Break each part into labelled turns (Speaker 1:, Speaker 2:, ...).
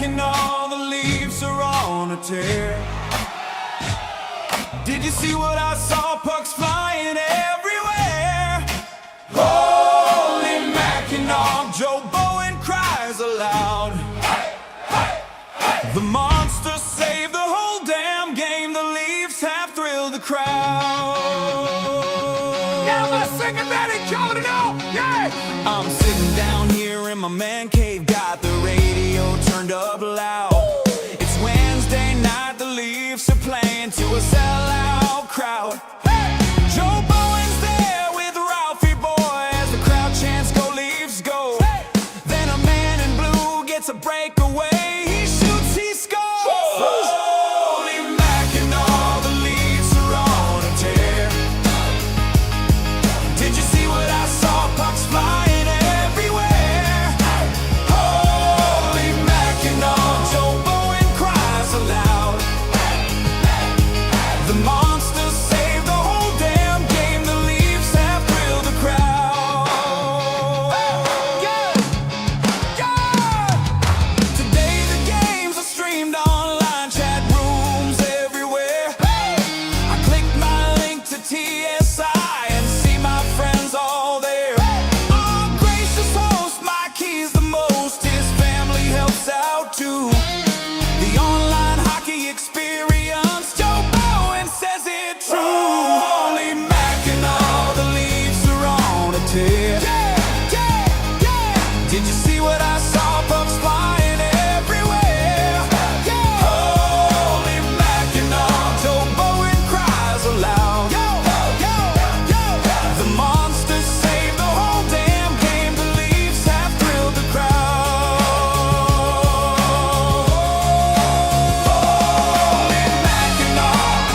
Speaker 1: and all the leaves are on a tear. Did you see what I saw? Pucks flying everywhere. Holy Mackinac, Joe Bowen cries aloud. The monster saved the whole damn game. The Leafs have thrilled the crowd.
Speaker 2: Yeah, let's sing it, man, and count it out. Yeah.
Speaker 1: I'm sitting down here in my man cave, got the radio turned up loud. It's Wednesday night, the Leafs are playing to a sellout crowd. Joe Bowen's there with Ralphie Boy as the crowd chants "Go Leafs, go!" Then a man in blue gets a breakaway. He shoots, he scores. Holy Mackinac, the Leafs are on a tear. Did you see what I saw? Pucks flying everywhere. Holy Mackinac, Joe Bowen cries aloud. The monster saved the whole damn game. The Leafs have thrilled the crowd. Yeah. Today the games are streamed online, chat rooms everywhere. I clicked my link to TSI and see my friends all there. Our gracious host, Mikey's the most. His family helps out too. The online hockey experience, Joe Bowen says it true. Holy Mackinac, the Leafs are on a tear. Did you see what I saw? Pucks flying everywhere. Holy Mackinac, Joe Bowen cries aloud. The monster saved the whole damn game. The Leafs have thrilled the crowd. Holy Mackinac.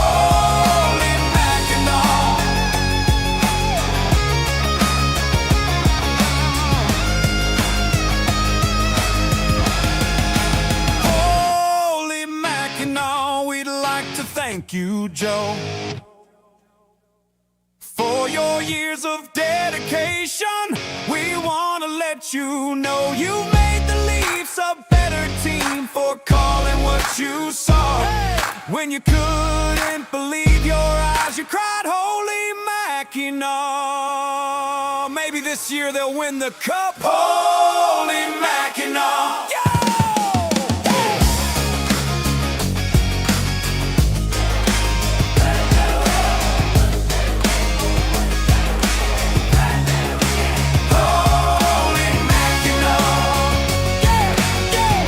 Speaker 1: Holy Mackinac. Holy Mackinac, we'd like to thank you, Joe, for your years of dedication. We want to let you know you made the Leafs a better team for calling what you saw. When you couldn't believe your eyes, you cried, Holy Mackinac. Maybe this year they'll win the cup. Holy Mackinac. Yeah! Holy Mackinac. Yeah, yeah.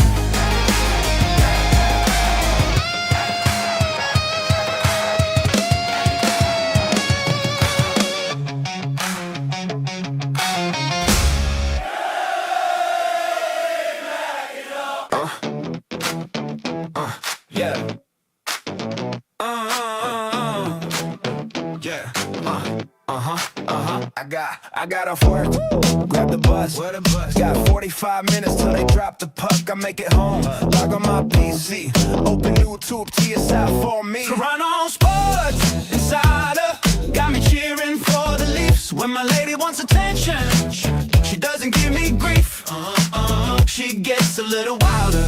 Speaker 1: Yeah. Yeah. I got off work, grab the bus. Got 45 minutes till they drop the puck. I make it home, log on my PC, open YouTube, TSI for me. Toronto Sports Insider got me cheering for the Leafs. When my lady wants attention, she doesn't give me grief. She gets a little wilder.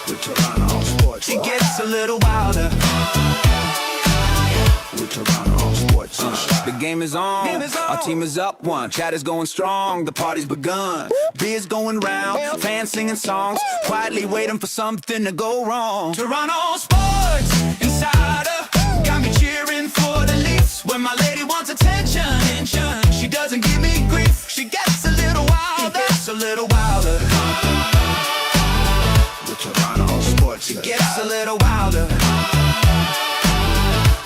Speaker 1: With Toronto Sports, she gets a little wilder. With Toronto Sports. The game is on. Our team is up one. Chat is going strong. The party's begun. Beers going round. Fans singing songs. Quietly waiting for something to go wrong. Toronto Sports Insider got me cheering for the Leafs. When my lady wants attention, she doesn't give me grief. She gets a little wilder. Gets a little wilder. With Toronto Sports, she gets a little wilder.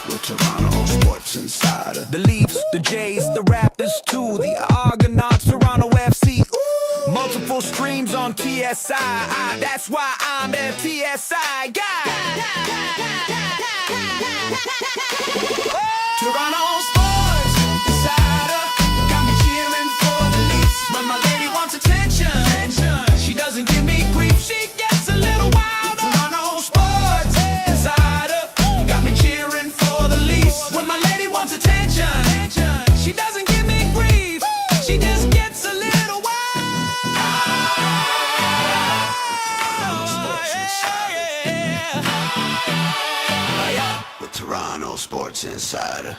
Speaker 1: With Toronto Sports Insider. The Leafs, the Jays, the Raptors too, the Argonauts, Toronto FC. Multiple streams on TSI. That's why I'm the TSI guy. Toronto Sports Insider got me cheering for the Leafs. When my lady wants attention, she doesn't give me grief. She gets a little wilder. Toronto Sports Insider got me cheering for the Leafs.
Speaker 3: Toronto Sports Insider.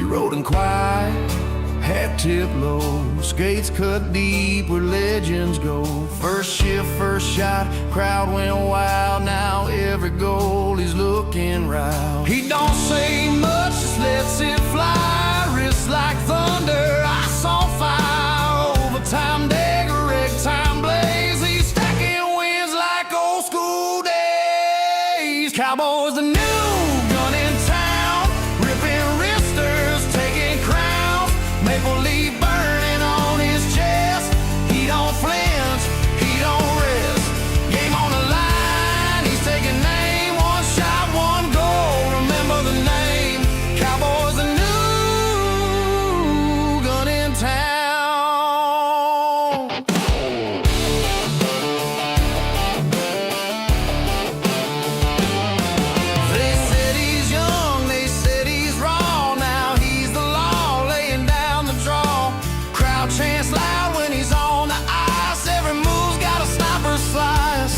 Speaker 4: Rolling quiet, hat tip low, skates cut deep where legends go. First shift, first shot, crowd went wild. Now every goal he's looking right. He don't say much, just lets it fly. Wrists like thunder, ice on fire. Overtime dagger, egg time blaze. He's stacking wins like old school days. Cowboys the new gun in town, ripping wristers, taking crowns. Maple leaf burning on his chest. He don't flinch, he don't rest. Game on the line, he's taking aim. One shot, one goal, remember the name. Cowboys the new gun in town. They said he's young, they said he's raw. Now he's the law, laying down the draw. Crowd chants loud when he's on the ice. Every move's got a sniper slice.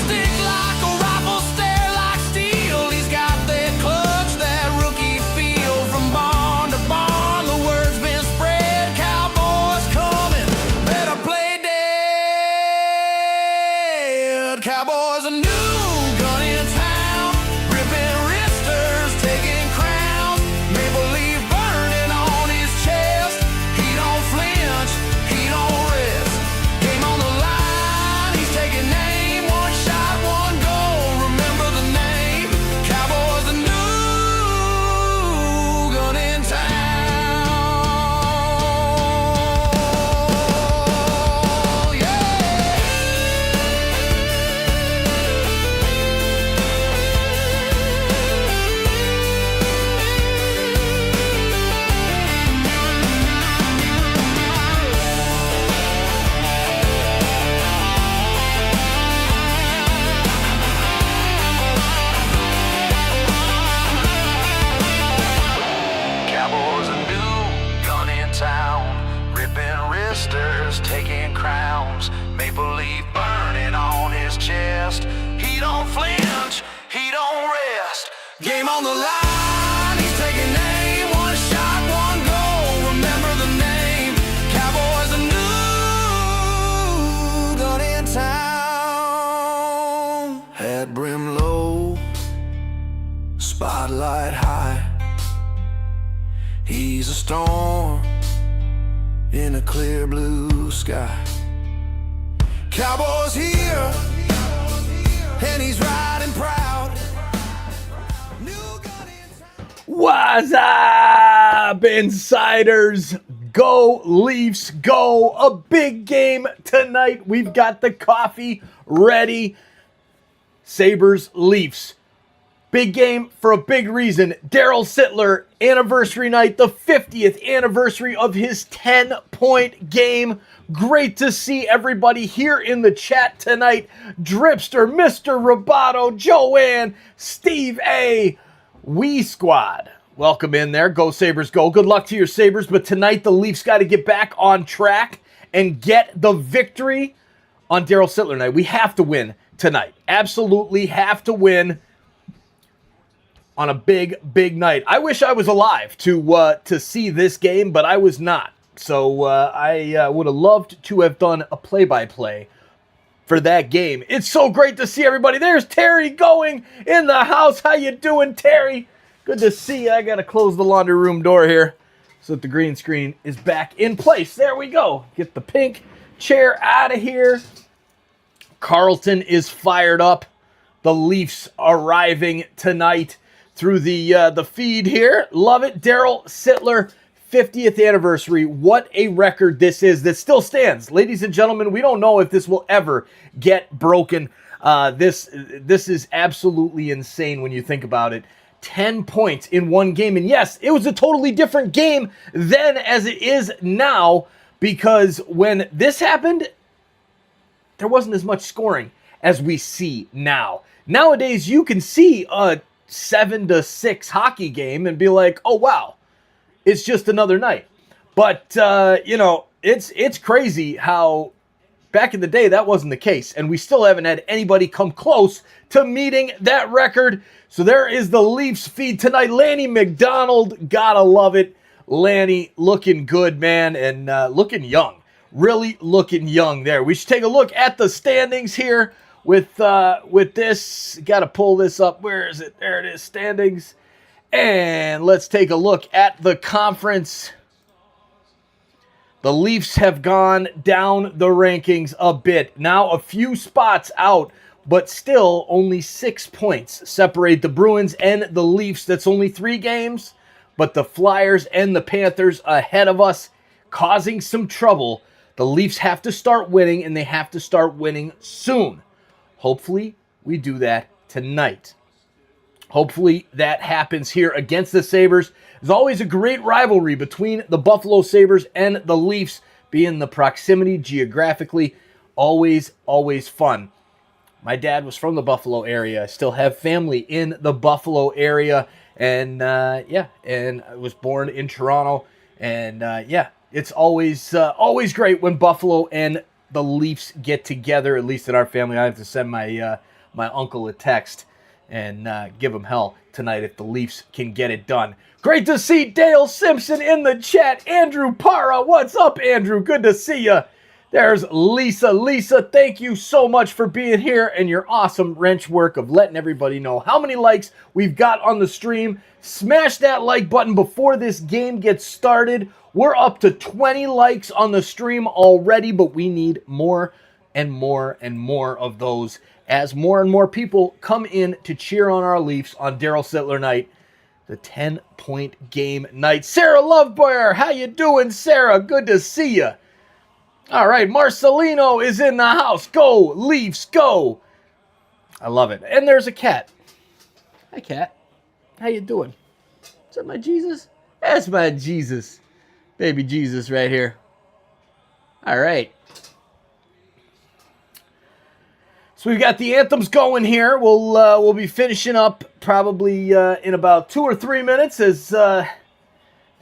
Speaker 4: Stick like a rifle, stare like steel. He's got that clutch, that rookie feel. From barn to barn, the word's been spread. Cowboys coming, better play dead. Cowboys a new gun in town, ripping wristers, taking crowns. Maple leaf burning on his chest. He don't flinch, he don't rest. Game on the line, he's taking aim. One shot, one goal, remember the name. Cowboys the new gun in town. Yeah. Cowboys a new gun in town, ripping wristers, taking crowns. Maple leaf burning on his chest. He don't flinch, he don't rest. Game on the line, he's taking aim. One shot, one goal, remember the name. Cowboys a new gun in town. Hat brim low, spotlight high. He's a storm in a clear blue sky. Cowboys here, and he's riding proud. New gun in town.
Speaker 5: What's up, insiders? Go Leafs, go. A big game tonight. We've got the coffee ready. Sabres, Leafs. Big game for a big reason. Daryl Sittler, anniversary night, the 50th anniversary of his 10-point game. Great to see everybody here in the chat tonight. Dripster, Mr. Roboto, Joanne, Steve A. Wee Squad. Welcome in there. Go Sabres, go. Good luck to your Sabres. But tonight the Leafs got to get back on track and get the victory on Daryl Sittler night. We have to win tonight. Absolutely have to win on a big, big night. I wish I was alive to see this game, but I was not. So I would have loved to have done a play-by-play for that game. It's so great to see everybody. There's Terry going in the house. How you doing, Terry? Good to see you. I got to close the laundry room door here so that the green screen is back in place. There we go. Get the pink chair out of here. Carlton is fired up. The Leafs arriving tonight through the feed here. Love it. Daryl Sittler, 50th anniversary. What a record this is that still stands. Ladies and gentlemen, we don't know if this will ever get broken. This is absolutely insane when you think about it. 10 points in one game. And yes, it was a totally different game then as it is now. because when this happened, there wasn't as much scoring as we see now. Nowadays, you can see a 7-6 hockey game and be like, oh, wow, it's just another night. But, it's crazy how back in the day that wasn't the case. And we still haven't had anybody come close to meeting that record. So there is the Leafs feed tonight. Lanny McDonald, gotta love it. Lanny looking good, man, and looking young. Really looking young there. We should take a look at the standings here with this. Got to pull this up. Where is it? There it is, standings. And let's take a look at the conference. The Leafs have gone down the rankings a bit. Now a few spots out, but still only 6 points separate the Bruins and the Leafs. That's only 3 games, but the Flyers and the Panthers ahead of us, causing some trouble. The Leafs have to start winning, and they have to start winning soon. Hopefully, we do that tonight. Hopefully, that happens here against the Sabres. There's always a great rivalry between the Buffalo Sabres and the Leafs, being the proximity geographically. Always, always fun. My dad was from the Buffalo area. I still have family in the Buffalo area. And, and I was born in Toronto. And, it's always great when Buffalo and the Leafs get together, at least in our family. I have to send my uncle a text and give him hell tonight if the Leafs can get it done. Great to see Dale Simpson in the chat. Andrew Para, what's up, Andrew? Good to see you. There's Lisa. Lisa, thank you so much for being here and your awesome wrench work of letting everybody know how many likes we've got on the stream. Smash that like button before this game gets started. We're up to 20 likes on the stream already, but we need more and more and more of those as more and more people come in to cheer on our Leafs on Daryl Sittler night, the 10-point game night. Sarah Loveboyer, how you doing, Sarah? Good to see you. All right, Marcelino is in the house. Go, Leafs, go. I love it. And there's a cat. Hi, cat. How you doing? Is that my Jesus? That's my Jesus. Baby Jesus right here. All right. So we've got the anthems going here. We'll be finishing up probably in about 2 or 3 minutes as the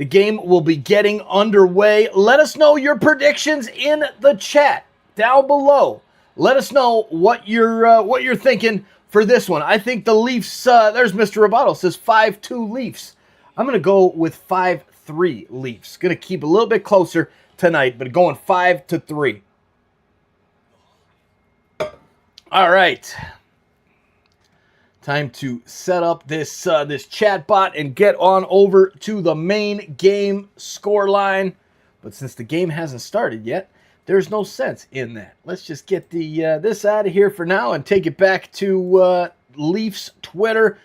Speaker 5: game will be getting underway. Let us know your predictions in the chat down below. Let us know what you're thinking for this one. I think the Leafs. There's Mr. Roboto says 5-2 Leafs. I'm gonna go with 5-3 Leafs. Gonna keep a little bit closer tonight, but going 5-3. All right. Time to set up this chat bot and get on over to the main game score line. But since the game hasn't started yet, there's no sense in that. Let's just get this out of here for now and take it back to Leafs Twitter.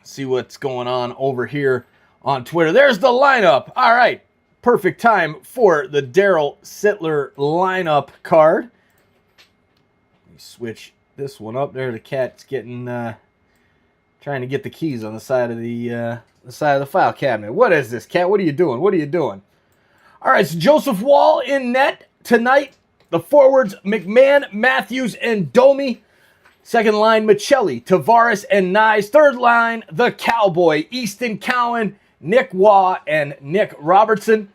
Speaker 5: See what's going on over here on Twitter. There's the lineup. All right. Perfect time for the Daryl Sittler lineup card. Let me switch this one up there. The cat's getting trying to get the keys on the side of the file cabinet. What is this, cat? What are you doing? What are you doing? All right, so Joseph Wall in net tonight. The forwards, McMahon, Matthews, and Domi. Second line, Michelli, Tavares, and Nyes. Third line, the Cowboy, Easton Cowan, Nick Waugh, and Nick Robertson.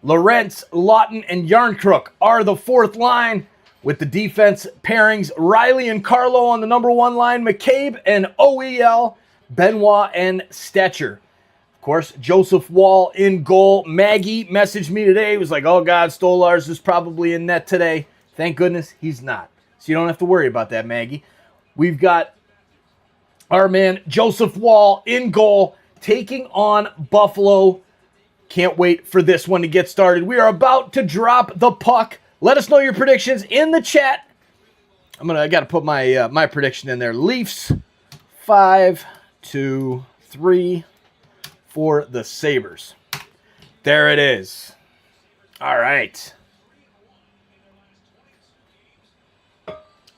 Speaker 5: Lorentz, Lawton, and Yarncrook are the fourth line. With the defense pairings, Riley and Carlo on the number 1 line, McCabe and OEL, Benoit and Stetcher. Of course, Joseph Wall in goal. Maggie messaged me today. He was like, oh, God, Stolars is probably in net today. Thank goodness he's not. So you don't have to worry about that, Maggie. We've got our man Joseph Wall in goal, taking on Buffalo. Can't wait for this one to get started. We are about to drop the puck. Let us know your predictions in the chat. I got to put my prediction in there. Leafs 5-3 for the Sabres. There it is. All right.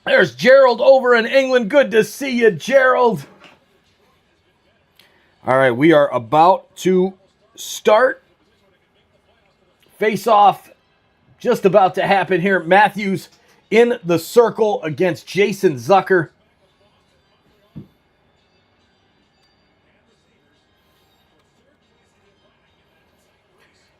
Speaker 5: There's Gerald over in England. Good to see you, Gerald. All right, we are about to start. Face-off just about to happen here. Matthews in the circle against Jason Zucker.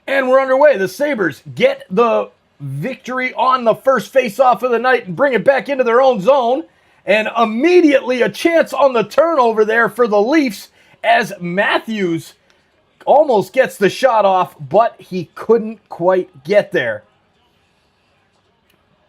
Speaker 5: And we're underway. The Sabres get the victory on the first face-off of the night and bring it back into their own zone. And immediately a chance on the turnover there for the Leafs as Matthews almost gets the shot off, but he couldn't quite get there.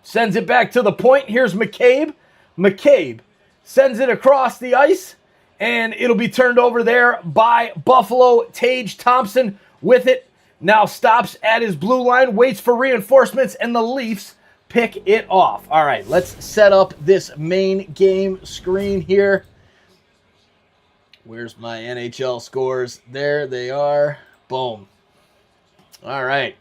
Speaker 5: Sends it back to the point. Here's McCabe. McCabe sends it across the ice, and it'll be turned over there by Buffalo. Tage Thompson with it. Now stops at his blue line, waits for reinforcements, and the Leafs pick it off. All right, let's set up this main game screen here. Where's my NHL scores? There they are. Boom. All right.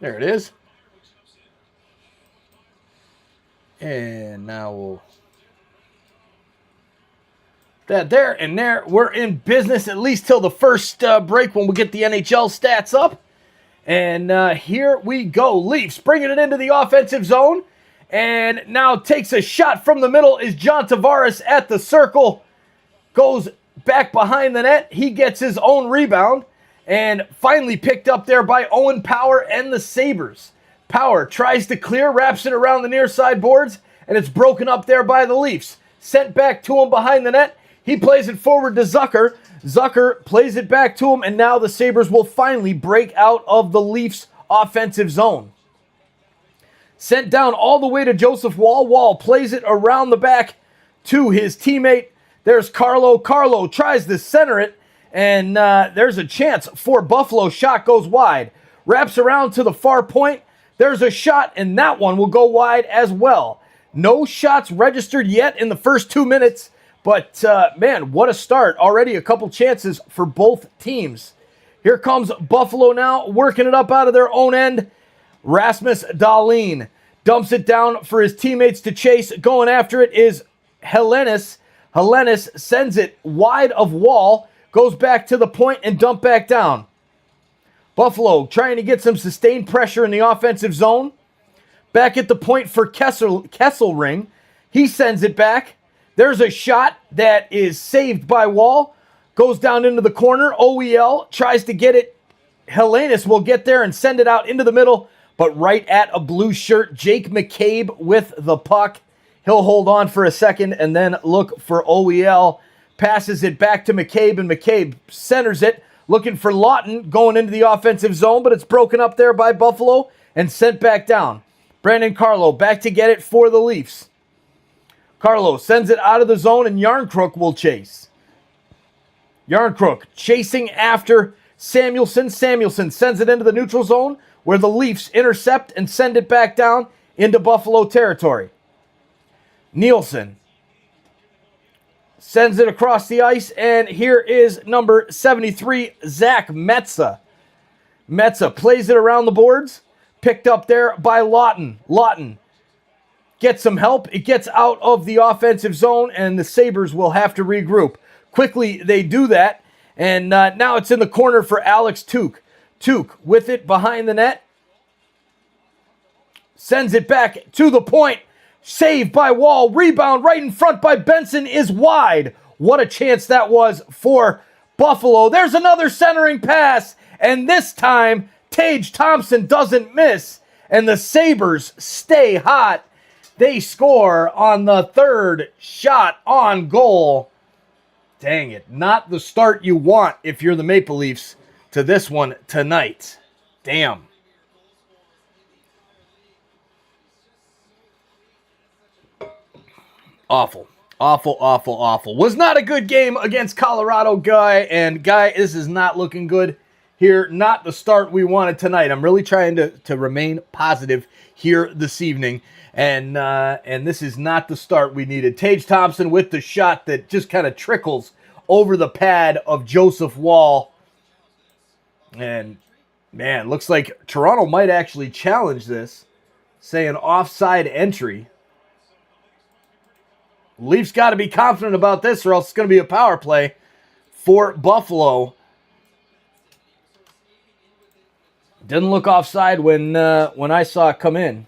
Speaker 5: There it is. And now we'll... that there and there. We're in business at least till the first break when we get the NHL stats up. And here we go. Leafs bringing it into the offensive zone. And now takes a shot from the middle is John Tavares at the circle. Goes back behind the net. He gets his own rebound. And finally picked up there by Owen Power and the Sabres. Power tries to clear, wraps it around the near side boards. And it's broken up there by the Leafs. Sent back to him behind the net. He plays it forward to Zucker. Zucker plays it back to him, and now the Sabres will finally break out of the Leafs' offensive zone. Sent down all the way to Joseph Wall. Wall plays it around the back to his teammate. There's Carlo. Carlo tries to center it, and there's a chance for Buffalo. Shot goes wide. Wraps around to the far point. There's a shot, and that one will go wide as well. No shots registered yet in the first 2 minutes. But, man, what a start. Already a couple chances for both teams. Here comes Buffalo now, working it up out of their own end. Rasmus Dahlin dumps it down for his teammates to chase. Going after it is Hellenis. Hellenis sends it wide of Wall. Goes back to the point and dump back down. Buffalo trying to get some sustained pressure in the offensive zone. Back at the point for Kesselring. He sends it back. There's a shot that is saved by Wall. Goes down into the corner. OEL tries to get it. Hellenis will get there and send it out into the middle, but right at a blue shirt. Jake McCabe with the puck. He'll hold on for a second and then look for OEL. Passes it back to McCabe, and McCabe centers it. Looking for Lawton going into the offensive zone, but it's broken up there by Buffalo and sent back down. Brandon Carlo back to get it for the Leafs. Carlo sends it out of the zone, and Yarncrook will chase. Yarncrook chasing after Samuelson. Samuelson sends it into the neutral zone, where the Leafs intercept and send it back down into Buffalo territory. Nielsen sends it across the ice, and here is number 73, Zach Metza. Metza plays it around the boards, picked up there by Lawton. Lawton gets some help. It gets out of the offensive zone, and the Sabres will have to regroup. Quickly, they do that, and now it's in the corner for Alex Tuch. Tuch with it behind the net. Sends it back to the point. Saved by Wall. Rebound right in front by Benson is wide. What a chance that was for Buffalo. There's another centering pass, and this time Tage Thompson doesn't miss, and the Sabres stay hot. They score on the third shot on goal. Dang it. Not the start you want if you're the Maple Leafs to this one tonight. Damn. Awful. Awful, awful, awful. Was not a good game against Colorado, Guy. And, Guy, this is not looking good here. Not the start we wanted tonight. I'm really trying to remain positive here this evening. And this is not the start we needed. Tage Thompson with the shot that just kind of trickles over the pad of Joseph Wall. And, man, looks like Toronto might actually challenge this. Say an offside entry. Leafs got to be confident about this or else it's going to be a power play for Buffalo. Didn't look offside when I saw it come in.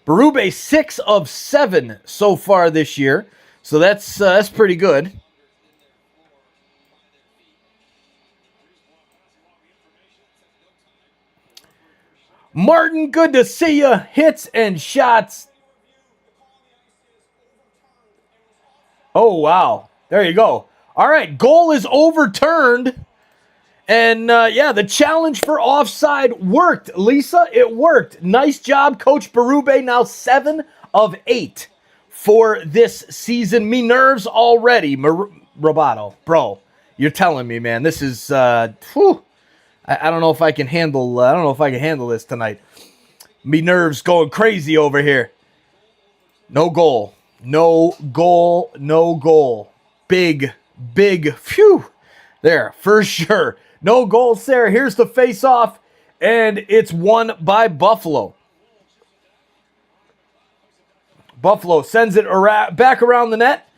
Speaker 5: Berube 6 of 7 so far this year, so that's pretty good. Martin, good to see you. Hits and shots. Oh, wow. There you go. All right, goal is overturned. And, the challenge for offside worked. Lisa, it worked. Nice job, Coach Berube. Now 7 of 8 for this season. Me nerves already. Roboto, bro, you're telling me, man. This is, I don't know if I can handle. I don't know if I can handle this tonight. Me nerves going crazy over here. No goal. No goal. No goal. Big. Phew. There for sure. No goals there. Here's the face-off, and it's won by Buffalo. Buffalo sends it back around the net,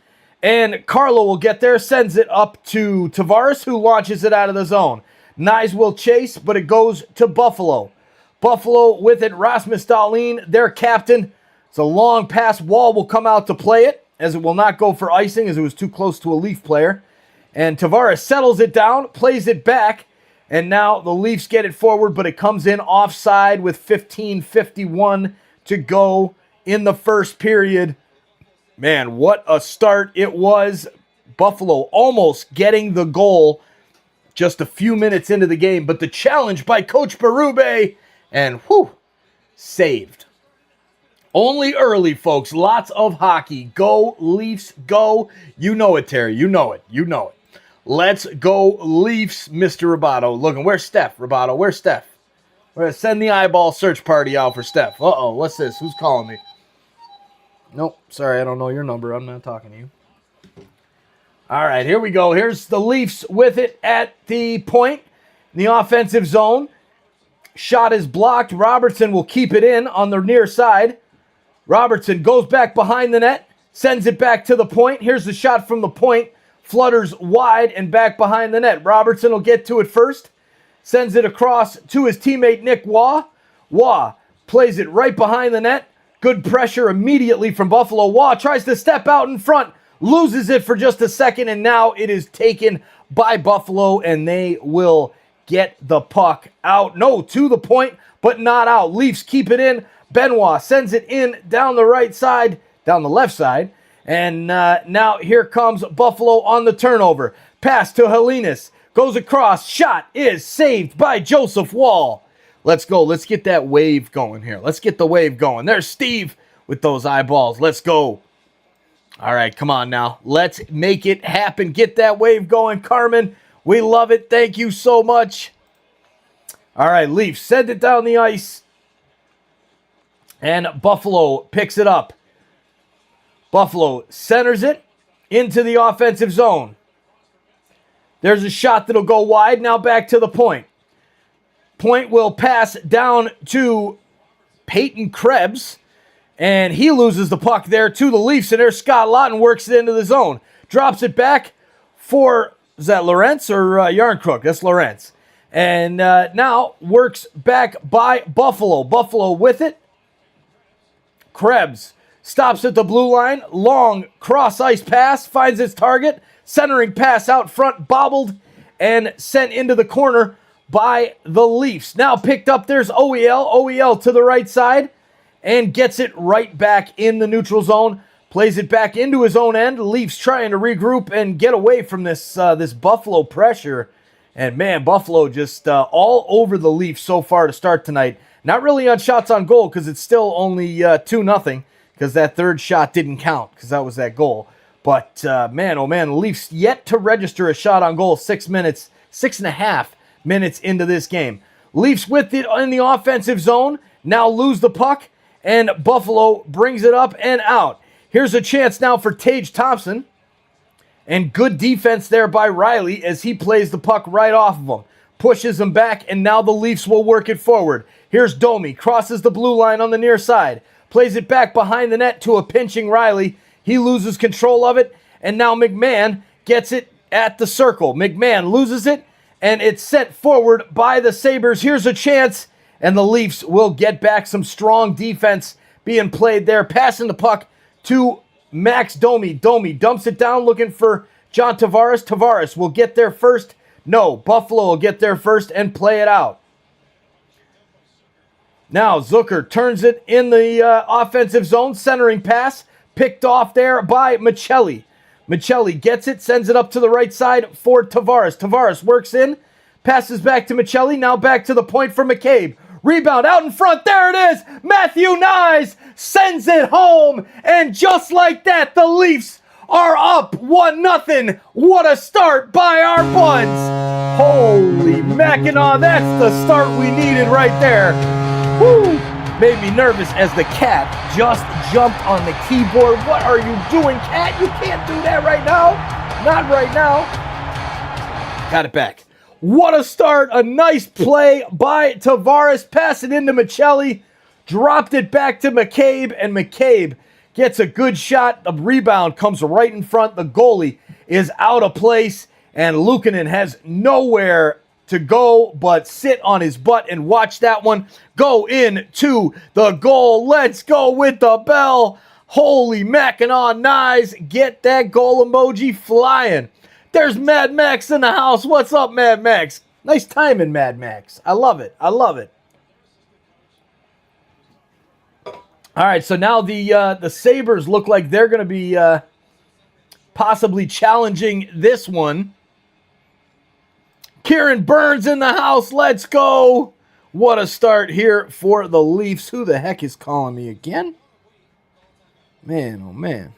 Speaker 5: and Carlo will get there. Sends it up to Tavares, who launches it out of the zone. Nyes will chase, but it goes to Buffalo. Buffalo with it. Rasmus Dahlin, their captain. It's a long pass. Wall will come out to play it, as it will not go for icing, as it was too close to a Leaf player. And Tavares settles it down, plays it back, and now the Leafs get it forward, but it comes in offside with 15:51 to go in the first period. Man, what a start it was. Buffalo almost getting the goal just a few minutes into the game, but the challenge by Coach Berube, and saved. Only early, folks. Lots of hockey. Go, Leafs, go. You know it, Terry. You know it. Let's go, Leafs, Mr. Roboto. Looking, where's Steph, Roboto? Where's Steph? We're going to send the eyeball search party out for Steph. Uh-oh, what's this? Who's calling me? Nope, sorry, I don't know your number. I'm not talking to you. All right, here we go. Here's the Leafs with it at the point in the offensive zone. Shot is blocked. Robertson will keep it in on the near side. Robertson goes back behind the net, sends it back to the point. Here's the shot from the point. Flutters wide and back behind the net. Robertson will get to it first. Sends it across to his teammate Nick Waugh. Waugh plays it right behind the net. Good pressure immediately from Buffalo. Waugh tries to step out in front. Loses it for just a second, and now it is taken by Buffalo, and they will get the puck out. No, to the point, but not out. Leafs keep it in. Benoit sends it in down the right side, down the left side. And now here comes Buffalo on the turnover. Pass to Helenas. Goes across. Shot is saved by Joseph Wall. Let's go. Let's get that wave going here. Let's get the wave going. There's Steve with those eyeballs. Let's go. All right, come on now. Let's make it happen. Get that wave going, Carmen. We love it. Thank you so much. All right, Leafs send it down the ice. And Buffalo picks it up. Buffalo centers it into the offensive zone. There's a shot that'll go wide. Now back to the point. Point will pass down to Peyton Krebs. And he loses the puck there to the Leafs. And there's Scott Lawton, works it into the zone. Drops it back for, is that Lawrence or Yarncrook? That's Lawrence. And now works back by Buffalo. Buffalo with it. Krebs stops at the blue line. Long cross-ice pass. Finds its target. Centering pass out front. Bobbled and sent into the corner by the Leafs. Now picked up. There's OEL. OEL to the right side. And gets it right back in the neutral zone. Plays it back into his own end. Leafs trying to regroup and get away from this Buffalo pressure. And man, Buffalo just all over the Leafs so far to start tonight. Not really on shots on goal because it's still only 2-0 because that third shot didn't count because that was that goal. But man, oh man, the Leafs yet to register a shot on goal 6.5 minutes into this game. Leafs with it in the offensive zone. Now lose the puck and Buffalo brings it up and out. Here's a chance now for Tage Thompson. And good defense there by Riley as he plays the puck right off of him. Pushes him back, and now the Leafs will work it forward. Here's Domi, crosses the blue line on the near side. Plays it back behind the net to a pinching Riley. He loses control of it, and now McMahon gets it at the circle. McMahon loses it, and it's sent forward by the Sabres. Here's a chance, and the Leafs will get back. Some strong defense being played there. Passing the puck to Max Domi. Domi dumps it down, looking for John Tavares. Tavares will get there first. No, Buffalo will get there first and play it out. Now Zucker turns it in the offensive zone. Centering pass picked off there by Michelli. Michelli gets it, sends it up to the right side for Tavares. Tavares works in, passes back to Michelli. Now back to the point for McCabe. Rebound out in front. There it is. Matthew Nyes sends it home. And just like that, the Leafs are up 1-0. What a start by our buds. Holy Mackinac, that's the start we needed right there. Woo! Made me nervous as the cat just jumped on the keyboard. What are you doing, cat? You can't do that right now. Not right now. Got it back. What a start. A nice play by Tavares. Pass it into Michelli. Dropped it back to McCabe, and McCabe gets a good shot. The rebound comes right in front. The goalie is out of place, and Luukkonen has nowhere to go but sit on his butt and watch that one go into the goal. Let's go with the bell. Holy Mackinac, Nyes, get that goal emoji flying. There's Mad Max in the house. What's up, Mad Max? Nice timing, Mad Max. I love it. I love it. All right, so now the Sabres look like they're going to be possibly challenging this one. Kieran Burns in the house. Let's go. What a start here for the Leafs. Who the heck is calling me again? Man, oh man.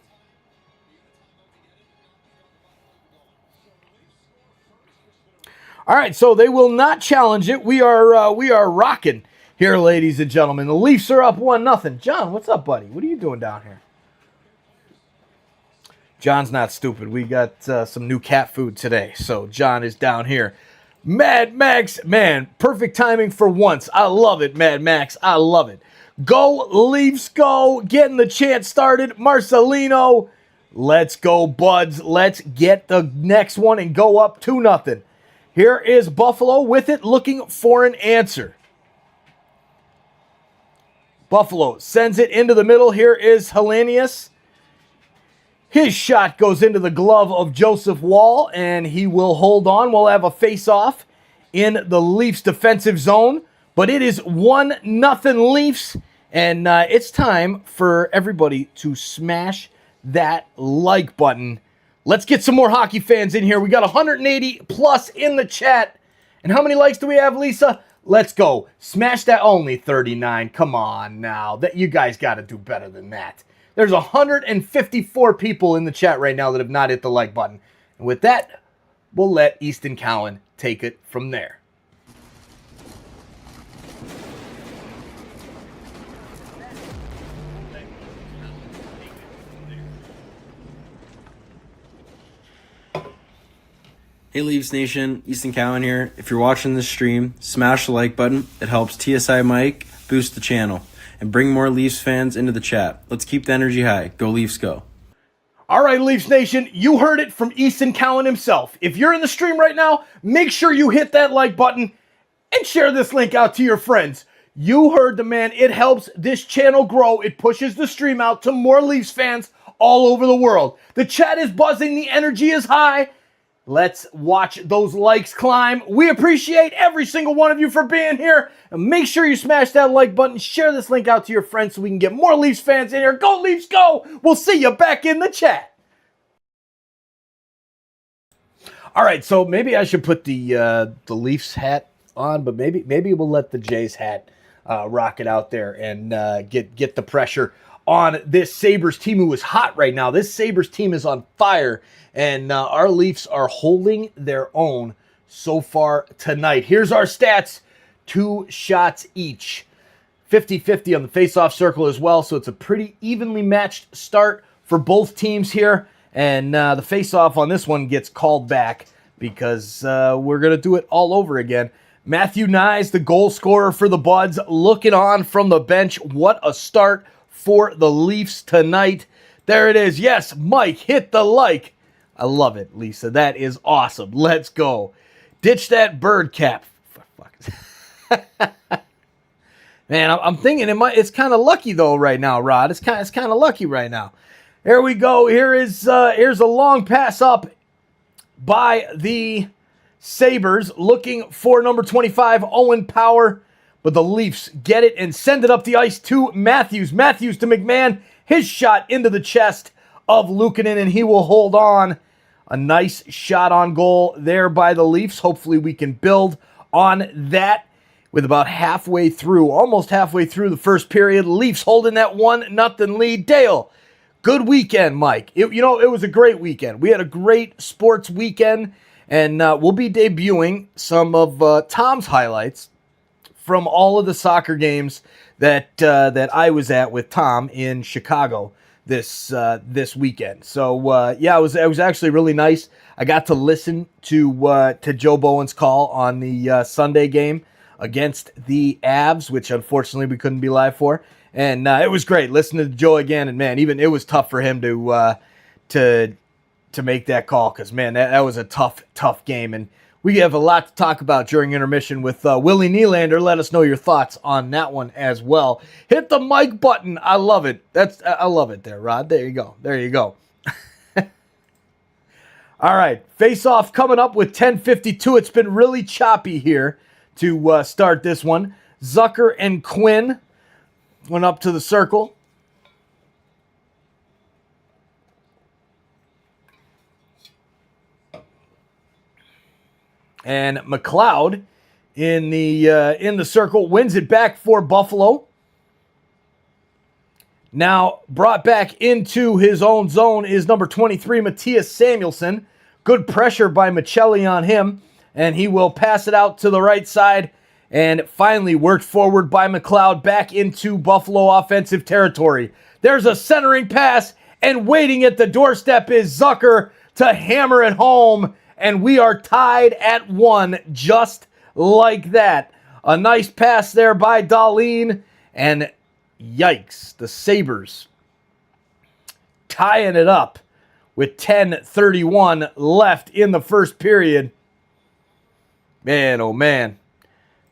Speaker 5: All right, so they will not challenge it. We are rocking here, ladies and gentlemen. The Leafs are up 1-0. John, what's up, buddy? What are you doing down here? John's not stupid. We got some new cat food today, so John is down here. Mad Max, man, perfect timing for once. I love it, Mad Max. I love it. Go, Leafs, go. Getting the chant started. Marcelino, let's go, buds. Let's get the next one and go up 2-0. Here is Buffalo with it, looking for an answer. Buffalo sends it into the middle. Here is Hellenius. His shot goes into the glove of Joseph Wall, and he will hold on. We'll have a face-off in the Leafs defensive zone, but it is 1-0 Leafs, and it's time for everybody to smash that like button. Let's get some more hockey fans in here. We got 180 plus in the chat. And how many likes do we have, Lisa? Let's go. Smash that. Only 39. Come on now. That you guys got to do better than that. There's 154 people in the chat right now that have not hit the like button. And with that, we'll let Easton Cowan take it from there.
Speaker 6: Hey Leafs Nation, Easton Cowan here. If you're watching this stream, smash the like button. It helps TSI Mike boost the channel and bring more Leafs fans into the chat. Let's keep the energy high. Go Leafs, go.
Speaker 5: All right, Leafs Nation, you heard it from Easton Cowan himself. If you're in the stream right now, make sure you hit that like button and share this link out to your friends. You heard the man. It helps this channel grow. It pushes the stream out to more Leafs fans all over the world. The chat is buzzing. The energy is high. Let's watch those likes climb. We appreciate every single one of you for being here. And make sure you smash that like button. Share this link out to your friends so we can get more Leafs fans in here. Go Leafs, go! We'll see you back in the chat. All right, so maybe I should put the Leafs hat on, but maybe we'll let the Jays hat rock it out there and get the pressure on this Sabres team who is hot right now. This Sabres team is on fire. And our Leafs are holding their own so far tonight. Here's our stats. 2 shots each. 50-50 on the face-off circle as well. So it's a pretty evenly matched start for both teams here. And the face-off on this one gets called back because we're going to do it all over again. Matthew Nyes, the goal scorer for the Buds, looking on from the bench. What a start for the Leafs tonight. There it is. Yes, Mike, hit the like. I love it, Lisa. That is awesome. Let's go. Ditch that bird cap. Fuck. Man, I'm thinking it's kind of lucky though right now, Rod. It's kind of lucky right now. Here we go. Here's a long pass up by the Sabres, looking for number 25, Owen Power. But the Leafs get it and send it up the ice to Matthews. Matthews to McMahon. His shot into the chest of Luukkonen, and he will hold on. A nice shot on goal there by the Leafs. Hopefully we can build on that with about almost halfway through the first period. Leafs holding that 1-0 lead. Dale, good weekend, Mike. It was a great weekend. We had a great sports weekend, and we'll be debuting some of Tom's highlights from all of the soccer games that I was at with Tom in Chicago this weekend. So it was actually really nice. I got to listen to Joe Bowen's call on the Sunday game against the Avs, which unfortunately we couldn't be live for, and it was great listening to Joe again. And man, even it was tough for him to make that call, because man, that was a tough game. And we have a lot to talk about during intermission with Willie Nylander. Let us know your thoughts on that one as well. Hit the mic button. I love it. I love it there, Rod. There you go. All right, face-off coming up with 10:52. It's been really choppy here to start this one. Zucker and Quinn went up to the circle. And McLeod in the circle wins it back for Buffalo. Now brought back into his own zone is number 23, Matthias Samuelsson. Good pressure by Michelli on him, and he will pass it out to the right side, and finally worked forward by McLeod back into Buffalo offensive territory. There's a centering pass, and waiting at the doorstep is Zucker to hammer it home. And we are tied at 1 just like that. A nice pass there by Dahlin. And yikes, the Sabres tying it up with 10:31 left in the first period. Man, oh man.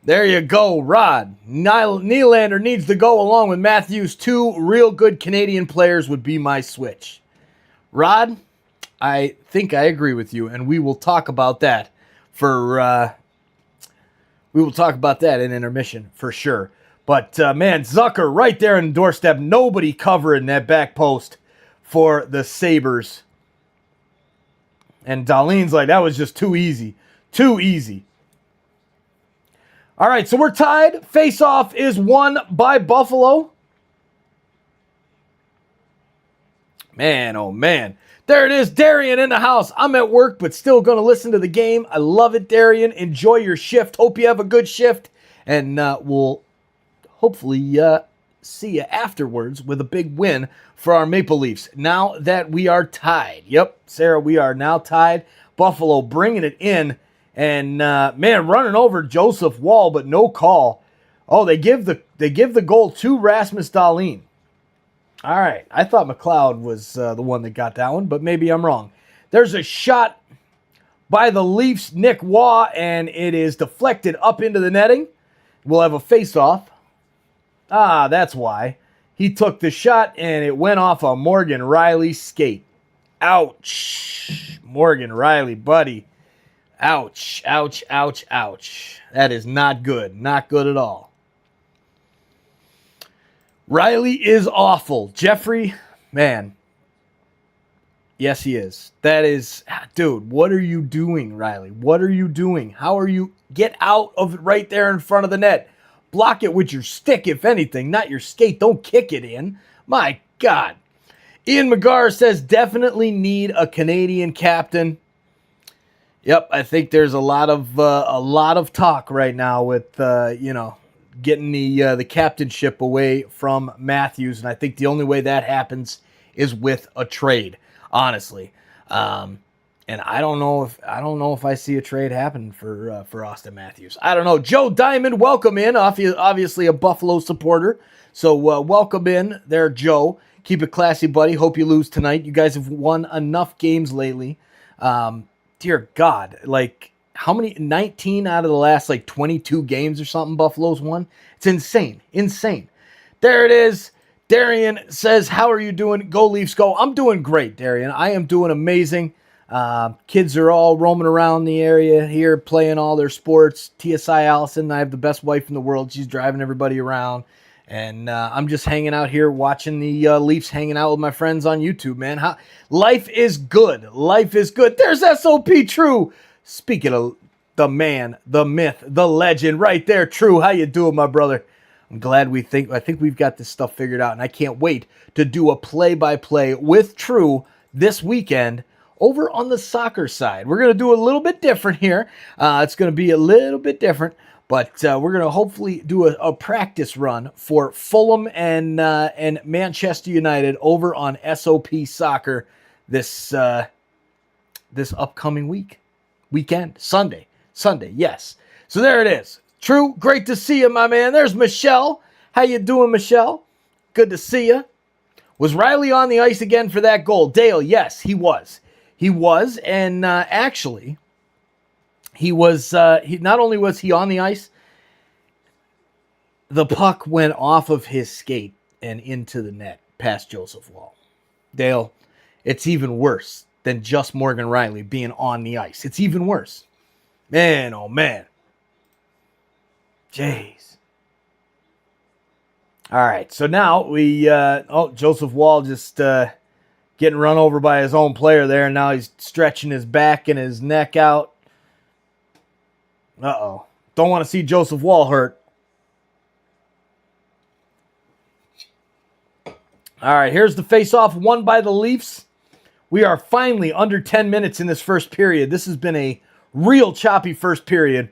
Speaker 5: There you go, Rod. Nylander needs to go along with Matthews. 2 real good Canadian players would be my switch. Rod, I think I agree with you, and we will talk about that in intermission for sure. But man, Zucker right there in the doorstep, nobody covering that back post for the Sabres. And Dahlin's like, that was just too easy. All right, so we're tied. Face-off is won by Buffalo. Man, oh man. There it is, Darian in the house. I'm at work, but still going to listen to the game. I love it, Darian. Enjoy your shift. Hope you have a good shift. And we'll hopefully see you afterwards with a big win for our Maple Leafs. Now that we are tied. Yep, Sarah, we are now tied. Buffalo bringing it in. And, man, running over Joseph Wall, but no call. Oh, they give the goal to Rasmus Dahlin. All right, I thought McLeod was the one that got that one, but maybe I'm wrong. There's a shot by the Leafs, Nick Waugh, and it is deflected up into the netting. We'll have a face-off. Ah, that's why. He took the shot, and it went off a Morgan Riley skate. Ouch. Morgan Riley, buddy. Ouch, ouch, ouch, ouch. That is not good. Not good at all. Riley is awful. Jeffrey, man. Yes, he is. That is, dude, what are you doing, Riley? What are you doing? How are you? Get out of it right there in front of the net. Block it with your stick, if anything, not your skate. Don't kick it in. My God. Ian McGarr says, definitely need a Canadian captain. Yep, I think there's a lot of talk right now with, getting the captainship away from Matthews, and I think the only way that happens is with a trade, honestly. And I don't know if I see a trade happen for Austin Matthews. I don't know. Joe Diamond, welcome in. Obviously a Buffalo supporter. So welcome in there, Joe. Keep it classy, buddy. Hope you lose tonight. You guys have won enough games lately. Dear God, like how many? 19 out of the last like 22 games or something Buffalo's won. It's insane. Insane. There it is. Darian says, how are you doing? Go Leafs, go. I'm doing great, Darian. I am doing amazing. Kids are all roaming around the area here, playing all their sports. TSI Allison, I have the best wife in the world. She's driving everybody around. And I'm just hanging out here watching the Leafs, hanging out with my friends on YouTube, man. Life is good. Life is good. There's SOP True. Speaking of the man, the myth, the legend right there, True. How you doing, my brother? I'm glad I think we've got this stuff figured out, and I can't wait to do a play-by-play with True this weekend over on the soccer side. We're going to do a little bit different here. It's going to be a little bit different, but we're going to hopefully do a practice run for Fulham and Manchester United over on SOP Soccer this upcoming weekend, Sunday, yes. So there it is. True, great to see you, my man. There's Michelle. How you doing, Michelle? Good to see you. Was Riley on the ice again for that goal? Dale, yes, he was. He was, and actually, he was. Not only was he on the ice, the puck went off of his skate and into the net past Joseph Wall. Dale, it's even worse than just Morgan Riley being on the ice. It's even worse. Man, oh man. Jeez. All right, so now we, Joseph Wall just getting run over by his own player there, and now he's stretching his back and his neck out. Uh-oh. Don't want to see Joseph Wall hurt. All right, here's the face-off won by the Leafs. We are finally under 10 minutes in this first period. This has been a real choppy first period.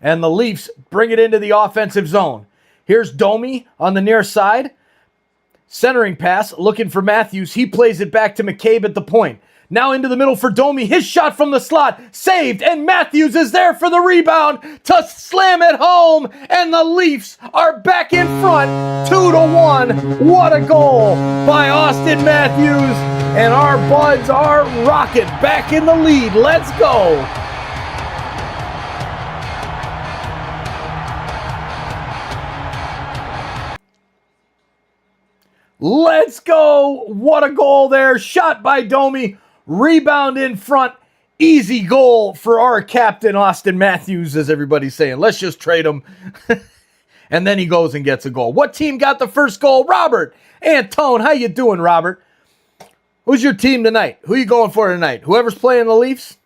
Speaker 5: And the Leafs bring it into the offensive zone. Here's Domi on the near side. Centering pass, looking for Matthews. He plays it back to McCabe at the point. Now into the middle for Domi. His shot from the slot. Saved. And Matthews is there for the rebound to slam it home. And the Leafs are back in front. 2-1. What a goal by Austin Matthews. And our Buds are rocking back in the lead. Let's go. Let's go. What a goal there. Shot by Domi. Rebound in front. Easy goal for our captain, Austin Matthews, as everybody's saying. Let's just trade him. And then he goes and gets a goal. What team got the first goal? Robert. Antone, how you doing, Robert? Who's your team tonight? Who are you going for tonight? Whoever's playing the Leafs?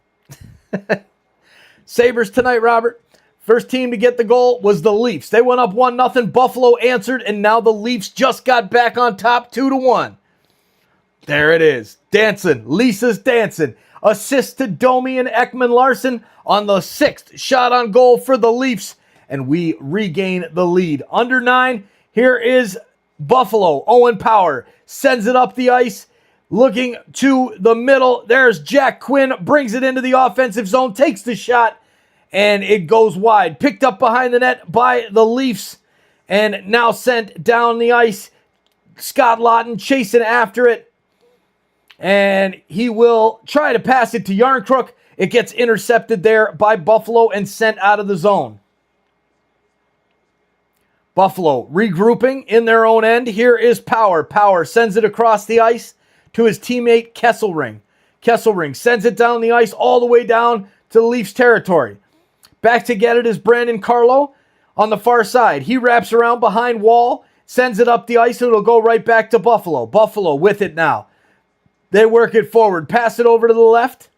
Speaker 5: Sabres tonight, Robert. First team to get the goal was the Leafs. They went up 1-0. Buffalo answered, and now the Leafs just got back on top 2-1. There it is. Dancing. Lisa's dancing. Assist to Domi and Ekman Larson on the 6th shot on goal for the Leafs, and we regain the lead. Under 9, here is Buffalo. Owen Power sends it up the ice, looking to the middle. There's Jack Quinn, brings it into the offensive zone, takes the shot, and it goes wide. Picked up behind the net by the Leafs and now sent down the ice. Scott Lawton chasing after it. And he will try to pass it to Yarncrook. It gets intercepted there by Buffalo and sent out of the zone. Buffalo regrouping in their own end. Here is Power. Power sends it across the ice to his teammate Kesselring. Kesselring sends it down the ice all the way down to the Leafs territory. Back to get it is Brandon Carlo on the far side. He wraps around behind Wall, sends it up the ice, and it'll go right back to Buffalo. Buffalo with it now. They work it forward. Pass it over to the left.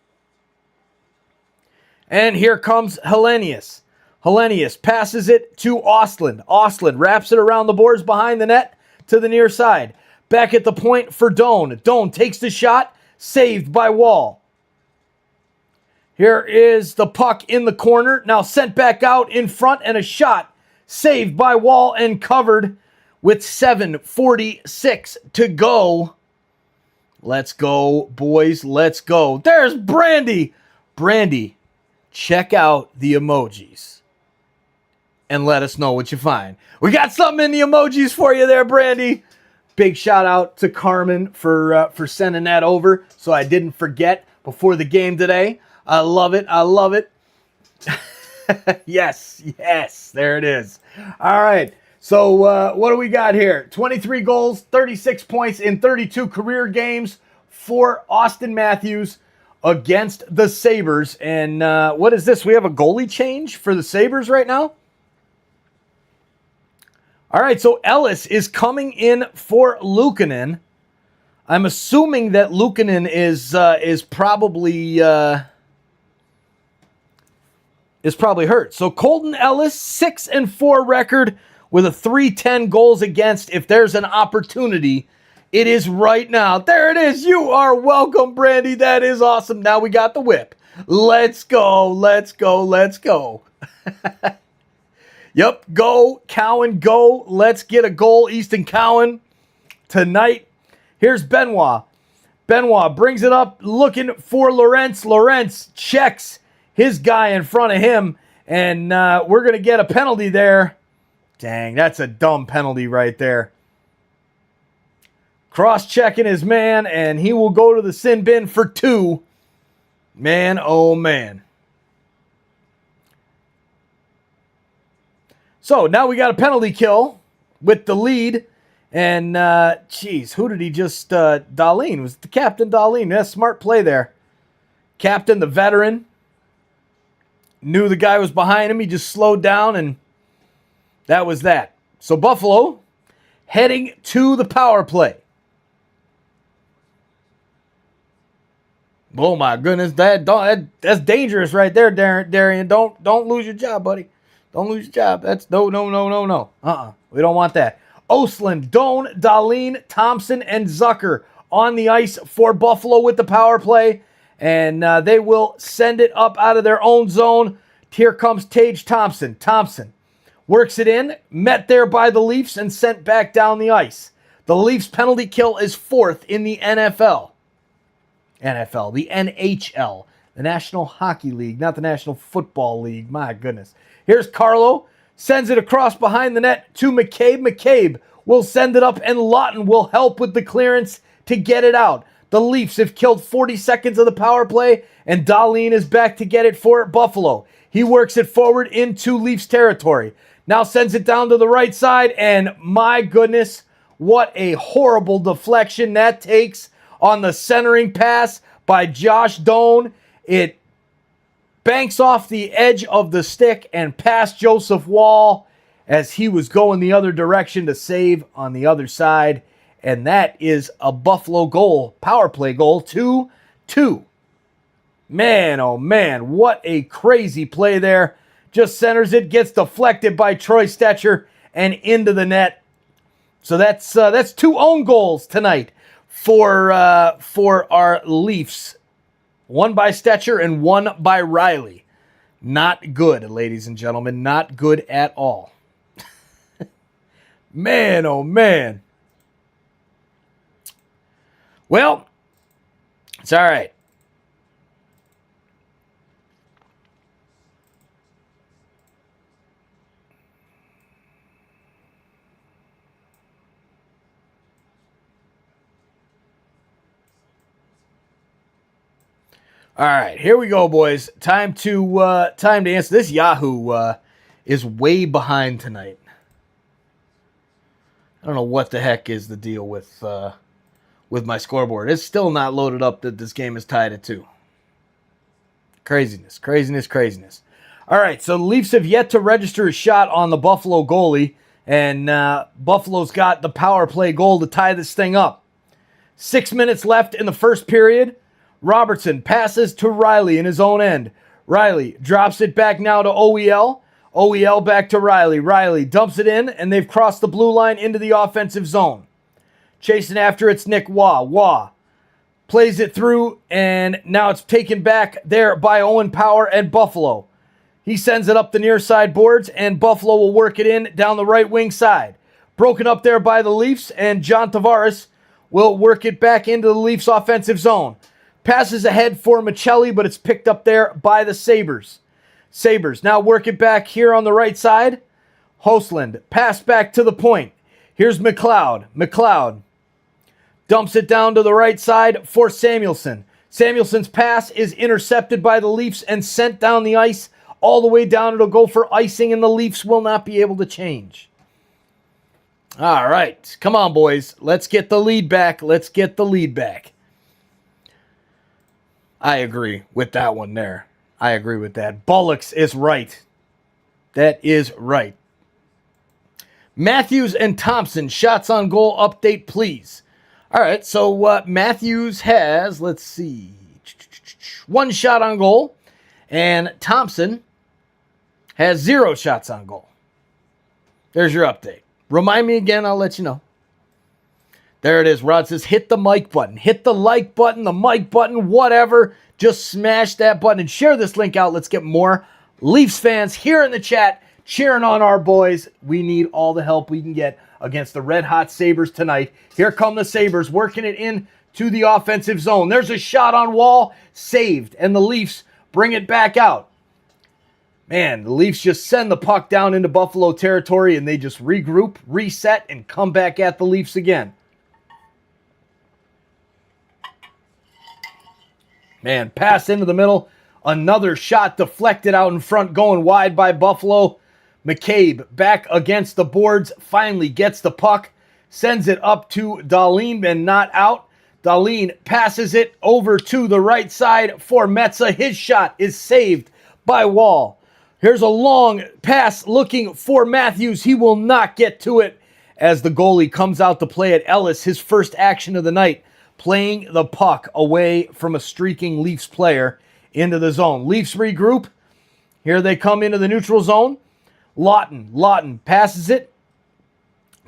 Speaker 5: And here comes Hellenius. Hellenius passes it to Ostland. Ostland wraps it around the boards behind the net to the near side. Back at the point for Doan. Doan takes the shot, saved by Wall. Here is the puck in the corner, now sent back out in front, and a shot saved by Wall and covered with 7:46 to go. Let's go, boys. Let's go. There's Brandy. Brandy, check out the emojis and let us know what you find. We got something in the emojis for you there, Brandy. Big shout out to Carmen for sending that over so I didn't forget before the game today. I love it. I love it. Yes, there it is. All right. So what do we got here? 23 goals, 36 points in 32 career games for Austin Matthews against the Sabres. And what is this? We have a goalie change for the Sabres right now? All right, so Ellis is coming in for Luukkonen. I'm assuming that Luukkonen is probably hurt. So Colton Ellis, 6-4 record with a .310 goals against. If there's an opportunity, it is right now. There it is. You are welcome, Brandy. That is awesome. Now we got the whip. Let's go. Let's go. Let's go. Yep. Go, Cowan, go. Let's get a goal, Easton Cowan, tonight. Here's Benoit. Benoit brings it up, looking for Lorentz. Lorentz checks his guy in front of him, and we're going to get a penalty there. Dang, that's a dumb penalty right there. Cross-checking his man, and he will go to the sin bin for 2. Man, oh man. So now we got a penalty kill with the lead. And, who did he just... Dahlin. Was the captain Dahlin? That's smart play there. Captain, the veteran. Knew the guy was behind him. He just slowed down, and that was that. So Buffalo heading to the power play. Oh, my goodness. That's dangerous right there, Darian. Don't lose your job, buddy. Don't lose your job. That's no. We don't want that. Osland, Doan, Dahlin, Thompson, and Zucker on the ice for Buffalo with the power play. And they will send it up out of their own zone. Here comes Tage Thompson. Thompson works it in, met there by the Leafs, and sent back down the ice. The Leafs penalty kill is 4th in the NFL. The NHL. The National Hockey League, not the National Football League. My goodness. Here's Carlo. Sends it across behind the net to McCabe. McCabe will send it up, and Lawton will help with the clearance to get it out. The Leafs have killed 40 seconds of the power play, and Dahlin is back to get it for Buffalo. He works it forward into Leafs territory. Now sends it down to the right side, and my goodness, what a horrible deflection that takes on the centering pass by Josh Doan. It banks off the edge of the stick and past Joseph Wall as he was going the other direction to save on the other side. And that is a Buffalo goal, power play goal, 2-2. Man, oh man, what a crazy play there. Just centers it, gets deflected by Troy Stetcher and into the net. So that's 2 own goals tonight for our Leafs. 1 by Stetcher and 1 by Riley. Not good, ladies and gentlemen. Not good at all. Man, oh man. Well, it's all right. All right, here we go, boys. Time to answer. This Yahoo is way behind tonight. I don't know what the heck is the deal with my scoreboard. It's still not loaded up that this game is tied at 2. Craziness. All right, so the Leafs have yet to register a shot on the Buffalo goalie, and Buffalo's got the power play goal to tie this thing up. 6 minutes left in the first period. Robertson passes to Riley in his own end. Riley drops it back now to OEL. OEL back to Riley. Riley dumps it in, and they've crossed the blue line into the offensive zone. Chasing after it's Nick Waugh. Waugh plays it through, and now it's taken back there by Owen Power and Buffalo. He sends it up the near side boards, and Buffalo will work it in down the right wing side. Broken up there by the Leafs, and John Tavares will work it back into the Leafs offensive zone. Passes ahead for Michelli, but it's picked up there by the Sabres. Sabres now work it back here on the right side. Hoestland, pass back to the point. Here's McLeod. McLeod dumps it down to the right side for Samuelsson. Samuelson's pass is intercepted by the Leafs and sent down the ice all the way down. It'll go for icing, and the Leafs will not be able to change. All right. Come on, boys. Let's get the lead back. Let's get the lead back. I agree with that one there. I agree with that. Bullocks is right. That is right. Matthews and Thompson, shots on goal update, please. All right, so Matthews has, let's see, 1 shot on goal, and Thompson has 0 shots on goal. There's your update. Remind me again, I'll let you know. There it is. Rod says, hit the mic button. Hit the like button, the mic button, whatever. Just smash that button and share this link out. Let's get more Leafs fans here in the chat cheering on our boys. We need all the help we can get against the red-hot Sabres tonight. Here come the Sabres working it in to the offensive zone. There's a shot on wall, saved, and the Leafs bring it back out. Man, the Leafs just send the puck down into Buffalo territory, and they just regroup, reset, and come back at the Leafs again. Man, pass into the middle. Another shot deflected out in front, going wide by Buffalo. McCabe back against the boards, finally gets the puck, sends it up to Dahlin and not out. Dahlin passes it over to the right side for Metza. His shot is saved by Wall. Here's a long pass looking for Matthews. He will not get to it as the goalie comes out to play it. Ellis, his first action of the night, playing the puck away from a streaking Leafs player into the zone. Leafs regroup. Here they come into the neutral zone. Lawton passes it,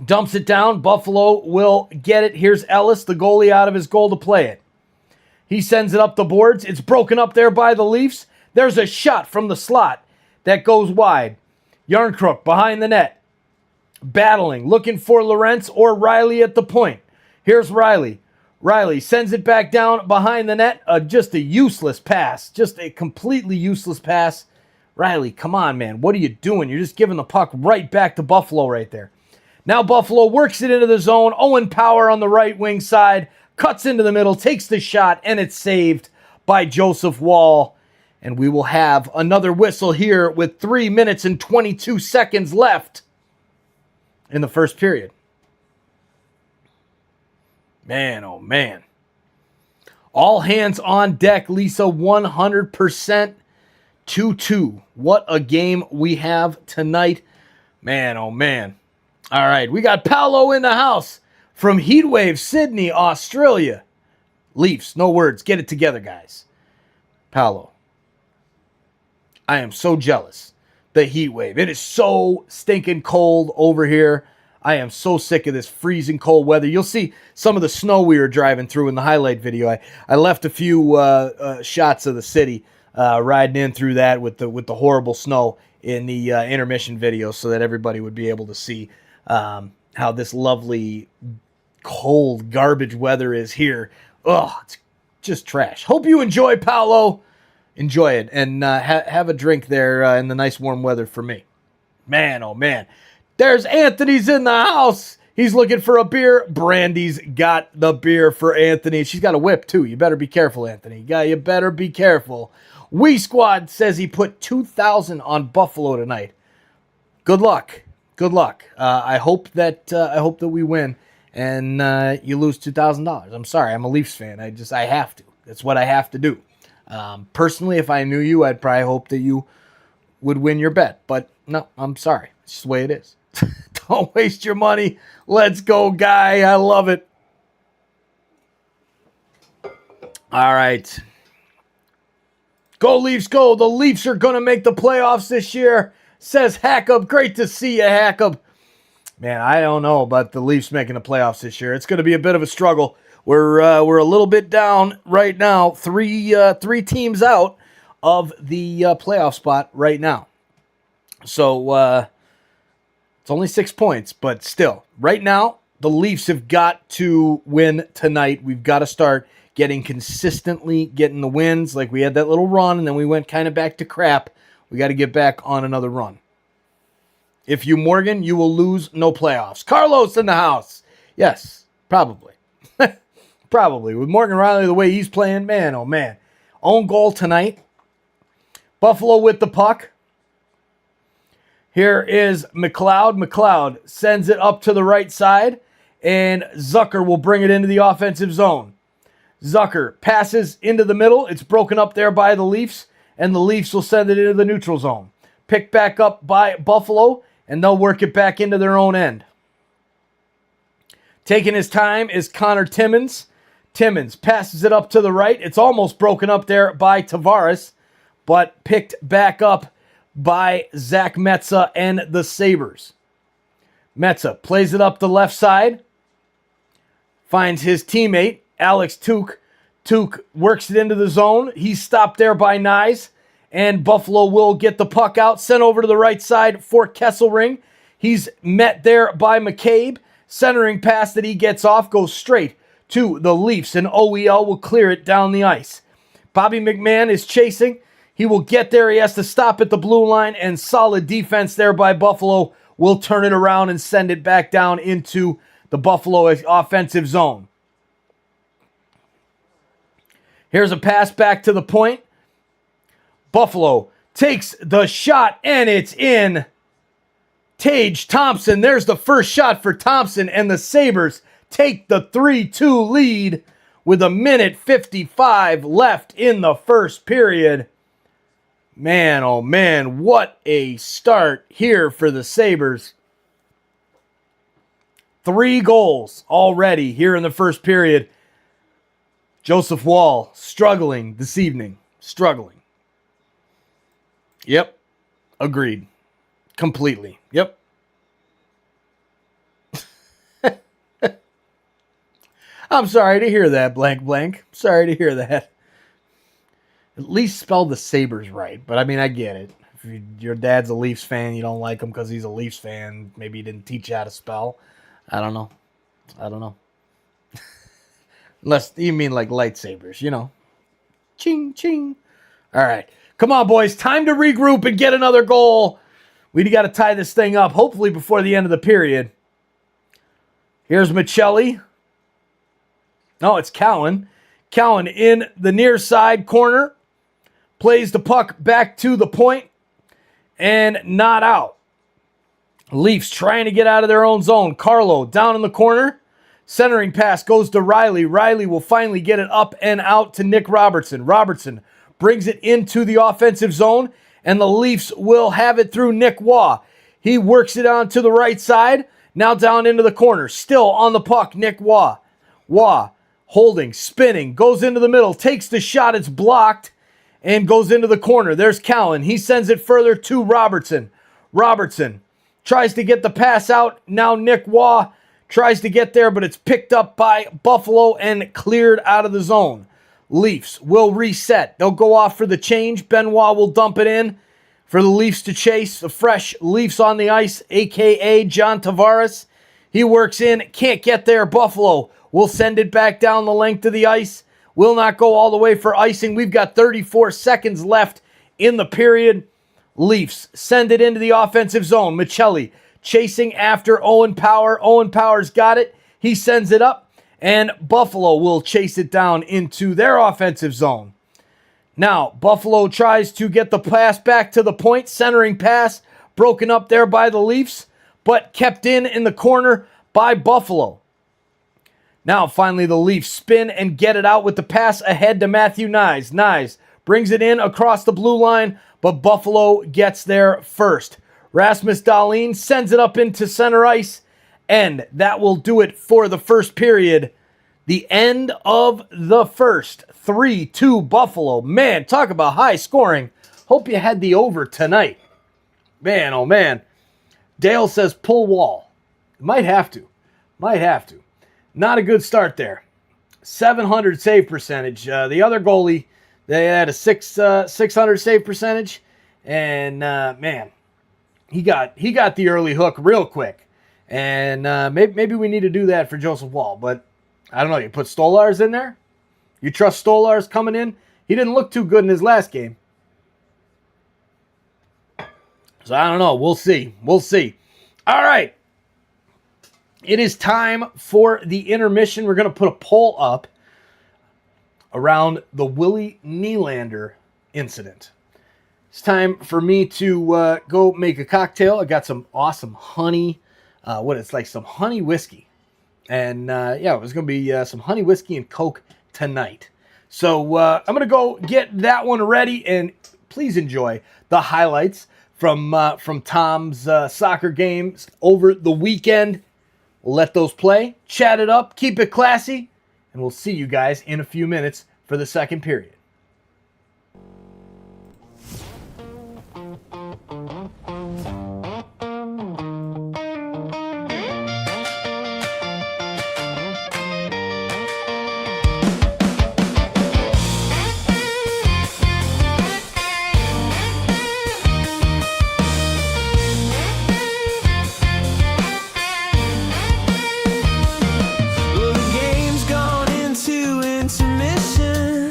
Speaker 5: dumps it down. Buffalo will get it. Here's Ellis, the goalie, out of his goal to play it. He sends it up the boards. It's broken up there by the Leafs. There's a shot from the slot that goes wide. Yarncrook behind the net, battling, looking for Lorentz or Riley at the point. Here's Riley. Riley sends it back down behind the net. Just a useless pass. Just a completely useless pass. Riley, come on, man. What are you doing? You're just giving the puck right back to Buffalo right there. Now Buffalo works it into the zone. Owen Power on the right wing side. Cuts into the middle, takes the shot, and it's saved by Joseph Wall. And we will have another whistle here with 3 minutes and 22 seconds left in the first period. Man, oh man. All hands on deck, Lisa, 100%. 2-2. What a game we have tonight. Man, oh man. All right, we got Paolo in the house from Heatwave, Sydney, Australia. Leafs, no words. Get it together, guys. Paolo, I am so jealous. The Heatwave. It is so stinking cold over here. I am so sick of this freezing cold weather. You'll see some of the snow we were driving through in the highlight video. I left a few shots of the city. Riding in through that with the horrible snow in the intermission video so that everybody would be able to see how this lovely, cold, garbage weather is here. Ugh, it's just trash. Hope you enjoy, Paolo. Enjoy it, and have a drink there in the nice warm weather for me. Man, oh man. There's Anthony's in the house. He's looking for a beer. Brandy's got the beer for Anthony. She's got a whip, too. You better be careful, Anthony. You better be careful. Wee Squad says he put 2,000 on Buffalo tonight. Good luck. Good luck. I hope that we win and you lose $2,000. I'm sorry. I'm a Leafs fan. I have to. That's what I have to do. Personally, if I knew you, I'd probably hope that you would win your bet. But no, I'm sorry. It's just the way it is. Don't waste your money. Let's go, guy. I love it. All right. Go Leafs, go. The Leafs are going to make the playoffs this year, says Hackup. Great to see you, Hackup. Man, I don't know about the Leafs making the playoffs this year. It's going to be a bit of a struggle. We're a little bit down right now. Three teams out of the playoff spot right now. So it's only 6 points, but still, right now, The Leafs have got to win tonight. We've got to start getting the wins. Like we had that little run, and then we went kind of back to crap. We got to get back on another run. If you Morgan, you will lose no playoffs. Carlos in the house. Yes, probably. Probably. With Morgan Riley the way he's playing, man, oh man. Own goal tonight. Buffalo with the puck. Here is McLeod. McLeod sends it up to the right side, and Zucker will bring it into the offensive zone. Zucker passes into the middle. It's broken up there by the Leafs, and the Leafs will send it into the neutral zone. Picked back up by Buffalo, and they'll work it back into their own end. Taking his time is Connor Timmins. Timmins passes it up to the right. It's almost broken up there by Tavares, but picked back up by Zach Metza and the Sabres. Metza plays it up the left side, finds his teammate, Alex Tuch. Tuch works it into the zone. He's stopped there by Nyes, and Buffalo will get the puck out, sent over to the right side for Kesselring. He's met there by McCabe. Centering pass that he gets off goes straight to the Leafs, and OEL will clear it down the ice. Bobby McMahon is chasing. He will get there. He has to stop at the blue line, and solid defense there by Buffalo will turn it around and send it back down into the Buffalo offensive zone. Here's a pass back to the point. Buffalo takes the shot, and it's in. Tage Thompson, there's the first shot for Thompson, and the Sabres take the 3-2 lead with 1:55 left in the first period. Man, oh man, what a start here for the Sabres. 3 goals already here in the first period. Joseph Wall struggling this evening. Struggling. Yep. Agreed. Completely. Yep. I'm sorry to hear that, blank, blank. Sorry to hear that. At least spell the Sabres right, but I mean, I get it. If your dad's a Leafs fan, you don't like him because he's a Leafs fan. Maybe he didn't teach you how to spell. I don't know. Unless you mean like lightsabers, you know. Ching, ching. All right. Come on, boys. Time to regroup and get another goal. We got to tie this thing up, hopefully before the end of the period. Here's Michelli. No, it's Cowan. Cowan in the near side corner. Plays the puck back to the point. And not out. Leafs trying to get out of their own zone. Carlo down in the corner. Centering pass goes to Riley. Riley will finally get it up and out to Nick Robertson. Robertson brings it into the offensive zone. And the Leafs will have it through Nick Waugh. He works it on to the right side. Now down into the corner. Still on the puck, Nick Waugh. Waugh holding, spinning, goes into the middle, takes the shot, it's blocked, and goes into the corner. There's Cowan. He sends it further to Robertson. Robertson tries to get the pass out. Now Nick Waugh tries to get there, but it's picked up by Buffalo and cleared out of the zone. Leafs will reset. They'll go off for the change. Benoit will dump it in for the Leafs to chase. The fresh Leafs on the ice, a.k.a. John Tavares. He works in, can't get there. Buffalo will send it back down the length of the ice. Will not go all the way for icing. We've got 34 seconds left in the period. Leafs send it into the offensive zone. Michelli chasing after Owen Power. Owen Power's got it. He sends it up, and Buffalo will chase it down into their offensive zone. Now, Buffalo tries to get the pass back to the point. Centering pass broken up there by the Leafs, but kept in the corner by Buffalo. Now, finally, the Leafs spin and get it out with the pass ahead to Matthew Nyes. Nyes brings it in across the blue line, but Buffalo gets there first. Rasmus Dahlin sends it up into center ice, and that will do it for the first period. The end of the first. 3-2 Buffalo. Man, talk about high scoring. Hope you had the over tonight. Man, oh man. Dale says pull Wall. Might have to. Might have to. Not a good start there. 700 save percentage. The other goalie, they had a 600 save percentage. And man, he got the early hook real quick. And maybe we need to do that for Joseph Wall. But I don't know. You put Stolars in there? You trust Stolars coming in? He didn't look too good in his last game. So I don't know. We'll see. We'll see. All right. It is time for the intermission. We're going to put a poll up around the Willie Nylander incident. It's time for me to go make a cocktail. I got some awesome honey. It's like some honey whiskey. And yeah, it was going to be some honey whiskey and Coke tonight. So I'm going to go get that one ready, and please enjoy the highlights from Tom's soccer games over the weekend. We'll let those play, chat it up, keep it classy, and we'll see you guys in a few minutes for the second period.
Speaker 1: Well, the game's gone into intermission.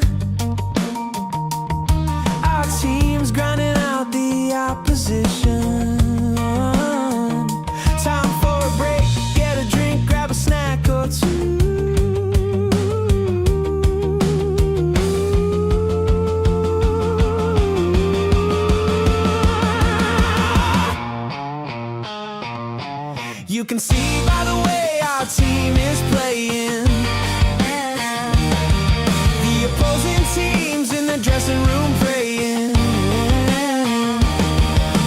Speaker 1: Our team's grinding out the opposition. Time for a break, get a drink, grab a snack or two. You can see by the way our team is playing, the opposing teams in the dressing room praying.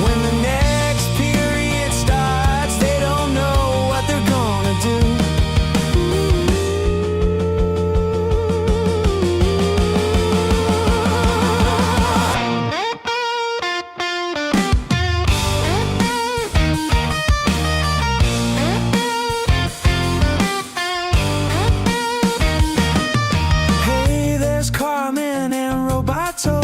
Speaker 1: When the next period starts, they don't know what they're gonna do. Hey, there's Carmen and Roboto,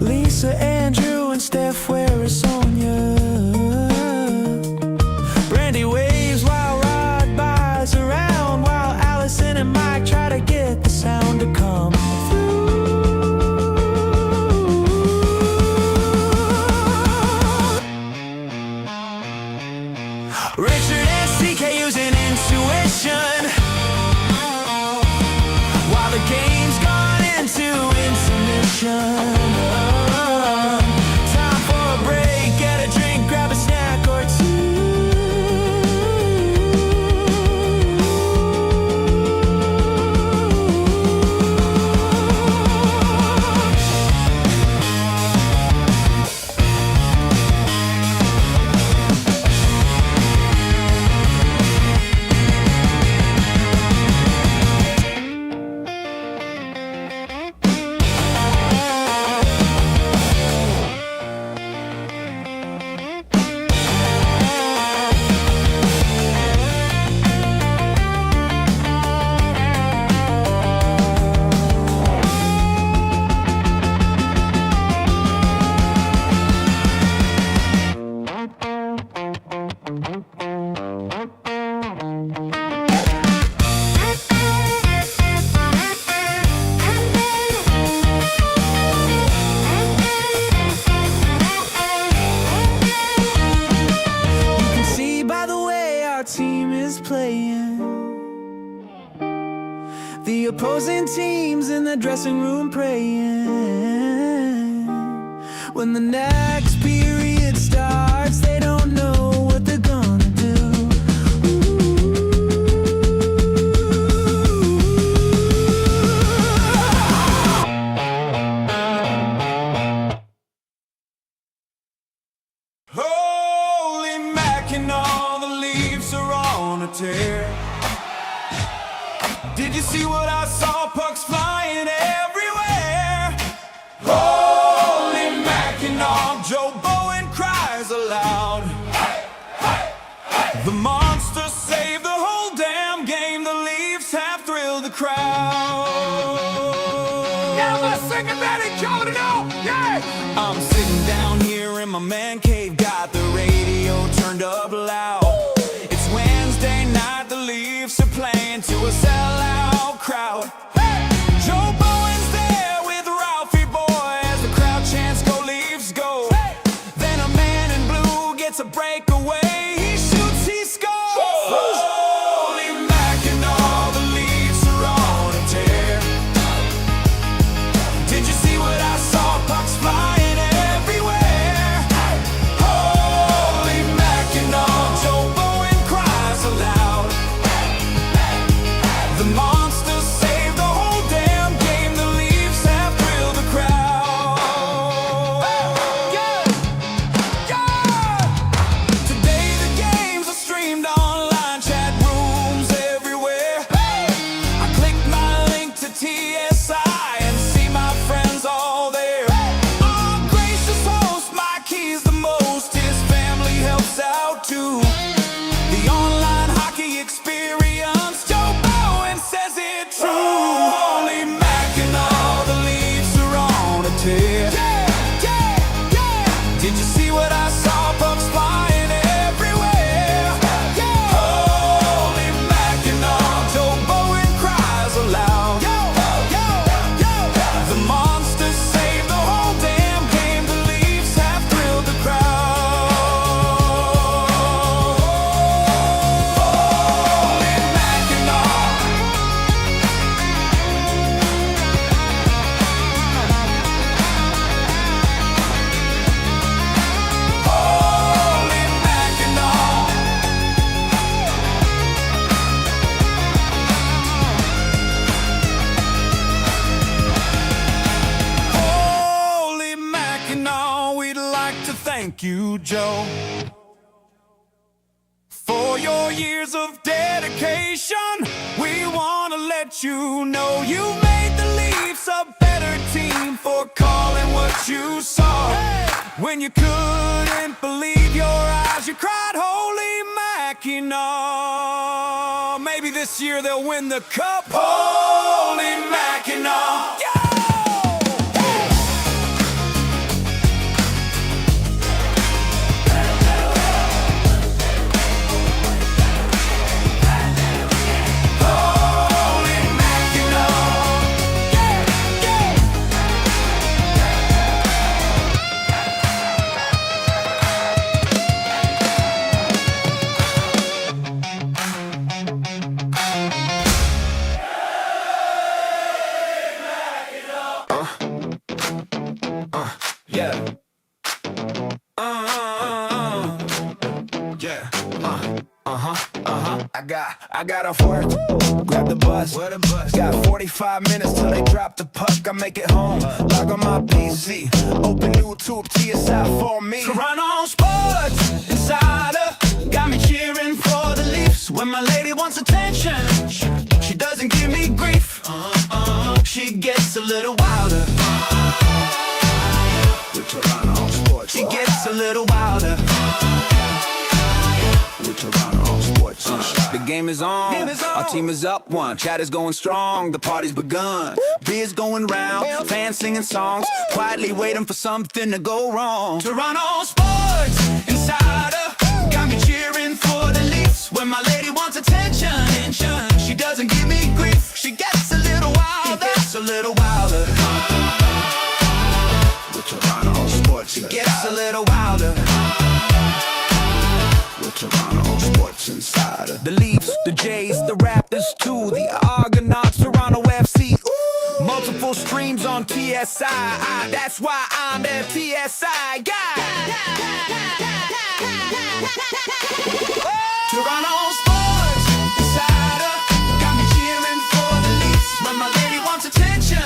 Speaker 1: Lisa, Andrew, and Steph, where is Sonia? Brandy waves while Rod buys around, while Allison and Mike try to get the sound to come through. Richard and CK using intuition, while the game's gone into intermission. Time for a break, get a drink, grab a snack or two. You can see by the way our team is playing, the opposing teams in the dressing room praying. When the next period starts, they don't know what they're gonna do. Holy mac, and all the leaves are on a tear. Did you see what I saw? Pucks flying everywhere. Holy mac, and all Joe Bowen cries aloud. The monster saved the whole damn game. The Leafs have thrilled the crowd.
Speaker 2: Now let's sing it, Betty, coming it out, yeah!
Speaker 1: I'm sitting down here in my man cave, got the radio turned up loud. It's Wednesday night, the Leafs are playing to a sellout crowd. Joe Bowen's there with Ralphie Boy as the crowd chants "Go Leafs, go!" Then a man in blue gets a breakaway. He shoots, he scores. Holy Mackinac, the Leafs are on a tear. Did you see what I saw? Pucks flying everywhere. Holy Mackinac, Joe Bowen cries aloud. The monsters saved the whole damn game. The Leafs have thrilled the crowd. Today the games are streamed online, chat rooms everywhere. I clicked my link to TSI and see my friends all there. Our gracious host, Mike, he's the most. His family helps out too. The online hockey experience, Joe Bowen says it true. Holy Mackinac, the Leafs are on a tear. Did you see what I saw? Pucks flying everywhere. Holy Mackinac, Joe Bowen cries aloud. The monsters saved the whole damn game. The Leafs have thrilled the crowd. Holy Mackinac. Holy Mackinac. Holy Mackinac, we'd like to thank you, Joe, for your years of dedication. We want to let you know you made the Leafs a better team for calling what you saw. When you couldn't believe your eyes, you cried, Holy Mackinac. Maybe this year they'll win the cup. Holy Mackinac. Holy I got off work, grab the bus. Got 45 minutes till they drop the puck. I make it home, log on my PC, open YouTube, TSI for me. Toronto Sports Insider got me cheering for the Leafs. When my lady wants attention, she doesn't give me grief. She gets a little wilder. With Toronto Sports, she gets a little wilder. With Toronto Sports. The game is on. Our team is up one. Chat is going strong. The party's begun. Beers going round. Fans singing songs. Quietly waiting for something to go wrong. Toronto Sports Insider got me cheering for the Leafs. When my lady wants attention, she doesn't give me grief. She gets a little wilder. Gets a little wilder. With Toronto Sports, she gets a little wilder. With Toronto Sports Insider. The Leafs, the Jays, the Raptors too, the Argonauts, Toronto FC. Multiple streams on TSI. That's why I'm their TSI guy. Toronto Sports Insider got me cheering for the Leafs. When my lady wants attention,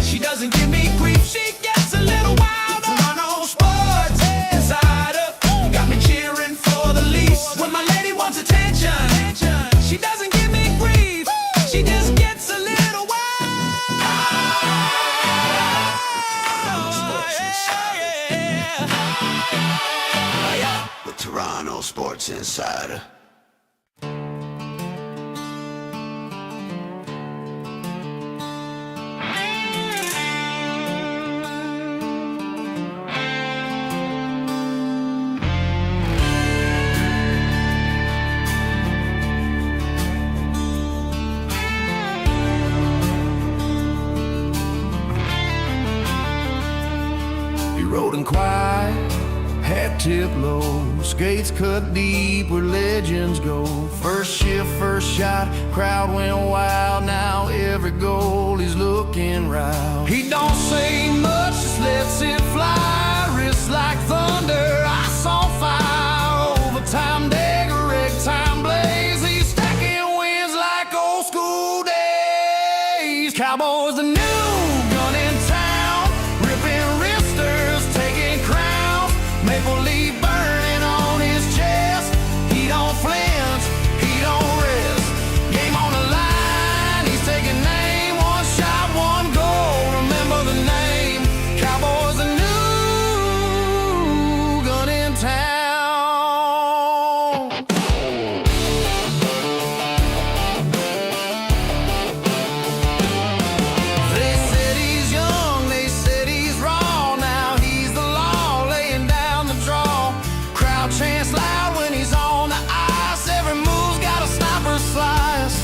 Speaker 1: she doesn't give me grief. She gets a little wild. Toronto Sports Insider got me cheering for the Leafs. When my lady wants attention, she doesn't give me grief. She just gets a little wild.
Speaker 3: The Toronto Sports Insider.
Speaker 4: rode in quiet, hat tip low, skates cut deep where legends go. First shift, first shot, crowd went wild. Now every goal he's looking right. He don't say much, just lets it fly. Wrists like thunder, ice on fire. Overtime dagger, rig time blaze. He's stacking wins like old school days. Cowboys the new gun in town, ripping wristers, taking crowns. Maple leaf burning on his chest. He don't flinch, he don't rest. Game on the line, he's taking aim. One shot, one goal, remember the name. Cowboys the new gun in town. They said he's young, they said he's raw. Now he's the law, laying down the draw. Crowd chants loud when he's on the ice. Every move's got a sniper slice.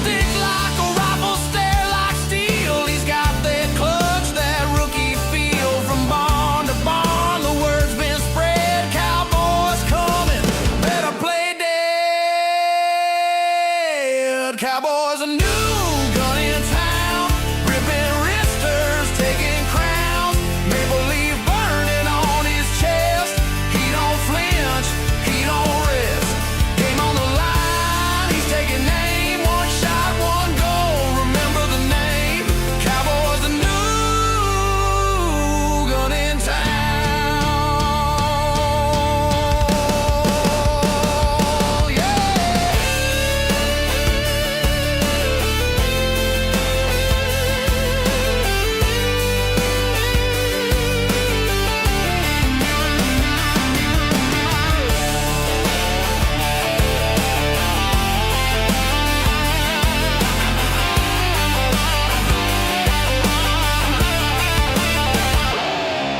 Speaker 4: Stick like a rifle, stare like steel. He's got that clutch, that rookie feel. From barn to barn, the word's been spread. Cowboys coming, better play dead. Cowboys a new gun in town, ripping wristers, taking crowns. Maple leaf burning on his chest. He don't flinch, he don't rest. Game on the line, he's taking aim. One shot, one goal, remember the name. Cowboys the new gun in town. Yeah.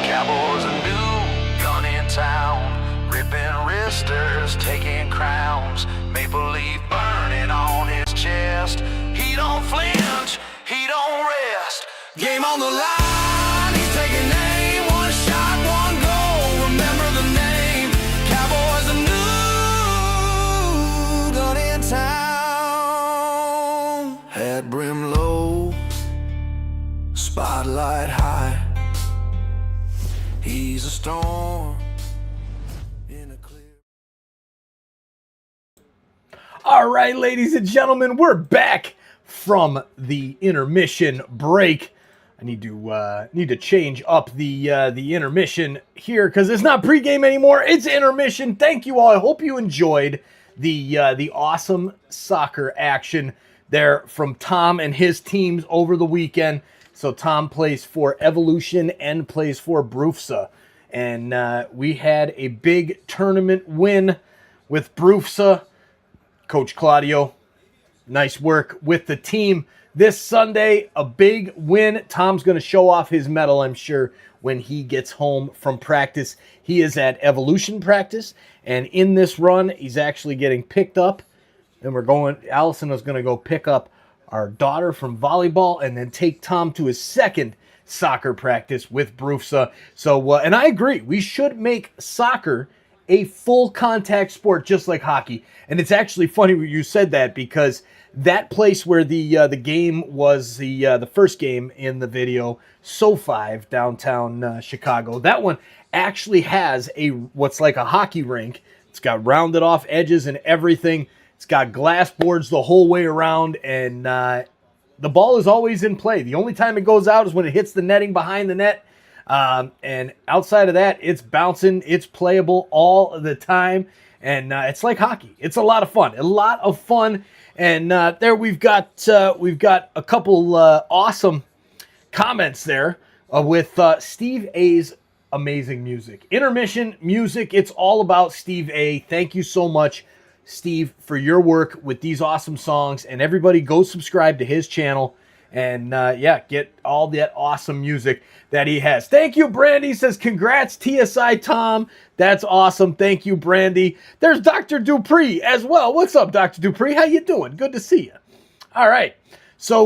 Speaker 4: Cowboys a new gun in town, ripping wristers, taking crowns. Maple leaf burning on his chest. He don't flinch, he don't rest. Game on the line, he's taking aim. One shot, one goal, remember the name. Cowboys a new gun in town. Hat brim low, spotlight high. He's a storm in a clear.
Speaker 5: All right, ladies and gentlemen, we're back from the intermission break. I need to change up the intermission here because it's not pregame anymore. It's intermission. Thank you all. I hope you enjoyed the awesome soccer action there from Tom and his teams over the weekend. So Tom plays for Evolution and plays for Brufsa. And we had a big tournament win with Brufsa. Coach Claudio, nice work with the team. This Sunday, a big win. Tom's going to show off his medal, I'm sure, when he gets home from practice. He is at Evolution practice. And in this run, he's actually getting picked up. And Allison is going to go pick up our daughter from volleyball and then take Tom to his second soccer practice with Brufsa. So, and I agree, we should make soccer a full contact sport just like hockey. And it's actually funny you said that because that place where the game was, the first game in the video, SoFi downtown Chicago, that one actually has what's like a hockey rink. It's got rounded off edges and everything. It's got glass boards the whole way around, and the ball is always in play. The only time it goes out is when it hits the netting behind the net. And outside of that, it's bouncing, it's playable all the time, and it's like hockey. It's a lot of fun, And there we've got a couple awesome comments there with Steve A's amazing music. Intermission music, it's all about Steve A. Thank you so much, Steve, for your work with these awesome songs. And everybody go subscribe to his channel and get all that awesome music that he has. Thank you, Brandy. Says, congrats, TSI Tom. That's awesome. Thank you, Brandy. There's Dr. Dupree as well. What's up, Dr. Dupree? How you doing? Good to see you. All right. So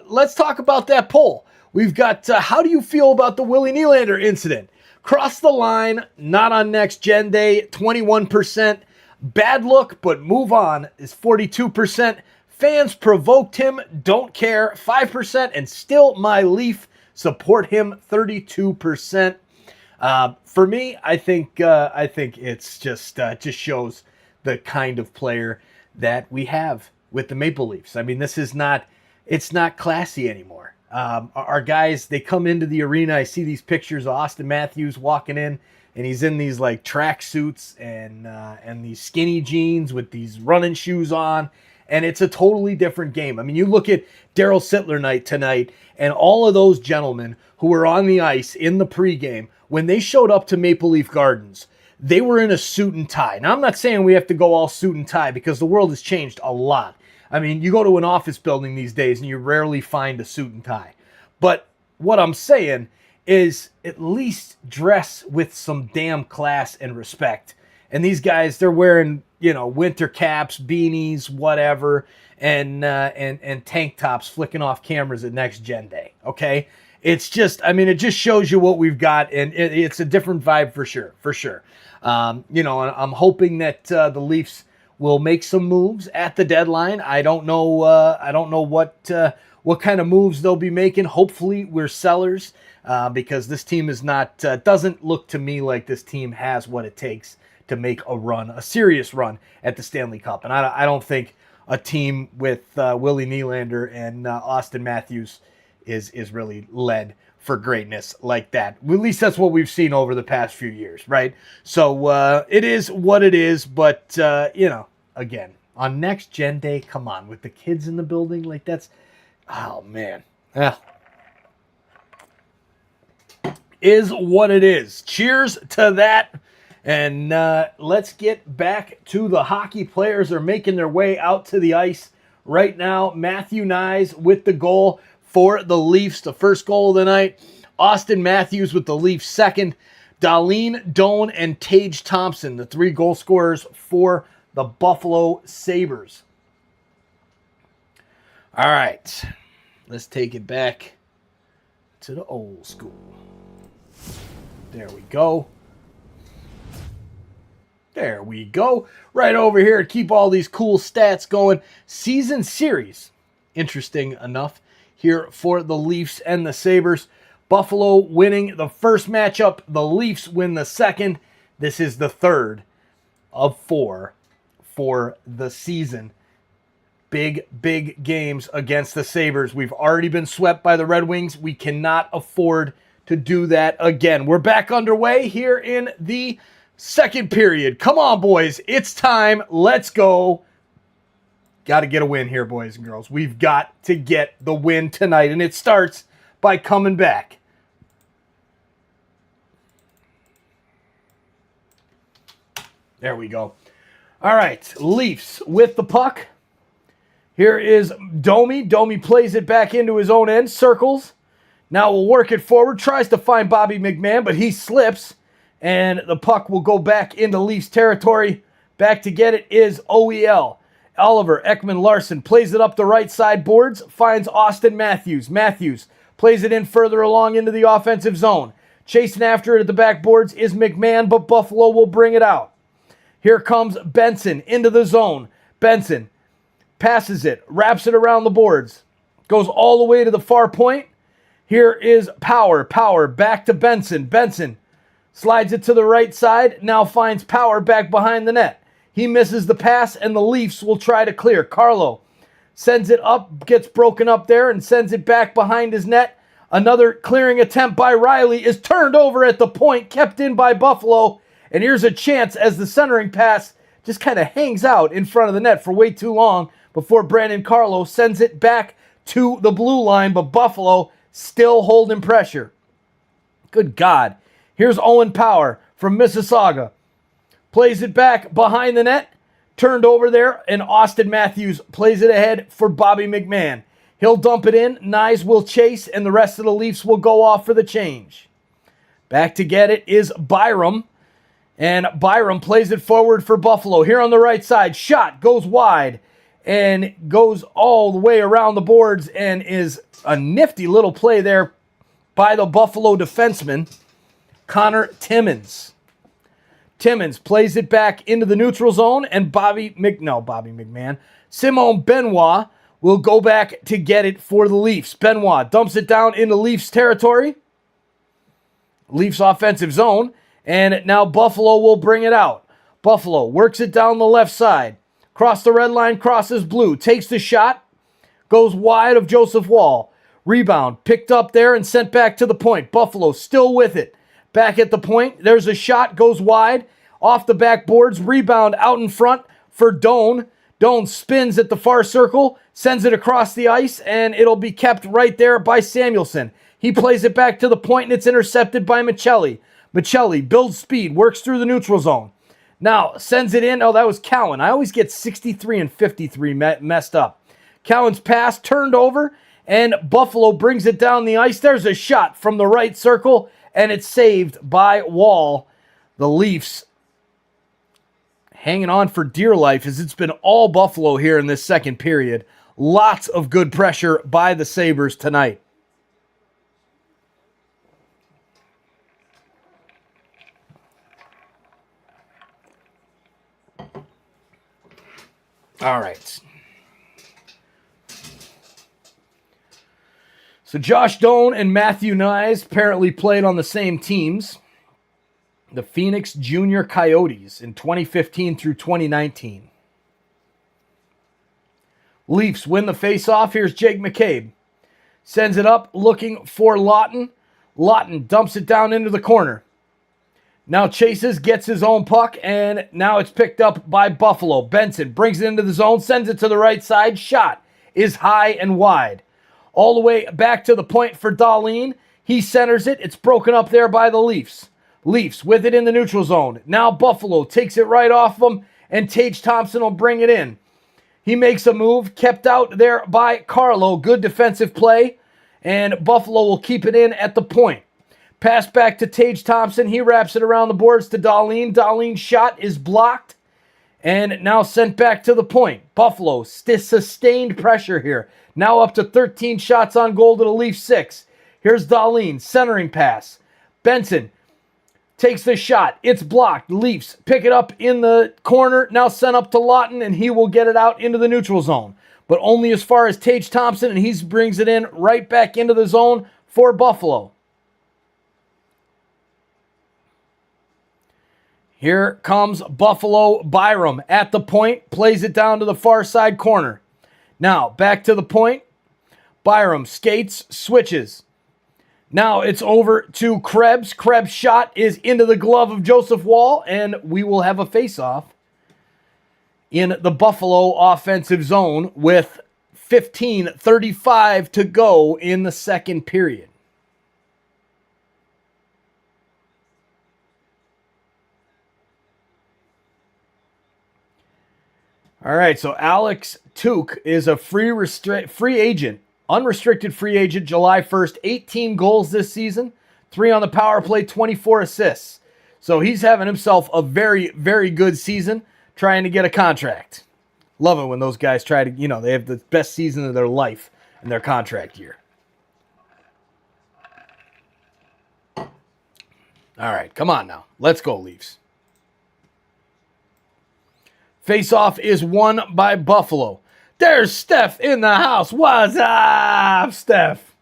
Speaker 5: let's talk about that poll. We've got how do you feel about the Willie Nylander incident? Cross the line, not on next gen day, 21%. Bad look, but move on is 42%. Fans provoked him, don't care, 5%. And still my Leaf, support him, 32%. For me, I think it's just shows the kind of player that we have with the Maple Leafs. I mean, it's not classy anymore. Our guys, they come into the arena. I see these pictures of Austin Matthews walking in, and he's in these like track suits and these skinny jeans with these running shoes on, and it's a totally different game. I mean, you look at Daryl Sittler night tonight, and all of those gentlemen who were on the ice in the pregame, when they showed up to Maple Leaf Gardens, they were in a suit and tie. Now, I'm not saying we have to go all suit and tie because the world has changed a lot. I mean, you go to an office building these days and you rarely find a suit and tie. But what I'm saying is at least dress with some damn class and respect. And these guys, they're wearing, winter caps, beanies, whatever, and tank tops flicking off cameras at Next Gen Day, okay? It's just, it just shows you what we've got, and it's a different vibe for sure. And I'm hoping that the Leafs will make some moves at the deadline. I don't know what kind of moves they'll be making. Hopefully we're sellers because this team is not doesn't look to me like this team has what it takes to make a serious run at the Stanley Cup. And I don't think a team with Willie Nylander and Austin Matthews is really led for greatness like that. At least that's what we've seen over the past few years, right? So it is what it is, but again, on Next Gen Day, come on, with the kids in the building, like that's, oh man. Yeah. Is what it is. Cheers to that. And let's get back to the hockey. Players are making their way out to the ice right now. Matthew Nyes with the goal for the Leafs, the first goal of the night. Austin Matthews with the Leafs second. Darlene Doan and Tage Thompson, the 3 goal scorers for the Buffalo Sabres. All right, let's take it back to the old school. There we go. There we go. Right over here to keep all these cool stats going. Season series, interesting enough, here for the Leafs and the Sabres. Buffalo winning the first matchup. The Leafs win the second. This is the third of 4 for the season. Big games against the Sabres. We've already been swept by the Red Wings. We cannot afford to do that again. We're back underway here in the second period. Come on, boys. It's time. Let's go. Got to get a win here, boys and girls. We've got to get the win tonight, and it starts by coming back. There we go. All right, Leafs with the puck. Here is Domi. Domi plays it back into his own end, circles. Now we'll work it forward, tries to find Bobby McMahon, but he slips, and the puck will go back into Leafs territory. Back to get it is OEL. Oliver Ekman-Larsson plays it up the right side boards, finds Austin Matthews. Matthews plays it in further along into the offensive zone. Chasing after it at the backboards is McMahon, but Buffalo will bring it out. Here comes Benson into the zone. Benson passes it, wraps it around the boards, goes all the way to the far point. Here is Power. Power back to Benson. Benson slides it to the right side, now finds Power back behind the net. He misses the pass, and the Leafs will try to clear. Carlo sends it up, gets broken up there, and sends it back behind his net. Another clearing attempt by Riley is turned over at the point, kept in by Buffalo. And here's a chance as the centering pass just kind of hangs out in front of the net for way too long before Brandon Carlo sends it back to the blue line, but Buffalo still holding pressure. Good God. Here's Owen Power from Mississauga. Plays it back behind the net, turned over there, and Austin Matthews plays it ahead for Bobby McMahon. He'll dump it in, Nyes will chase, and the rest of the Leafs will go off for the change. Back to get it is Byram. And Byram plays it forward for Buffalo. Here on the right side, shot goes wide and goes all the way around the boards and is a nifty little play there by the Buffalo defenseman, Connor Timmins. Timmins plays it back into the neutral zone, and Bobby McMahon. Simon Benoit will go back to get it for the Leafs. Benoit dumps it down into Leafs territory. Leafs offensive zone, and now Buffalo will bring it out. Buffalo works it down the left side. Cross the red line, crosses blue, takes the shot, goes wide of Joseph Wall. Rebound, picked up there and sent back to the point. Buffalo still with it. Back at the point, there's a shot, goes wide, off the backboards, rebound out in front for Doan. Doan spins at the far circle, sends it across the ice, and it'll be kept right there by Samuelson. He plays it back to the point, and it's intercepted by Michelli. Michelli builds speed, works through the neutral zone. Now, sends it in. Oh, that was Cowan. I always get 63 and 53 messed up. Cowan's pass turned over, and Buffalo brings it down the ice. There's a shot from the right circle, and it's saved by Wall. The Leafs hanging on for dear life as it's been all Buffalo here in this second period. Lots of good pressure by the Sabres tonight. All right. So Josh Doan and Matthew Nyes apparently played on the same teams. The Phoenix Junior Coyotes in 2015 through 2019. Leafs win the faceoff. Here's Jake McCabe. Sends it up looking for Lawton. Lawton dumps it down into the corner. Now chases, gets his own puck, and now it's picked up by Buffalo. Benson brings it into the zone, sends it to the right side. Shot is high and wide. All the way back to the point for Dahlin. He centers it. It's broken up there by the Leafs. Leafs with it in the neutral zone. Now Buffalo takes it right off them, and Tage Thompson will bring it in. He makes a move, kept out there by Carlo. Good defensive play, and Buffalo will keep it in at the point. Pass back to Tage Thompson. He wraps it around the boards to Dahlin. Dahlin's shot is blocked and now sent back to the point. Buffalo sustained pressure here. Now up to 13 shots on goal to the Leafs 6. Here's Dahlin, centering pass. Benson takes the shot. It's blocked. Leafs pick it up in the corner. Now sent up to Lawton, and he will get it out into the neutral zone. But only as far as Tage Thompson, and he brings it in right back into the zone for Buffalo. Here comes Buffalo. Byram at the point, plays it down to the far side corner. Now, back to the point. Byram skates, switches. Now it's over to Krebs. Krebs' shot is into the glove of Joseph Wall, and we will have a face-off in the Buffalo offensive zone with 15:35 to go in the second period. All right, so Alex Tuch is a free agent, unrestricted free agent, July 1st. 18 goals this season, 3 on the power play, 24 assists. So he's having himself a very, very good season trying to get a contract. Love it when those guys try to, they have the best season of their life in their contract year. All right, come on now. Let's go, Leafs. Face-off is won by Buffalo. There's Steph in the house. What's up, Steph?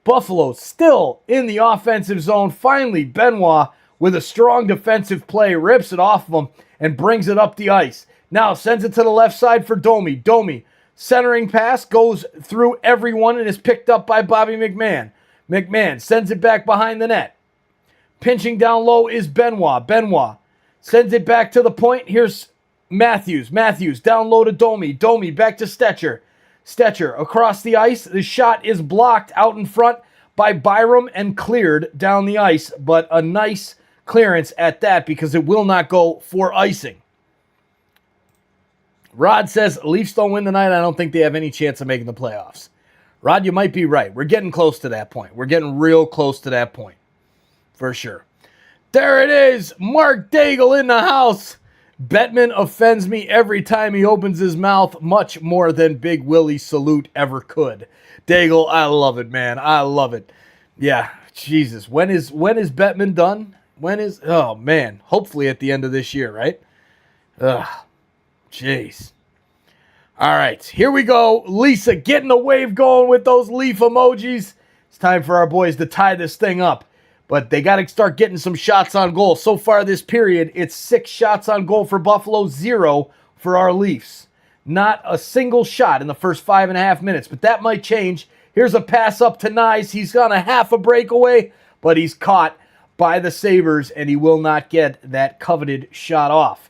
Speaker 5: Buffalo still in the offensive zone. Finally, Benoit with a strong defensive play rips it off of him and brings it up the ice. Now sends it to the left side for Domi. Domi, centering pass, goes through everyone and is picked up by Bobby McMahon. McMahon sends it back behind the net. Pinching down low is Benoit. Benoit sends it back to the point. Here's Matthews down low to Domi. Domi back to Stetcher. Stetcher across the ice. The shot is blocked out in front by Byram and cleared down the ice. But a nice clearance at that because it will not go for icing. Rod says Leafs don't win tonight. I don't think they have any chance of making the playoffs. Rod, you might be right. We're getting close to that point. We're getting real close to that point. For sure. There it is. Mark Daigle in the house. Bettman offends me every time he opens his mouth, much more than Big Willie Salute ever could. Daigle, I love it, man. I love it. Yeah, Jesus. When is Bettman done? Oh man, hopefully at the end of this year, right? Ugh. Jeez. All right, here we go. Lisa getting the wave going with those leaf emojis. It's time for our boys to tie this thing up. But they got to start getting some shots on goal. So far this period, it's 6 shots on goal for Buffalo, 0 for our Leafs. Not a single shot in the first 5.5 minutes, but that might change. Here's a pass up to Nyes. He's on a half a breakaway, but he's caught by the Sabres, and he will not get that coveted shot off.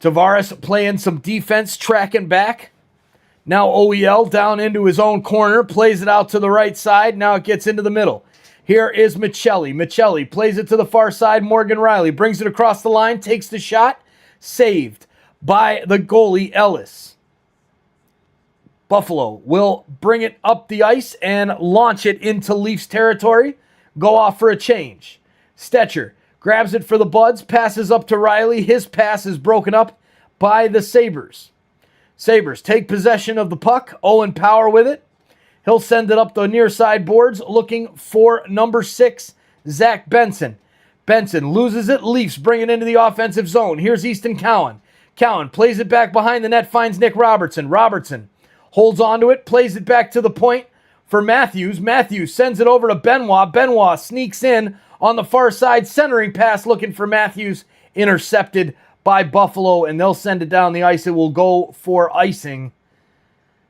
Speaker 5: Tavares playing some defense, tracking back. Now OEL down into his own corner, plays it out to the right side. Now it gets into the middle. Here is Michelli. Michelli plays it to the far side. Morgan Riley brings it across the line, takes the shot, saved by the goalie Ellis. Buffalo will bring it up the ice and launch it into Leafs territory. Go off for a change. Stetcher grabs it for the Buds, passes up to Riley. His pass is broken up by the Sabres. Sabres take possession of the puck. Owen Power with it. He'll send it up the near side boards looking for number 6, Zach Benson. Benson loses it. Leafs bring it into the offensive zone. Here's Easton Cowan. Cowan plays it back behind the net, finds Nick Robertson. Robertson holds onto it, plays it back to the point for Matthews. Matthews sends it over to Benoit. Benoit sneaks in on the far side, centering pass looking for Matthews, intercepted by Buffalo, and they'll send it down the ice. It will go for icing.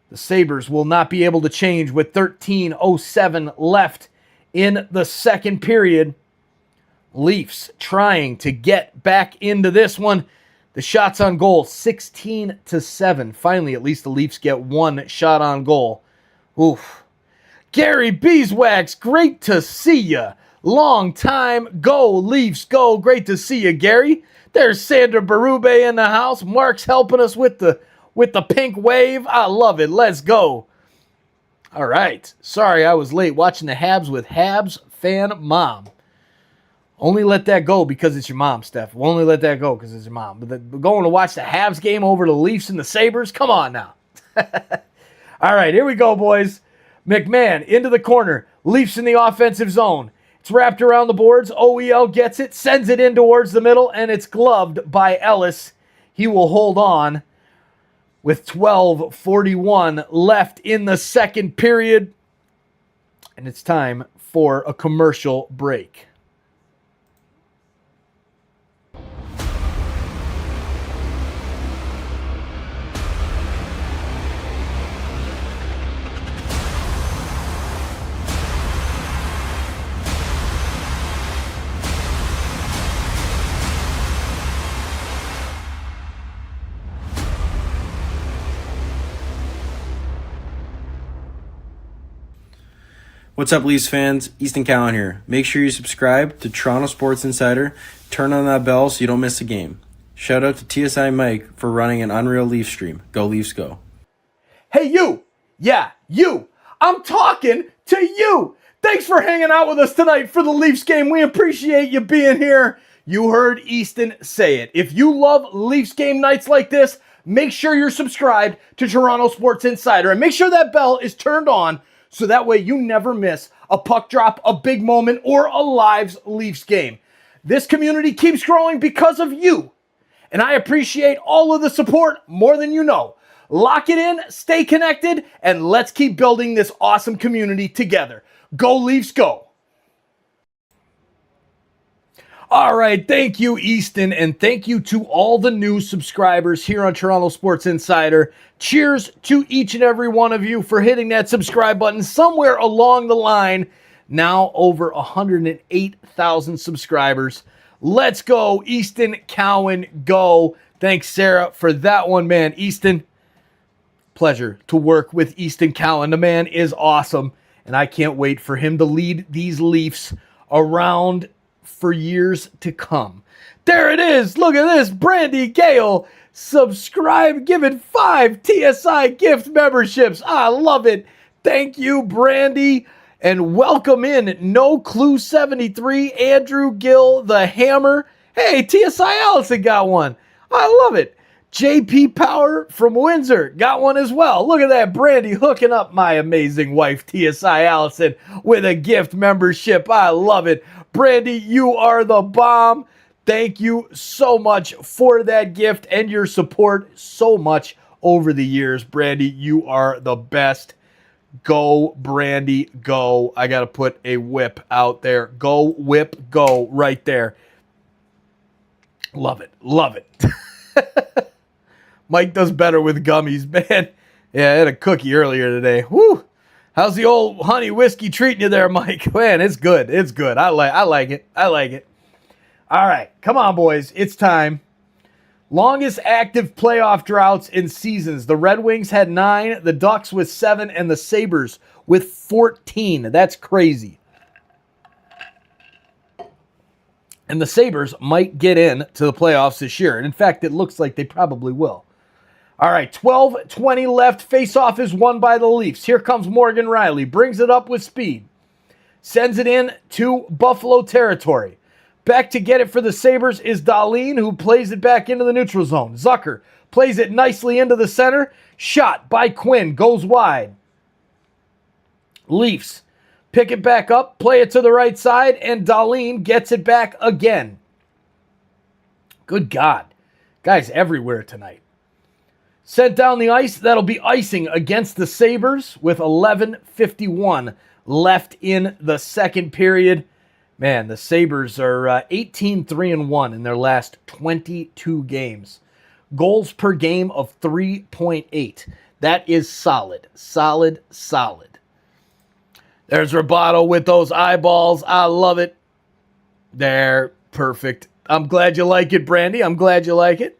Speaker 5: The Sabres will not be able to change with 13:07 left in the second period. Leafs trying to get back into this one. The shots on goal, 16-7. Finally, at least the Leafs get 1 shot on goal. Oof. Gary Beeswax, great to see ya. Long time. Go, Leafs, go. Great to see you, Gary. There's Sandra Berube in the house. Mark's helping us with the pink wave. I love it. Let's go. All right. Sorry I was late watching the Habs with Habs fan mom. Only let that go because it's your mom, Steph. We'll only let that go because it's your mom. But going to watch the Habs game over the Leafs and the Sabres? Come on now. All right, here we go, boys. McMahon into the corner. Leafs in the offensive zone. It's wrapped around the boards. OEL gets it, sends it in towards the middle, and it's gloved by Ellis. He will hold on with 12:41 left in the second period. And it's time for a commercial break.
Speaker 6: What's up, Leafs fans? Easton Cowan here. Make sure you subscribe to Toronto Sports Insider. Turn on that bell so you don't miss a game. Shout out to TSI Mike for running an unreal Leaf stream. Go Leafs, go.
Speaker 5: Hey, you. Yeah, you. I'm talking to you. Thanks for hanging out with us tonight for the Leafs game. We appreciate you being here. You heard Easton say it. If you love Leafs game nights like this, make sure you're subscribed to Toronto Sports Insider and make sure that bell is turned on so that way you never miss a puck drop, a big moment, or a live Leafs game. This community keeps growing because of you, and I appreciate all of the support more than you know. Lock it in, stay connected, and let's keep building this awesome community together. Go Leafs, go! All right, thank you, Easton, and thank you to all the new subscribers here on Toronto Sports Insider. Cheers to each and every one of you for hitting that subscribe button somewhere along the line. Now over 108,000 subscribers. Let's go, Easton Cowan, go. Thanks, Sarah, for that one, man. Easton, pleasure to work with Easton Cowan. The man is awesome, and I can't wait for him to lead these Leafs around for years to come. There it is. Look at this. Brandy Gale, subscribe, give it 5 TSI gift memberships. I love it. Thank you, Brandy. And welcome in No Clue 73, Andrew Gill, the Hammer. Hey, TSI Allison got one. I love it. JP Power from Windsor got one as well. Look at that, Brandy hooking up my amazing wife, TSI Allison, with a gift membership. I love it. Brandy, you are the bomb. Thank you so much for that gift and your support so much over the years. Brandy, you are the best. Go, Brandy, go. I got to put a whip out there. Go, whip, go right there. Love it. Love it. Mike does better with gummies, man. Yeah, I had a cookie earlier today. Woo! How's the old honey whiskey treating you there, Mike? Man, it's good. It's good. I like it. I like it. All right, come on, boys. It's time. Longest active playoff droughts in seasons. The Red Wings had 9, the Ducks with 7, and the Sabres with 14. That's crazy. And the Sabres might get into the playoffs this year. And in fact, it looks like they probably will. All right, 12:20 left. Face-off is won by the Leafs. Here comes Morgan Riley. Brings it up with speed. Sends it in to Buffalo territory. Back to get it for the Sabres is Dahlin, who plays it back into the neutral zone. Zucker plays it nicely into the center. Shot by Quinn. Goes wide. Leafs pick it back up, play it to the right side, and Dahlin gets it back again. Good God. Guys everywhere tonight. Sent down the ice. That'll be icing against the Sabres with 11:51 left in the second period. Man, the Sabres are 18-3-1 in their last 22 games. Goals per game of 3.8. That is solid. Solid, solid. There's Roboto with those eyeballs. I love it. There. Perfect. I'm glad you like it, Brandy. I'm glad you like it.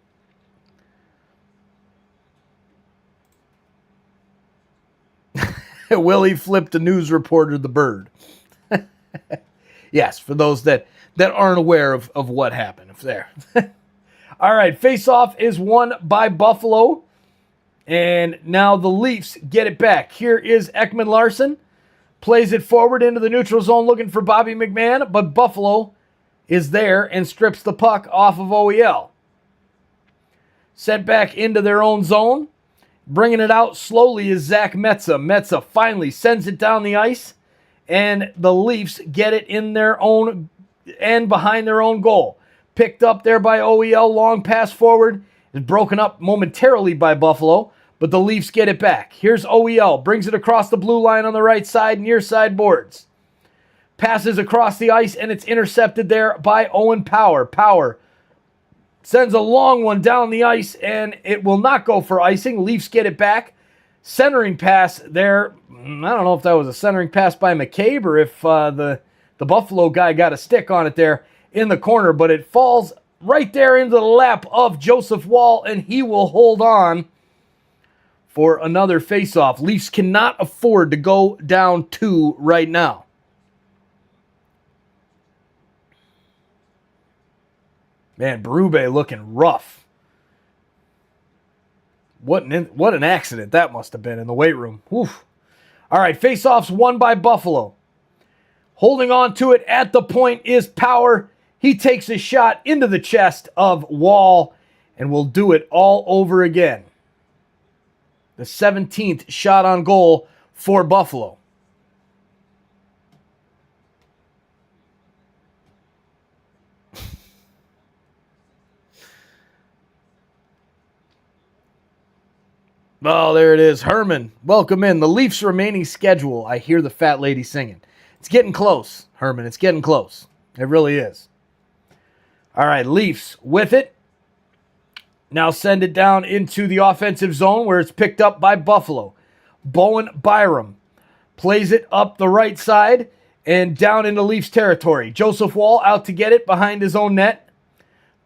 Speaker 5: Willie flipped a news reporter the bird. Yes, for those that aren't aware of what happened. There. All right, face-off is won by Buffalo. And now the Leafs get it back. Here is Ekman Larsson. Plays it forward into the neutral zone looking for Bobby McMahon. But Buffalo is there and strips the puck off of OEL. Sent back into their own zone. Bringing it out slowly is Zach Metza. Metza finally sends it down the ice. And the Leafs get it in their own end behind their own goal. Picked up there by OEL. Long pass forward. Is broken up momentarily by Buffalo. But the Leafs get it back. Here's OEL. Brings it across the blue line on the right side. Near side boards. Passes across the ice. And it's intercepted there by Owen Power. Power sends a long one down the ice. And it will not go for icing. Leafs get it back. Centering pass there. I don't know if that was a centering pass by McCabe or if the Buffalo guy got a stick on it there in the corner. But it falls right there into the lap of Joseph Woll, and he will hold on for another faceoff. Leafs cannot afford to go down 2 right now. Man, Berube looking rough. What an accident that must have been in the weight room. Oof. All right, faceoffs won by Buffalo. Holding on to it at the point is Power. He takes a shot into the chest of Woll and will do it all over again. The 17th shot on goal for Buffalo. Oh, there it is. Herman, welcome in. The Leafs' remaining schedule. I hear the fat lady singing. It's getting close, Herman. It's getting close. It really is. All right, Leafs with it. Now send it down into the offensive zone where it's picked up by Buffalo. Bowen Byram plays it up the right side and down into Leafs territory. Joseph Woll out to get it behind his own net.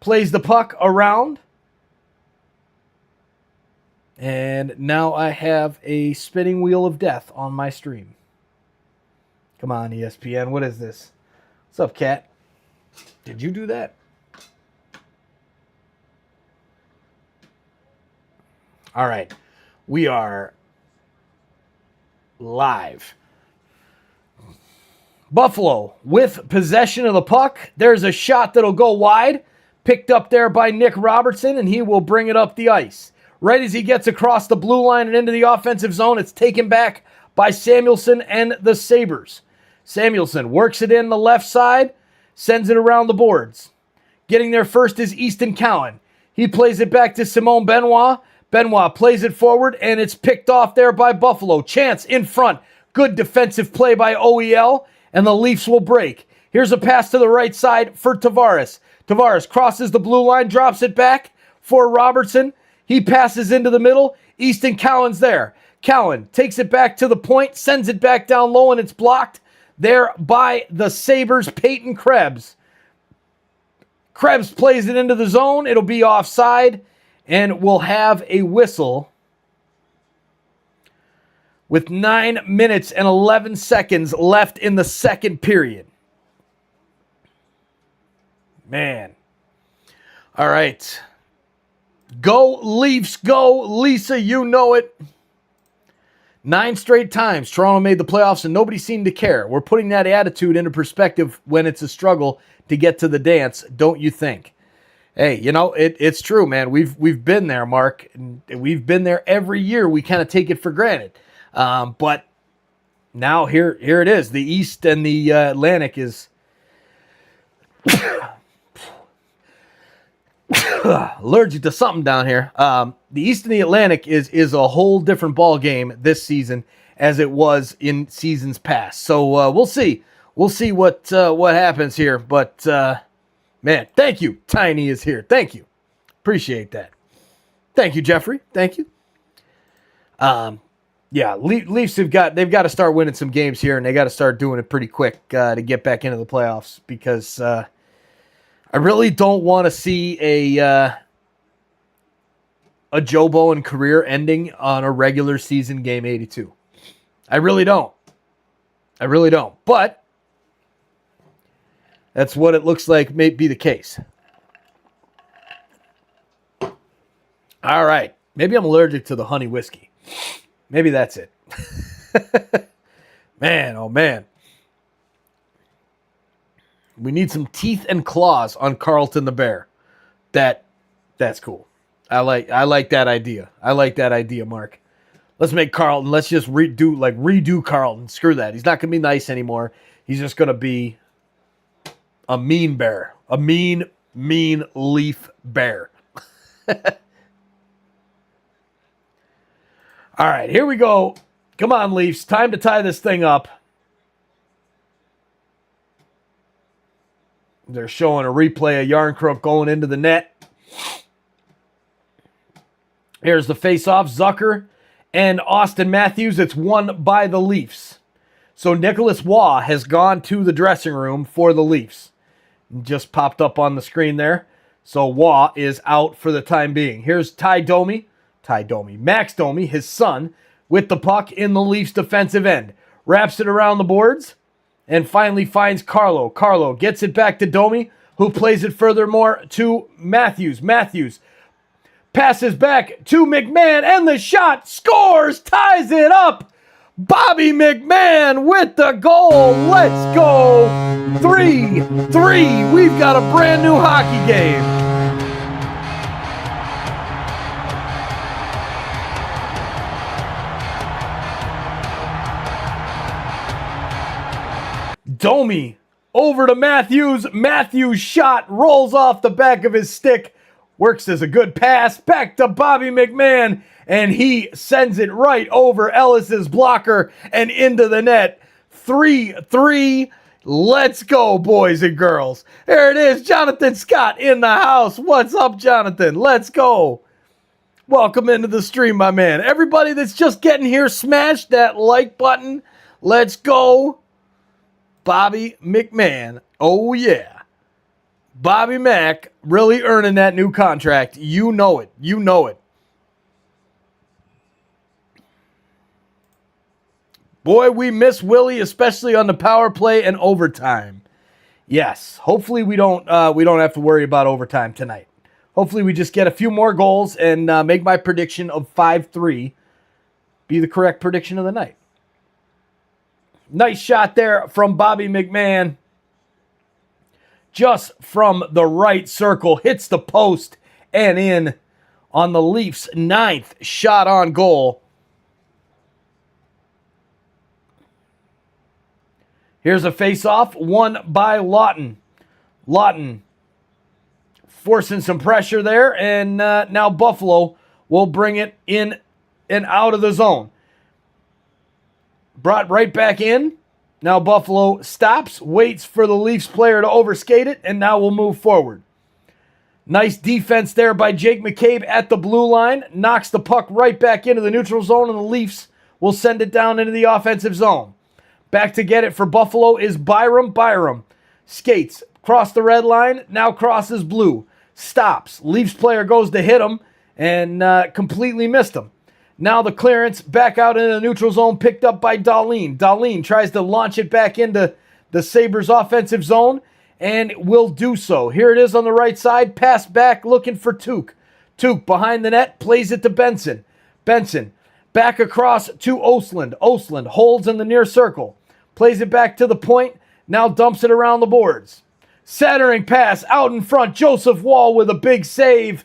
Speaker 5: Plays the puck around. And now I have a spinning wheel of death on my stream. Come on, ESPN. What is this? What's up, Cat? Did you do that? All right. We are live. Buffalo with possession of the puck. There's a shot that'll go wide. Picked up there by Nick Robertson, and he will bring it up the ice. Right as he gets across the blue line and into the offensive zone, it's taken back by Samuelson and the Sabres. Samuelson works it in the left side, sends it around the boards. Getting there first is Easton Cowan. He plays it back to Simone Benoit. Benoit plays it forward, and it's picked off there by Buffalo. Chance in front. Good defensive play by OEL, and the Leafs will break. Here's a pass to the right side for Tavares. Tavares crosses the blue line, drops it back for Robertson. He passes into the middle. Easton Cowan's there. Cowan takes it back to the point, sends it back down low, and it's blocked there by the Sabres' Peyton Krebs. Krebs plays it into the zone. It'll be offside, and we'll have a whistle with 9 minutes and 11 seconds left in the second period. Man. All right. Go Leafs, go Lisa, you know it. 9 straight times Toronto made the playoffs and nobody seemed to care. We're putting that attitude into perspective when it's a struggle to get to the dance, don't you think? Hey, you know, it's true, man. We've been there, Mark. And we've been there every year. We kind of take it for granted. But now here it is. The East and the Atlantic is allergic to something down here. The East and the Atlantic is a whole different ball game this season as it was in seasons past. So we'll see. We'll see what happens here. But man, thank you. Tiny is here. Thank you. Appreciate that. Thank you, Jeffrey. Thank you. Yeah, Leafs they've got to start winning some games here, and they got to start doing it pretty quick to get back into the playoffs because I really don't want to see a Joe Bowen career ending on a regular season game 82. I really don't. But that's what it looks like may be the case. All right. Maybe I'm allergic to the honey whiskey. Maybe that's it. Man, oh man. We need some teeth and claws on Carlton the Bear. That's cool. I like that idea. I like that idea, Mark. Let's make Carlton. Let's just redo Carlton. Screw that. He's not going to be nice anymore. He's just going to be a mean bear. A mean Leaf bear. All right, here we go. Come on, Leafs. Time to tie this thing up. They're showing a replay of Yarncrook going into the net. Here's the face-off. Zucker and Austin Matthews. It's won by the Leafs. So Nicholas Waugh has gone to the dressing room for the Leafs. Just popped up on the screen there. So Waugh is out for the time being. Here's Max Domi, his son, with the puck in the Leafs defensive end. Wraps it around the boards and finally finds Carlo. Carlo gets it back to Domi, who plays it furthermore to Matthews. Matthews passes back to McMahon, and the shot scores, ties it up. Bobby McMahon with the goal. Let's go. 3-3. We've got a brand new hockey game. Domi over to Matthews. Matthews' shot rolls off the back of his stick. Works as a good pass. Back to Bobby McMahon. And he sends it right over Ellis's blocker and into the net. 3-3. Let's go, boys and girls. There it is. Jonathan Scott in the house. What's up, Jonathan? Let's go. Welcome into the stream, my man. Everybody that's just getting here, smash that like button. Let's go. Bobby McMahon. Oh, yeah. Bobby Mack really earning that new contract. You know it. You know it. Boy, we miss Willie, especially on the power play and overtime. Yes. Hopefully we don't have to worry about overtime tonight. Hopefully we just get a few more goals and make my prediction of 5-3 be the correct prediction of the night. Nice shot there from Bobby McMahon. just from the right circle, hits the post and in on the Leafs' 9th shot on goal. Here's a face-off, won by Lawton. Lawton forcing some pressure there, and now Buffalo will bring it in and out of the zone. Brought right back in. Now Buffalo stops, waits for the Leafs player to overskate it, and now we'll move forward. Nice defense there by Jake McCabe at the blue line. Knocks the puck right back into the neutral zone, and the Leafs will send it down into the offensive zone. Back to get it for Buffalo is Byram. Byram skates across the red line, now crosses blue. Stops. Leafs player goes to hit him and completely missed him. Now the clearance back out into the neutral zone, picked up by Dahlin. Dahlin tries to launch it back into the Sabres offensive zone and will do so. Here it is on the right side. Pass back looking for Tuch. Tuch behind the net, plays it to Benson. Benson back across to Osland. Osland holds in the near circle. Plays it back to the point. Now dumps it around the boards. Centering pass out in front. Joseph Woll with a big save.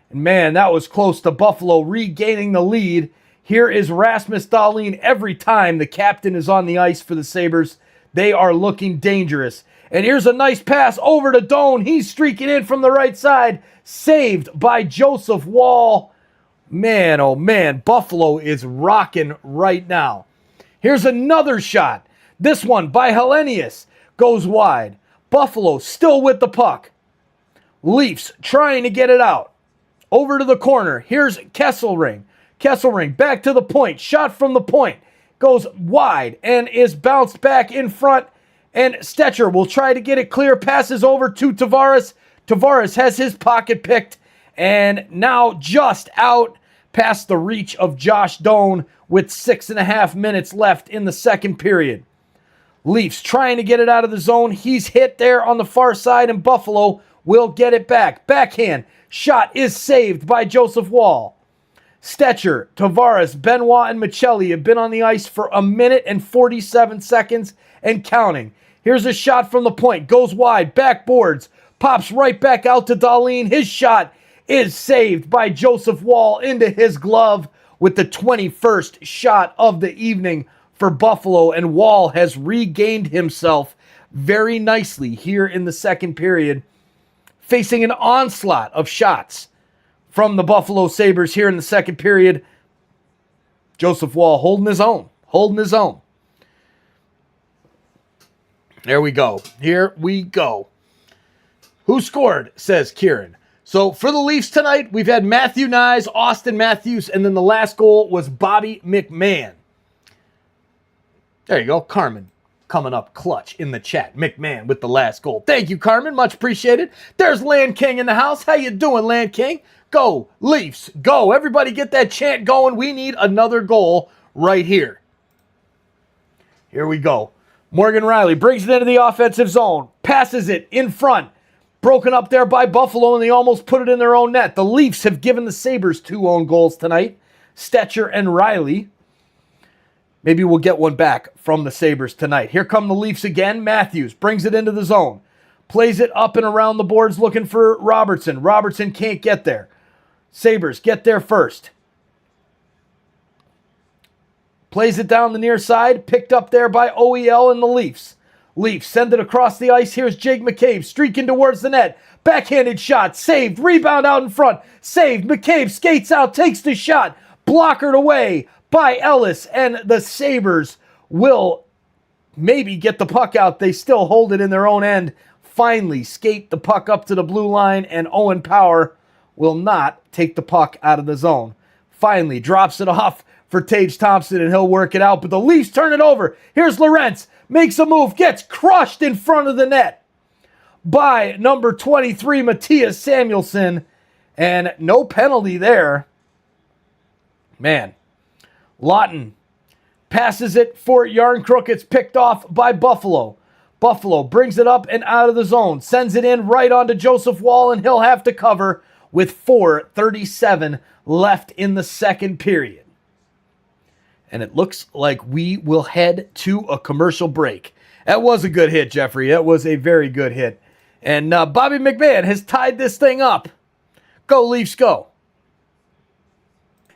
Speaker 5: And man, that was close to Buffalo regaining the lead. Here is Rasmus Dahlin. Every time the captain is on the ice for the Sabres, they are looking dangerous. And here's a nice pass over to Doan. He's streaking in from the right side. Saved by Joseph Woll. Man, oh man, Buffalo is rocking right now. Here's another shot. This one by Hellenius goes wide. Buffalo still with the puck. Leafs trying to get it out. Over to the corner. Here's Kesselring. Kesselring back to the point. Shot from the point. Goes wide and is bounced back in front. And Stetcher will try to get it clear. Passes over to Tavares. Tavares has his pocket picked. And now just out past the reach of Josh Doan with 6.5 minutes left in the second period. Leafs trying to get it out of the zone. He's hit there on the far side, and Buffalo will get it back. Backhand shot is saved by Joseph Woll. Stetcher, Tavares, Benoit, and Michelli have been on the ice for 1 minute and 47 seconds and counting. Here's a shot from the point. Goes wide, backboards, pops right back out to Dahlin. His shot is saved by Joseph Woll into his glove with the 21st shot of the evening for Buffalo, and Woll has regained himself very nicely here in the second period, facing an onslaught of shots from the Buffalo Sabres here in the second period. Joseph Woll holding his own, There we go. Here we go. Who scored, says Kieran. So for the Leafs tonight, we've had Matthew Nyes, Austin Matthews, and then the last goal was Bobby McMahon. There you go. Carmen coming up clutch in the chat. McMahon with the last goal. Thank you, Carmen. Much appreciated. There's Land King in the house. How you doing, Land King? Go, Leafs. Go. Everybody get that chant going. We need another goal right here. Here we go. Morgan Rielly brings it into the offensive zone. Passes it in front. Broken up there by Buffalo, and they almost put it in their own net. The Leafs have given the Sabres 2 own goals tonight. Stetcher and Rielly. Maybe we'll get one back from the Sabres tonight. Here come the Leafs again. Matthews brings it into the zone. Plays it up and around the boards looking for Robertson. Robertson can't get there. Sabres get there first. Plays it down the near side. Picked up there by OEL and the Leafs. Leafs send it across the ice. Here's Jake McCabe streaking towards the net. Backhanded shot. Saved. Rebound out in front. Saved. McCabe skates out. Takes the shot. Blockered away by Ellis, and the Sabres will maybe get the puck out. They still hold it in their own end. Finally skate the puck up to the blue line, and Owen Power will not take the puck out of the zone. Finally drops it off for Tage Thompson, and he'll work it out, but the Leafs turn it over. Here's Lorentz, makes a move, gets crushed in front of the net by number 23, Matthias Samuelsson, and no penalty there. Man. Lawton passes it for Yarncrook. It's picked off by Buffalo. Buffalo brings it up and out of the zone. Sends it in right onto Joseph Woll, and he'll have to cover with 4:37 left in the second period. And it looks like we will head to a commercial break. That was a good hit, Jeffrey. That was a very good hit. And Bobby McMahon has tied this thing up. Go Leafs, go.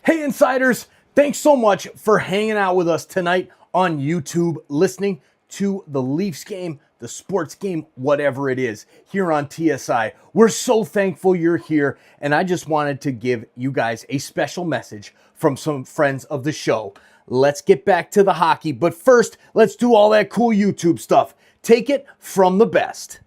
Speaker 5: Hey, Insiders, thanks so much for hanging out with us tonight on YouTube, listening to the Leafs game, the sports game, whatever it is, here on TSI. We're so thankful you're here, and I just wanted to give you guys a special message from some friends of the show. Let's get back to the hockey, but first, let's do all that cool YouTube stuff. Take it from the best.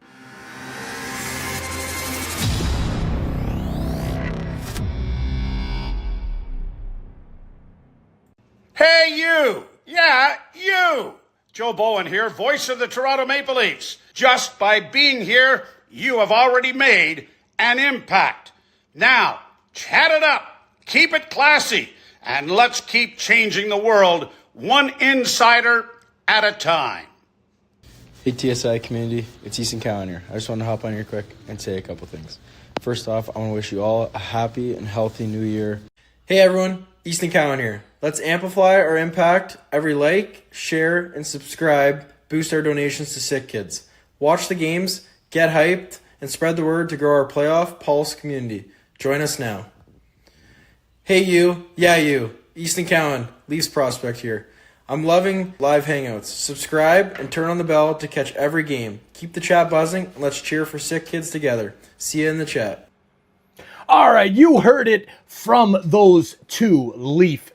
Speaker 2: Hey, you! Yeah, you! Joe Bowen here, voice of the Toronto Maple Leafs. Just by being here, you have already made an impact. Now, chat it up, keep it classy, and let's keep changing the world one insider at a time.
Speaker 6: Hey TSI community, it's Easton Cowan here. I just want to hop on here quick and say a couple things. First off, I want to wish you all a happy and healthy new year. Hey everyone, Easton Cowan here. Let's amplify our impact. Every like, share, and subscribe boost our donations to sick kids. Watch the games, get hyped, and spread the word to grow our playoff pulse community. Join us now. Hey you, yeah you, Easton Cowan, Leafs prospect here. I'm loving live hangouts. Subscribe and turn on the bell to catch every game. Keep the chat buzzing and let's cheer for sick kids together. See you in the chat.
Speaker 5: All right, you heard it from those two Leaf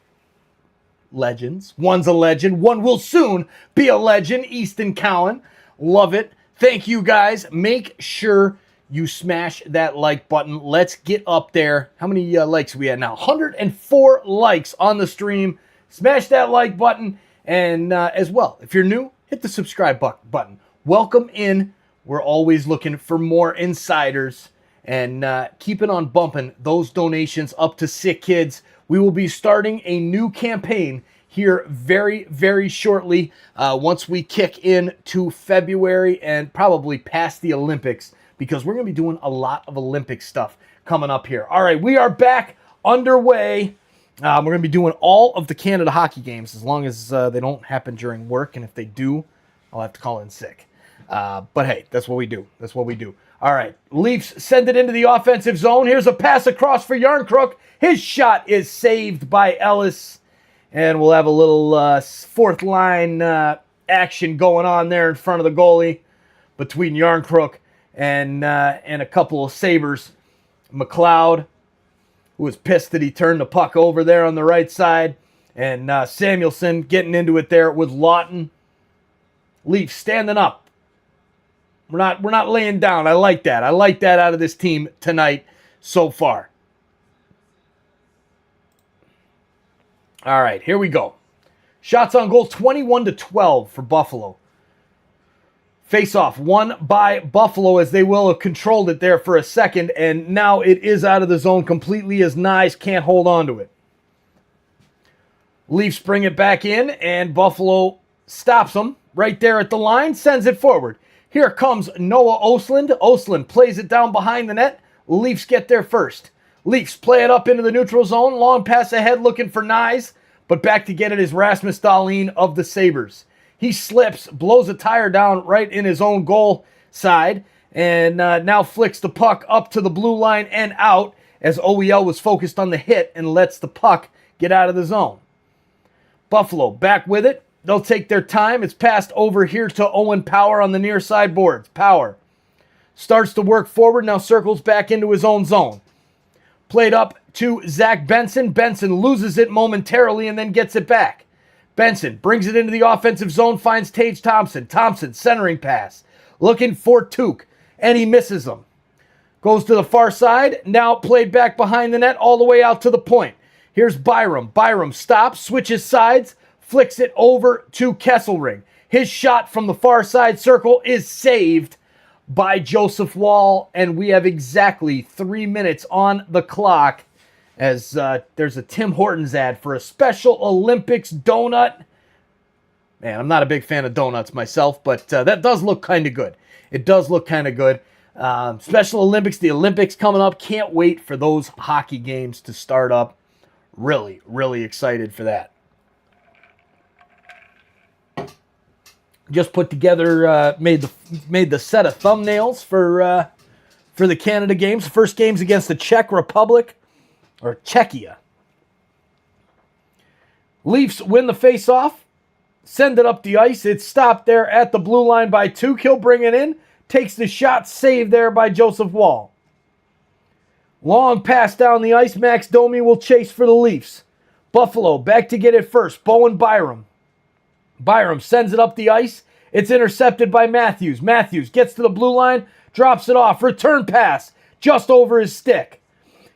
Speaker 5: legends. One's a legend. One will soon be a legend. Easton Cowan. Love it. Thank you, guys. Make sure you smash that like button. Let's get up there. How many likes are we at now? 104 likes on the stream. Smash that like button. And as well, if you're new, hit the subscribe button. Welcome in. We're always looking for more insiders. And keep it on bumping those donations up to sick kids. We will be starting a new campaign here very, very shortly once we kick into February and probably past the Olympics, because we're going to be doing a lot of Olympic stuff coming up here. All right, we are back underway. We're going to be doing all of the Canada hockey games as long as they don't happen during work, and if they do, I'll have to call in sick. But hey, that's what we do. That's what we do. All right, Leafs send it into the offensive zone. Here's a pass across for Yarncrook. His shot is saved by Ellis. And we'll have a little fourth line action going on there in front of the goalie between Yarncrook and a couple of Sabres. McLeod, who was pissed that he turned the puck over there on the right side. And Samuelson getting into it there with Lawton. Leafs standing up. We're not laying down. I like that. I like that out of this team tonight so far. All right, here we go. Shots on goal, 21-12 for Buffalo. Face-off won by Buffalo, as they will have controlled it there for a second, and now it is out of the zone completely as Nyes can't hold on to it. Leafs bring it back in, and Buffalo stops them right there at the line, sends it forward. Here comes Noah Osland. Osland plays it down behind the net. Leafs get there first. Leafs play it up into the neutral zone. Long pass ahead looking for Nyes. But back to get it is Rasmus Dahlin of the Sabres. He slips, blows a tire down right in his own goal side. And now flicks the puck up to the blue line and out as OEL was focused on the hit and lets the puck get out of the zone. Buffalo back with it. They'll take their time. It's passed over here to Owen Power on the near side boards. Power starts to work forward, now circles back into his own zone. Played up to Zach Benson. Benson loses it momentarily and then gets it back. Benson brings it into the offensive zone, finds Tage Thompson. Thompson centering pass, looking for Tuch, and he misses him. Goes to the far side, now played back behind the net all the way out to the point. Here's Byram. Byram stops, switches sides, flicks it over to Kesselring. His shot from the far side circle is saved by Joseph Wall, and we have exactly 3 minutes on the clock as there's a Tim Hortons ad for a Special Olympics donut. Man, I'm not a big fan of donuts myself, but that does look kind of good. It does look kind of good. Special Olympics, the Olympics coming up. Can't wait for those hockey games to start up. Really, really excited for that. Just put together, made the set of thumbnails for the Canada games. First game's against the Czech Republic, or Czechia. Leafs win the face-off, send it up the ice. It's stopped there at the blue line by Tuch. He'll bring it in, takes the shot, saved there by Joseph Woll. Long pass down the ice. Max Domi will chase for the Leafs. Buffalo back to get it first. Bowen Byram. Byram sends it up the ice. It's intercepted by Matthews. Matthews gets to the blue line, drops it off. Return pass just over his stick.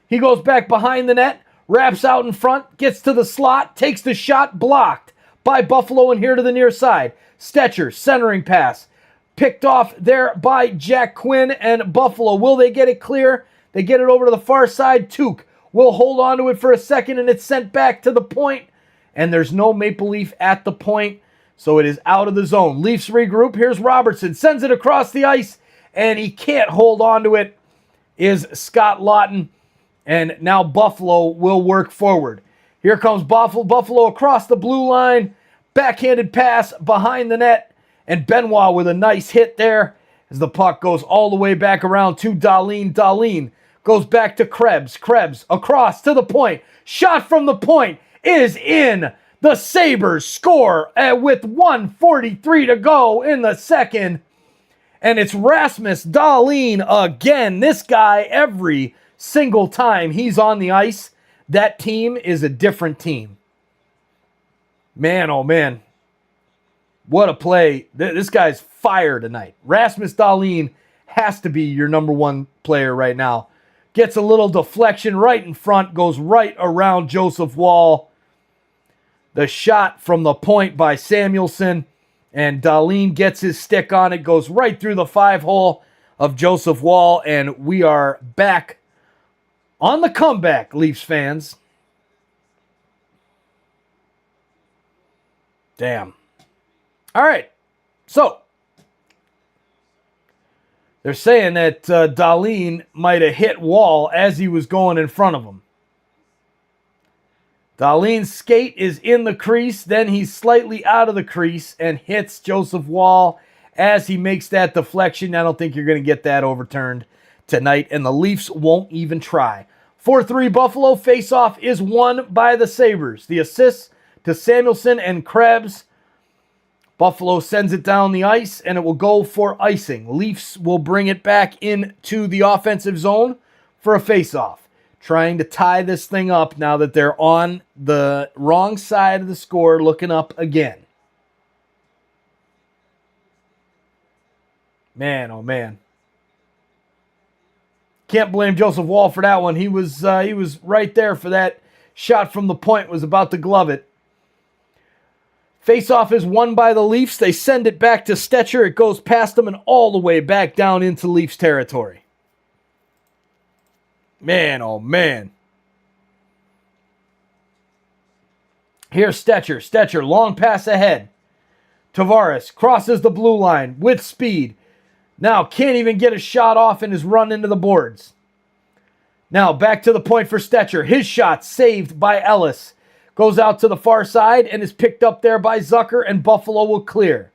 Speaker 5: He goes back behind the net, wraps out in front, gets to the slot, takes the shot, blocked by Buffalo and here to the near side. Stetcher, centering pass. Picked off there by Jack Quinn and Buffalo. Will they get it clear? They get it over to the far side. Tuch will hold on to it for a second and it's sent back to the point. And there's no Maple Leaf at the point. So it is out of the zone. Leafs regroup. Here's Robertson. Sends it across the ice. And he can't hold on to it. Is Scott Laughton. And now Buffalo will work forward. Here comes Buffalo across the blue line. Backhanded pass behind the net. And Benoit with a nice hit there. As the puck goes all the way back around to Dahlin. Dahlin goes back to Krebs. Krebs across to the point. Shot from the point is in. The Sabres score with 1:43 to go in the second. And it's Rasmus Dahlin again. This guy, every single time he's on the ice, that team is a different team. Man, oh man. What a play. This guy's fire tonight. Rasmus Dahlin has to be your number one player right now. Gets a little deflection right in front, goes right around Joseph Woll. The shot from the point by Samuelsson, and Dahlin gets his stick on it, goes right through the 5-hole of Joseph Woll, and we are back on the comeback, Leafs fans. Damn. All right, so they're saying that Dahlin might have hit Woll as he was going in front of him. Dahlin's skate is in the crease, then he's slightly out of the crease and hits Joseph Woll as he makes that deflection. I don't think you're going to get that overturned tonight, and the Leafs won't even try. 4-3 Buffalo. Face-off is won by the Sabres. The assists to Samuelsson and Krebs. Buffalo sends it down the ice, and it will go for icing. Leafs will bring it back into the offensive zone for a face-off. Trying to tie this thing up now that they're on the wrong side of the score, looking up again. Man, oh man. Can't blame Joseph Woll for that one. He was right there for that shot from the point, was about to glove it. Face-off is won by the Leafs. They send it back to Stetcher. It goes past them and all the way back down into Leafs territory. Man, oh man. Here's Stetcher. Stetcher, long pass ahead. Tavares crosses the blue line with speed. Now can't even get a shot off and is run into the boards. Now back to the point for Stetcher. His shot saved by Ellis. Goes out to the far side and is picked up there by Zucker, and Buffalo will clear.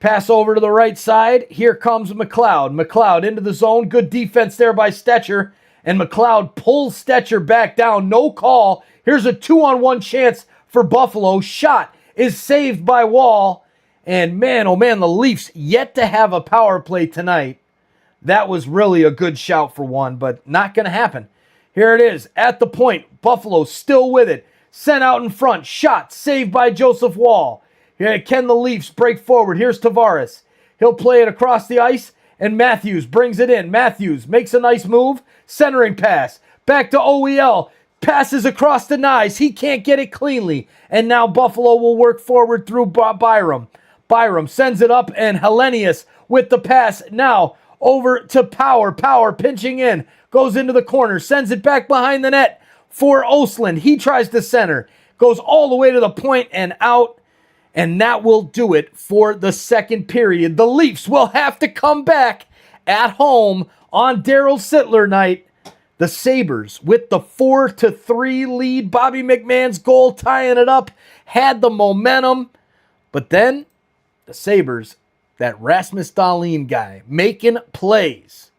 Speaker 5: Pass over to the right side. Here comes McLeod. McLeod into the zone. Good defense there by Stetcher. And McLeod pulls Stetcher back down. No call. Here's a 2-on-1 chance for Buffalo. Shot is saved by Woll. And man, oh man, the Leafs yet to have a power play tonight. That was really a good shout for one, but not going to happen. Here it is at the point. Buffalo still with it. Sent out in front. Shot saved by Joseph Woll. Here, can the Leafs break forward? Here's Tavares. He'll play it across the ice, and Matthews brings it in. Matthews makes a nice move. Centering pass. Back to OEL. Passes across the knives. He can't get it cleanly. And now Buffalo will work forward through Byram. Byram sends it up, and Hellenius with the pass. Now over to Power. Power pinching in. Goes into the corner. Sends it back behind the net for Osland. He tries to center. Goes all the way to the point and out. And that will do it for the second period. The Leafs will have to come back at home on Darryl Sittler night. The Sabres with the 4-3 lead. Bobby McMahon's goal tying it up. Had the momentum. But then the Sabres, that Rasmus Dahlin guy, making plays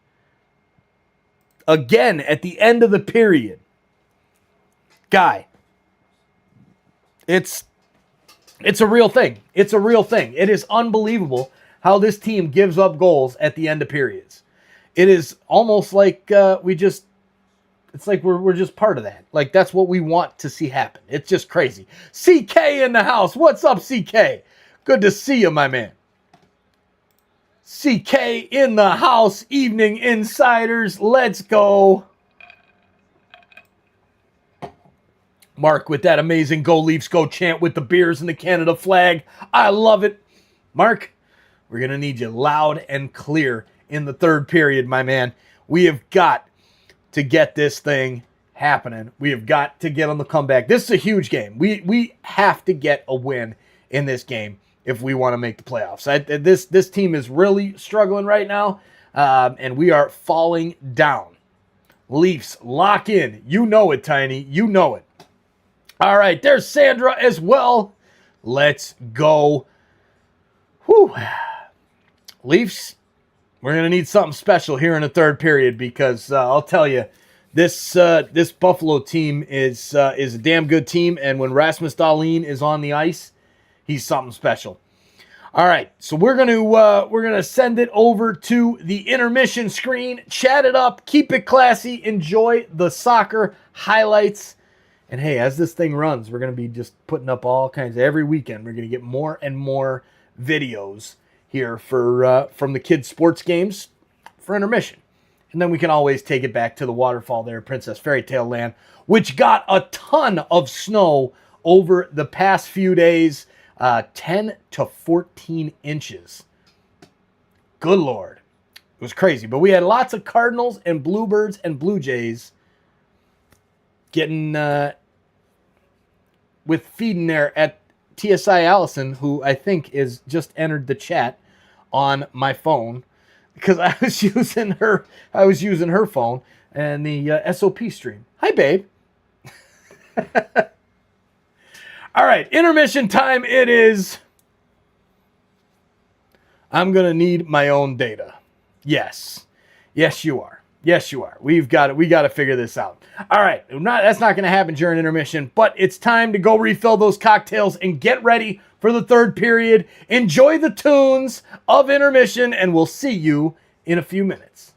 Speaker 5: again at the end of the period. Guy, it's a real thing. It's a real thing. It is unbelievable how this team gives up goals at the end of periods. It is almost like it's like we're just part of that. Like, that's what we want to see happen. It's just crazy. CK in the house. What's up, CK? Good to see you, my man. CK in the house. Evening Insiders. Let's go. Mark with that amazing Go Leafs Go chant with the beers and the Canada flag. I love it. Mark, we're going to need you loud and clear in the third period, my man. We have got to get this thing happening. We have got to get on the comeback. This is a huge game. We have to get a win in this game if we want to make the playoffs. This team is really struggling right now, and we are falling down. Leafs, lock in. You know it, Tiny. You know it. All right, there's Sandra as well. Let's go. Whew. Leafs, we're going to need something special here in the third period because I'll tell you, this Buffalo team is a damn good team, and when Rasmus Dahlin is on the ice, he's something special. All right, so we're gonna send it over to the intermission screen, chat it up, keep it classy, enjoy the soccer highlights. And hey, as this thing runs, we're going to be just putting up all kinds of, every weekend, we're going to get more and more videos here from the kids' sports games for intermission. And then we can always take it back to the waterfall there, Princess Fairy Tale Land, which got a ton of snow over the past few days, 10 to 14 inches. Good Lord. It was crazy. But we had lots of Cardinals and Bluebirds and Blue Jays getting with feeding there at TSI Allison, who I think is just entered the chat on my phone because I was using her phone and the SOP stream. Hi, babe. All right, intermission time it is. I'm going to need my own data. Yes. Yes, you are. Yes, you are. We got to figure this out. All right. That's not going to happen during intermission, but it's time to go refill those cocktails and get ready for the third period. Enjoy the tunes of intermission, and we'll see you in a few minutes.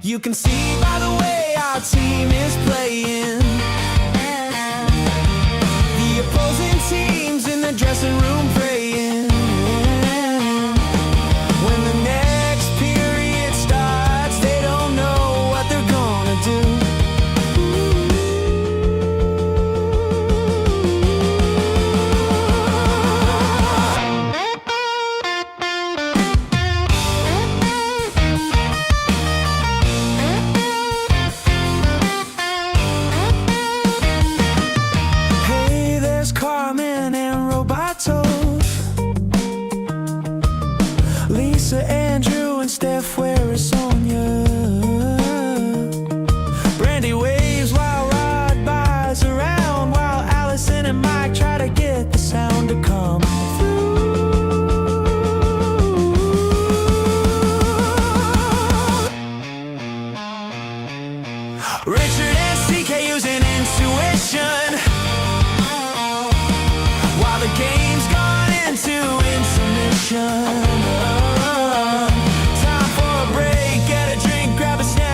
Speaker 1: You can see by the way our team is playing, the opposing teams in the dressing room praying. When the next period starts, they don't know what they're gonna do. Time for a break, get a drink, grab a snack.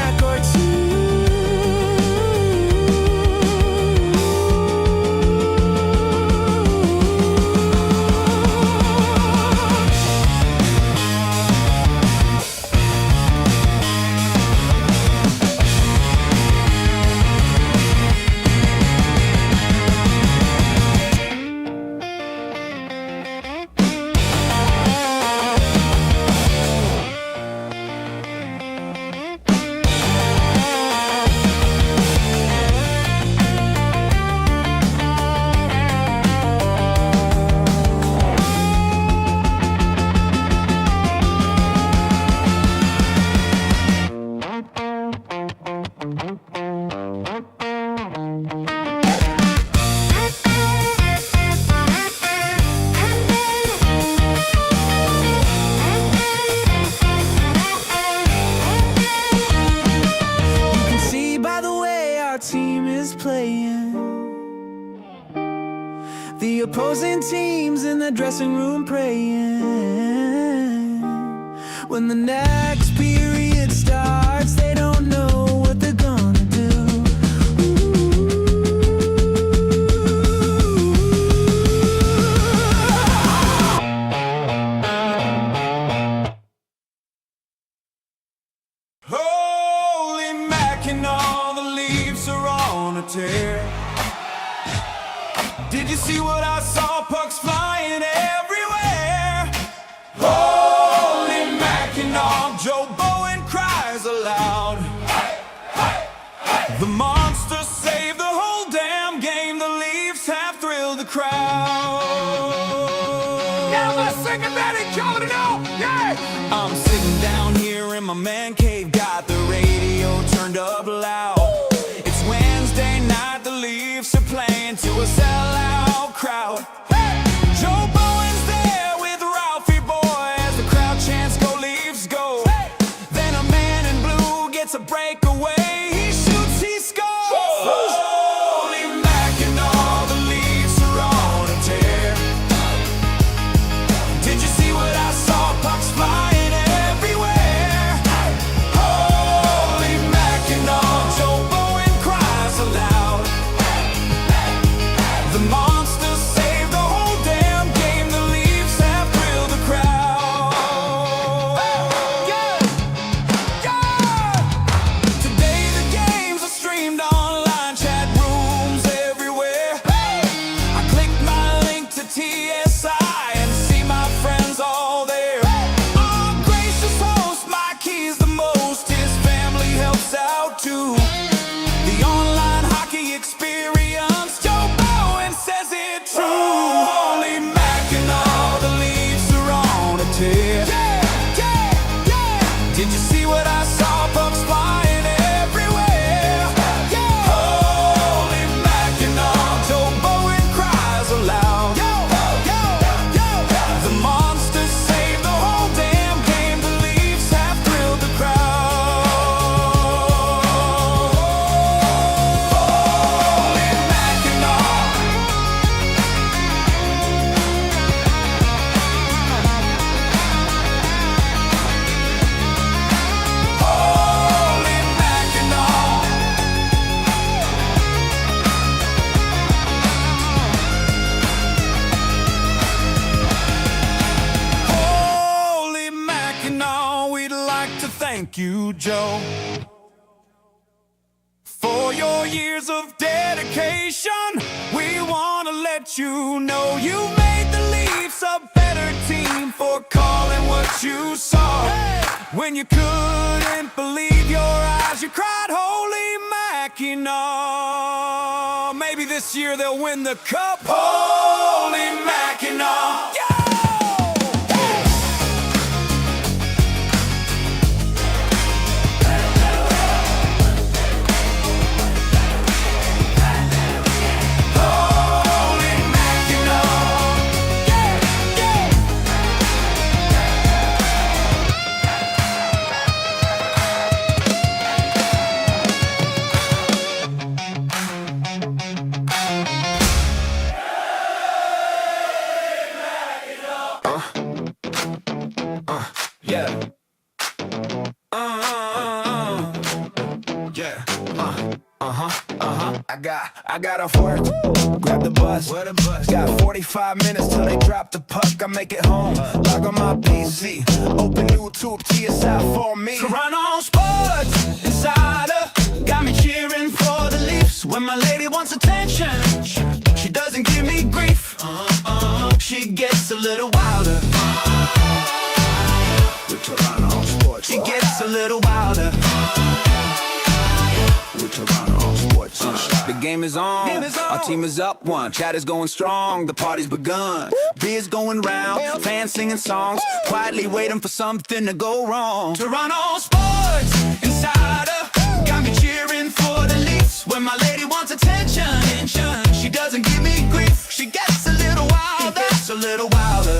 Speaker 1: game is playing. The opposing teams in the dressing room praying. When the next period starts, they don't know what they're gonna do. Holy Mackinac, the Leafs are on a tear. Did you see what I saw? Pucks flying everywhere. Holy Mackinac, Joe Bowen cries aloud. The monster saved the whole damn game. The Leafs have thrilled the crowd. Now let's sing it, Betty, calling it out. Yeah! I'm sitting down here in my man cave, got the radio turned up loud. It's Wednesday night, the Leafs are playing to a sellout crowd. Joe Bowen's there with Ralphie Boy as the crowd chants "Go Leafs, go!" Then a man in blue gets a breakaway. He shoots, he scores. Holy Mackinac, the Leafs are on a tear. Did you see what I saw? Pucks flying everywhere. Holy Mackinac, Joe Bowen cries aloud. The monster saved the whole damn game. The Leafs have thrilled the crowd. Yeah! Yeah! Today the games are streamed online, chat rooms everywhere. I clicked my link to TSI and see my friends all there. Our gracious host, Mikey's the most. His family helps out too. The online hockey experience, Joe Bowen says it true. Holy Mackinac, the Leafs are on a tear. Yeah, yeah, yeah. Did you see what I saw? Pucks flying everywhere. Yeah. Holy Mackinac, Joe Bowen cries aloud. Yo, yo, yo. The monster saved the whole damn game. The Leafs have thrilled the crowd. Holy Mackinac. Holy Mackinac. Holy Mackinac, we'd like to thank you, Joe, for your years of dedication. We want to let you know you made the Leafs a better team for calling what you saw. When you couldn't believe your eyes, you cried, Holy Mackinac. Maybe this year they'll win the cup. Holy Mackinac. Yeah! Holy Mackinac. Yeah, yeah. Yeah. Yeah. I got off work, grab the bus. Where the bus? Got 45 minutes till they drop the puck. I make it home, log on my PC, open YouTube, TSI for me. Toronto Sports Insider got me cheering for the Leafs. When my lady wants attention, she doesn't give me grief. She gets a little wilder. With Toronto Sports, she gets a little wilder. With Toronto Sports. The game is on. Our team is up one. Chat is going strong. The party's begun. Beers going round. Fans singing songs. Quietly waiting for something to go wrong. Toronto Sports Insider got me cheering for the Leafs. When my lady wants attention, she doesn't give me grief. She gets a little wilder. Gets a little wilder.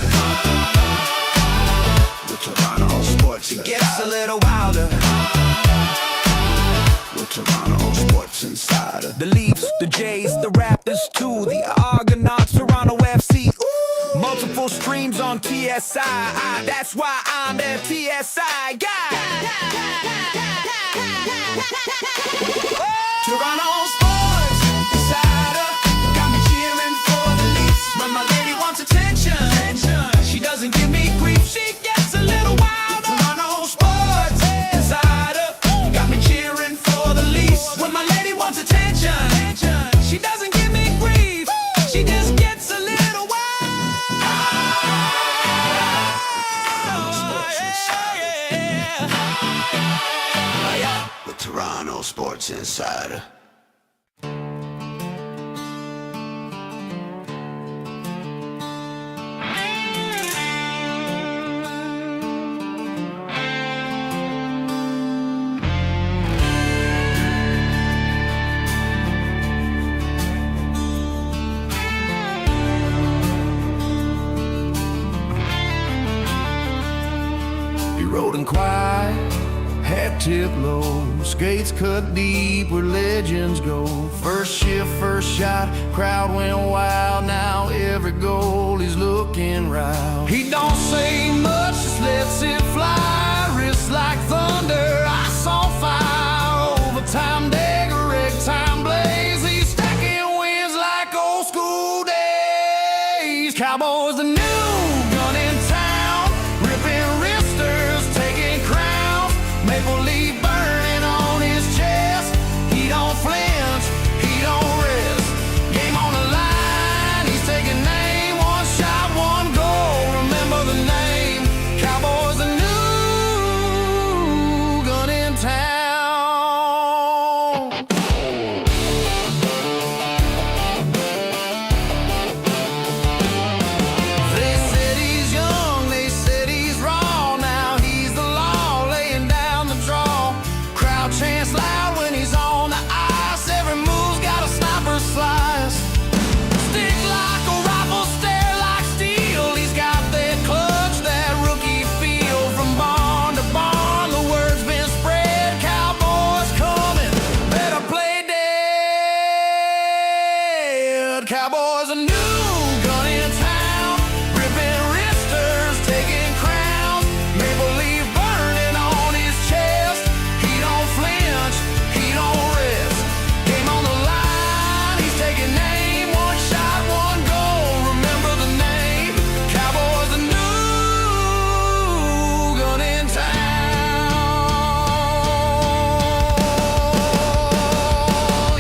Speaker 1: With Toronto Sports, she gets a little wilder. With Toronto Sports Insider. The Leafs The Jays, the Raptors too, the Argonauts, Toronto FC. Ooh. Multiple streams on TSI. That's why I'm the TSI guy. Toronto Sports Insider got me cheering for the Leafs. When my lady wants attention, she doesn't give me grief. She gets a little wild. Toronto Sports Insider got me cheering for the Leafs. When my lady wants attention, she doesn't give me grief. She just gets a little wild.
Speaker 3: The Toronto Sports Insider.
Speaker 4: He rode in quiet, hat tip low, skates cut deep where legends go. First shift, first shot, crowd went wild. Now every goal he's looking right. He don't say much, just lets it fly. Wrists like thunder, ice on fire. Overtime dagger, time blaze. He's stacking wins like old school days. Cowboys the new gun in town, ripping wristers, taking crowns. Maple leaf burning on his chest. He don't flinch, he don't rest. Game on the line, he's taking aim. One shot, one goal, remember the name. Cowboys the new gun in town. They said he's young, they said he's raw. Now he's the law, laying down the draw. Crowd chants loud when he's on the ice. Every move's got a sniper slice. Stick like a rifle, stare like steel. He's got that clutch, that rookie feel. From barn to barn, the word's been spread. Cowboys coming, better play dead. Cowboys a new gun in town, ripping wristers, taking crowns. Maple leaf burning on his chest. He don't flinch, he don't rest. Game on the line, he's taking aim. One shot, one goal, remember the name. Cowboys the new gun in town.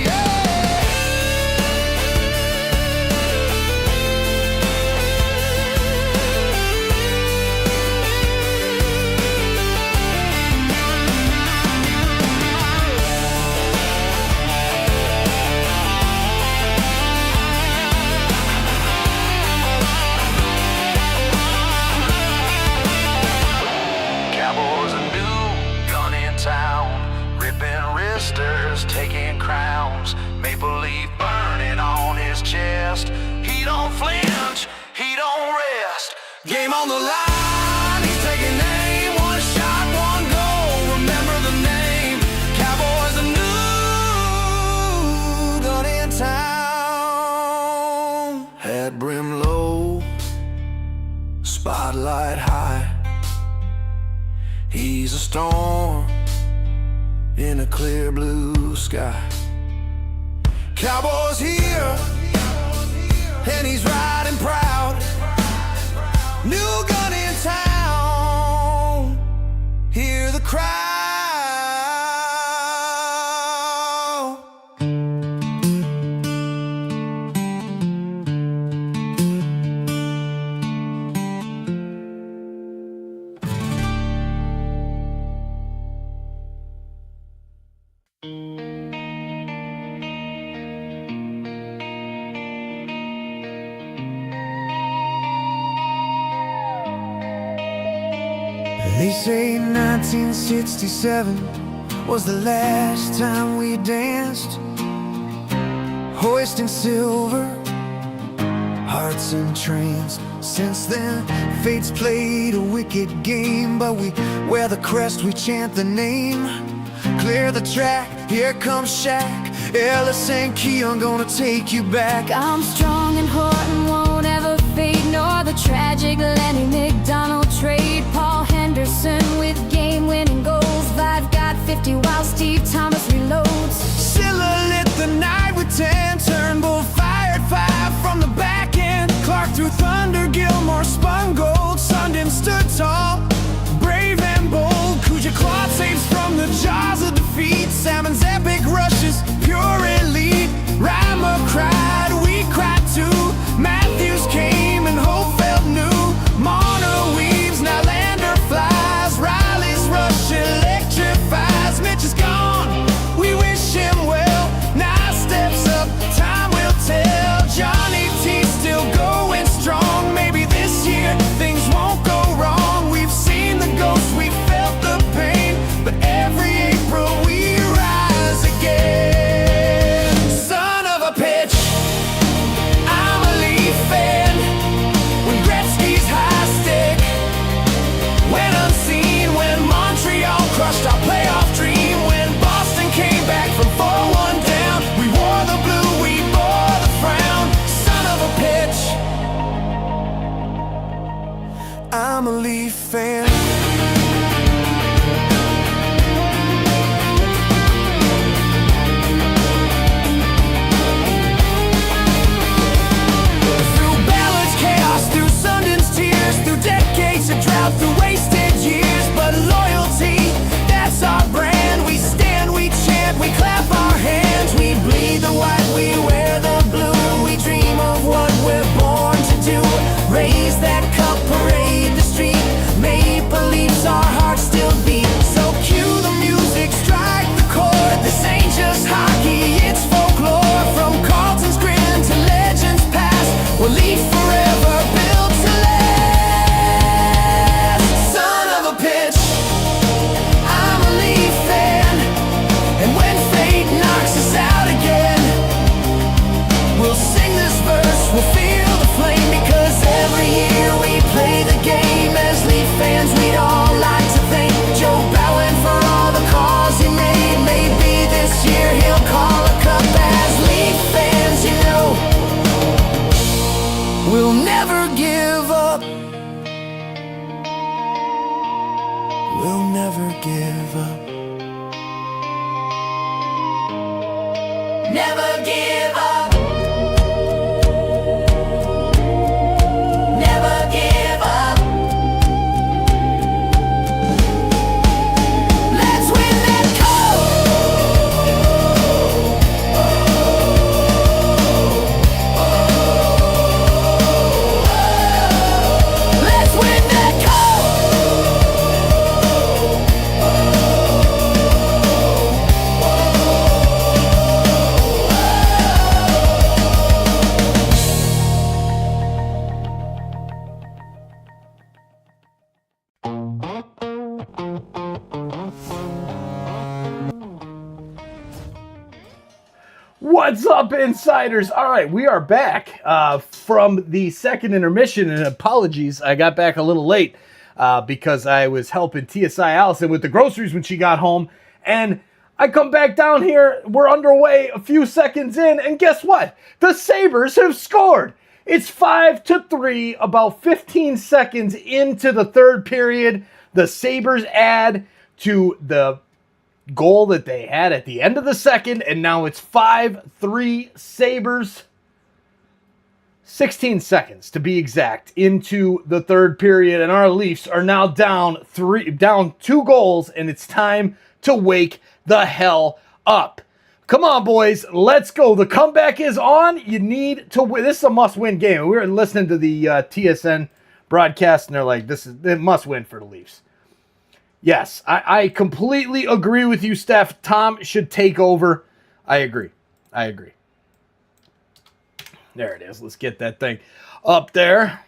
Speaker 4: Yeah. Cowboys a new gun in town, ripping wristers, taking crowns. Maple leaf burning on his chest. He don't flinch, he don't rest. Game on the line, he's taking aim. One shot, one goal, remember the name. Cowboys a new gun in town. Hat brim low, spotlight high. He's a storm in a clear blue sky. Cowboys here, and he's riding proud. New gun in town, hear the crowd. They say 1967 was the last time we danced, hoisting silver, hearts entranced. Since then, fate's played a wicked game, but we wear the crest, we chant the name. Clear the track, here comes Shaq, Ellis and Keon gonna take you back.
Speaker 7: I'm strong and Horton won't ever fade, nor the tragic Lenny McDonald trade. Paul Henderson with game-winning goals. I've got 50 while Steve Thomas reloads.
Speaker 4: Silla lit the night with 10. Turnbull fired 5 from the back end. Clark threw thunder, Gilmore spun gold. Sundin stood tall, brave and bold. Kuja clawed saves from the jaws of defeat. Salmon's epic rushes, pure elite. Reimer cried, we cried too. Matthews came and Hope felt new. Marner weaves, now Lander flies. Riley's rush electrifies. Mitch is gone, we wish him well. Now steps up, time will tell. Johnny T still going strong. Maybe this year things won't go wrong. We've seen the ghosts, we felt the pain, but every April we rise again. Son of a pitch, I'm a Leaf fan. When Gretzky's high stick went unseen, when Montreal crushed our playoff dream, when Boston came back from 4-1 down, we wore the blue, we bore the frown. Son of a pitch, I'm a Leaf fan. Through Ballard's chaos, through Sundin's tears, through decades of drought, through wasted years, but loyalty, that's our brand. We stand, we chant, we clap our hands. We bleed the white, we wear the blue. We dream of what we're born to do. Raise that cup, parade the street. Maple Leafs, our hearts still beat. So cue the music, strike the chord. This ain't just hockey, it's folklore. From Carlton's grin to legends past, we'll leave forever, built to last. Son of a pitch, I'm a Leaf fan. And when fate knocks us out again, we'll sing this verse, we'll feel the flame. Because every year we play the game. As Leaf fans, we'd all like to thank Joe Bowen for all the calls he made. Maybe this year he'll call a cup. As Leaf fans, you know, we'll never give up. We'll never give up. Never give up. Never give up. Let's win that cup. Let's win that cup.
Speaker 5: What's up, insiders? All right, we are back from the second intermission, and apologies, I got back a little late because I was helping TSI Allison with the groceries when she got home, and I come back down here, we're underway a few seconds in, and guess what? The Sabres have scored! It's 5-3, about 15 seconds into the third period. The Sabres add to the goal that they had at the end of the second, and now it's 5-3 Sabres. 16 seconds to be exact into the third period, and our Leafs are now down 2 goals, and it's time to wake the hell up. Come on, boys, let's go. The comeback is on. You need to win. This is a must-win game. We were listening to the TSN broadcast, and they're like, "This is a must-win for the Leafs." Yes, I completely agree with you, Steph. Tom should take over. I agree. There it is. Let's get that thing up there.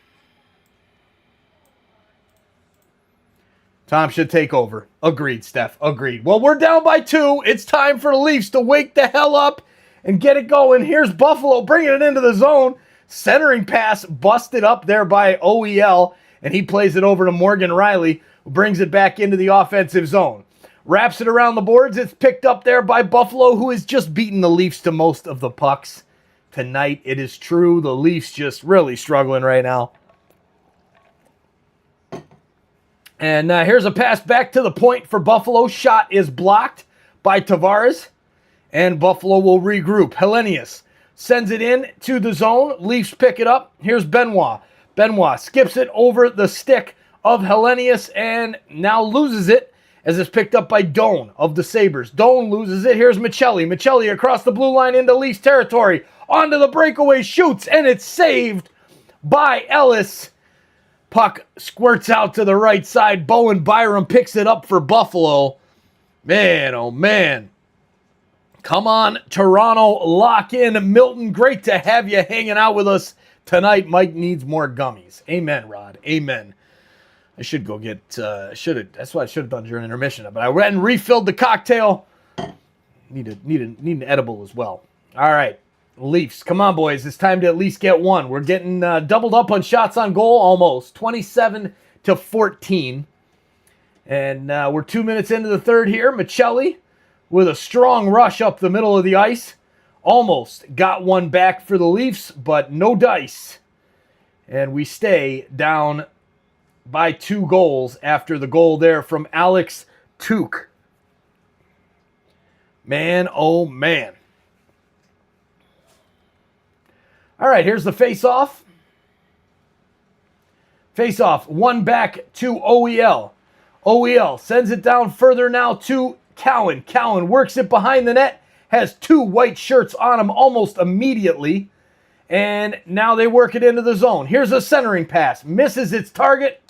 Speaker 5: Tom should take over. Agreed, Steph. Agreed. Well, we're down by 2. It's time for the Leafs to wake the hell up and get it going. Here's Buffalo bringing it into the zone. Centering pass busted up there by OEL, and he plays it over to Morgan Riley, who brings it back into the offensive zone. wraps it around the boards. It's picked up there by Buffalo, who has just beaten the Leafs to most of the pucks tonight. It is true. The Leafs just really struggling right now. And here's a pass back to the point for Buffalo. Shot is blocked by Tavares. And Buffalo will regroup. Hellenius sends it in to the zone. Leafs pick it up. Here's Benoit. Benoit skips it over the stick of Hellenius and now loses it as it's picked up by Doan of the Sabres. Doan loses it. Here's Michelli. Michelli across the blue line into Leafs territory. Onto the breakaway, shoots, and it's saved by Ellis. Puck squirts out to the right side. Bowen Byram picks it up for Buffalo. Man, oh man. Come on, Toronto, lock in. Milton, great to have you hanging out with us tonight. Mike needs more gummies. Amen, Rod. Amen. I should go get, that's what I should have done during intermission. But I went and refilled the cocktail. Need an edible as well. All right, Leafs. Come on, boys. It's time to at least get one. We're getting doubled up on shots on goal almost. 27-14. And we're 2 minutes into the third here. Michelli with a strong rush up the middle of the ice. Almost got one back for the Leafs, but no dice. And we stay down by 2 goals after the goal there from Alex Tuch. Man, oh man. All right, here's the face-off. Face-off, one back to OEL. OEL sends it down further now to Cowan. Cowan works it behind the net, has 2 white shirts on him almost immediately, and now they work it into the zone. Here's a centering pass, misses its target,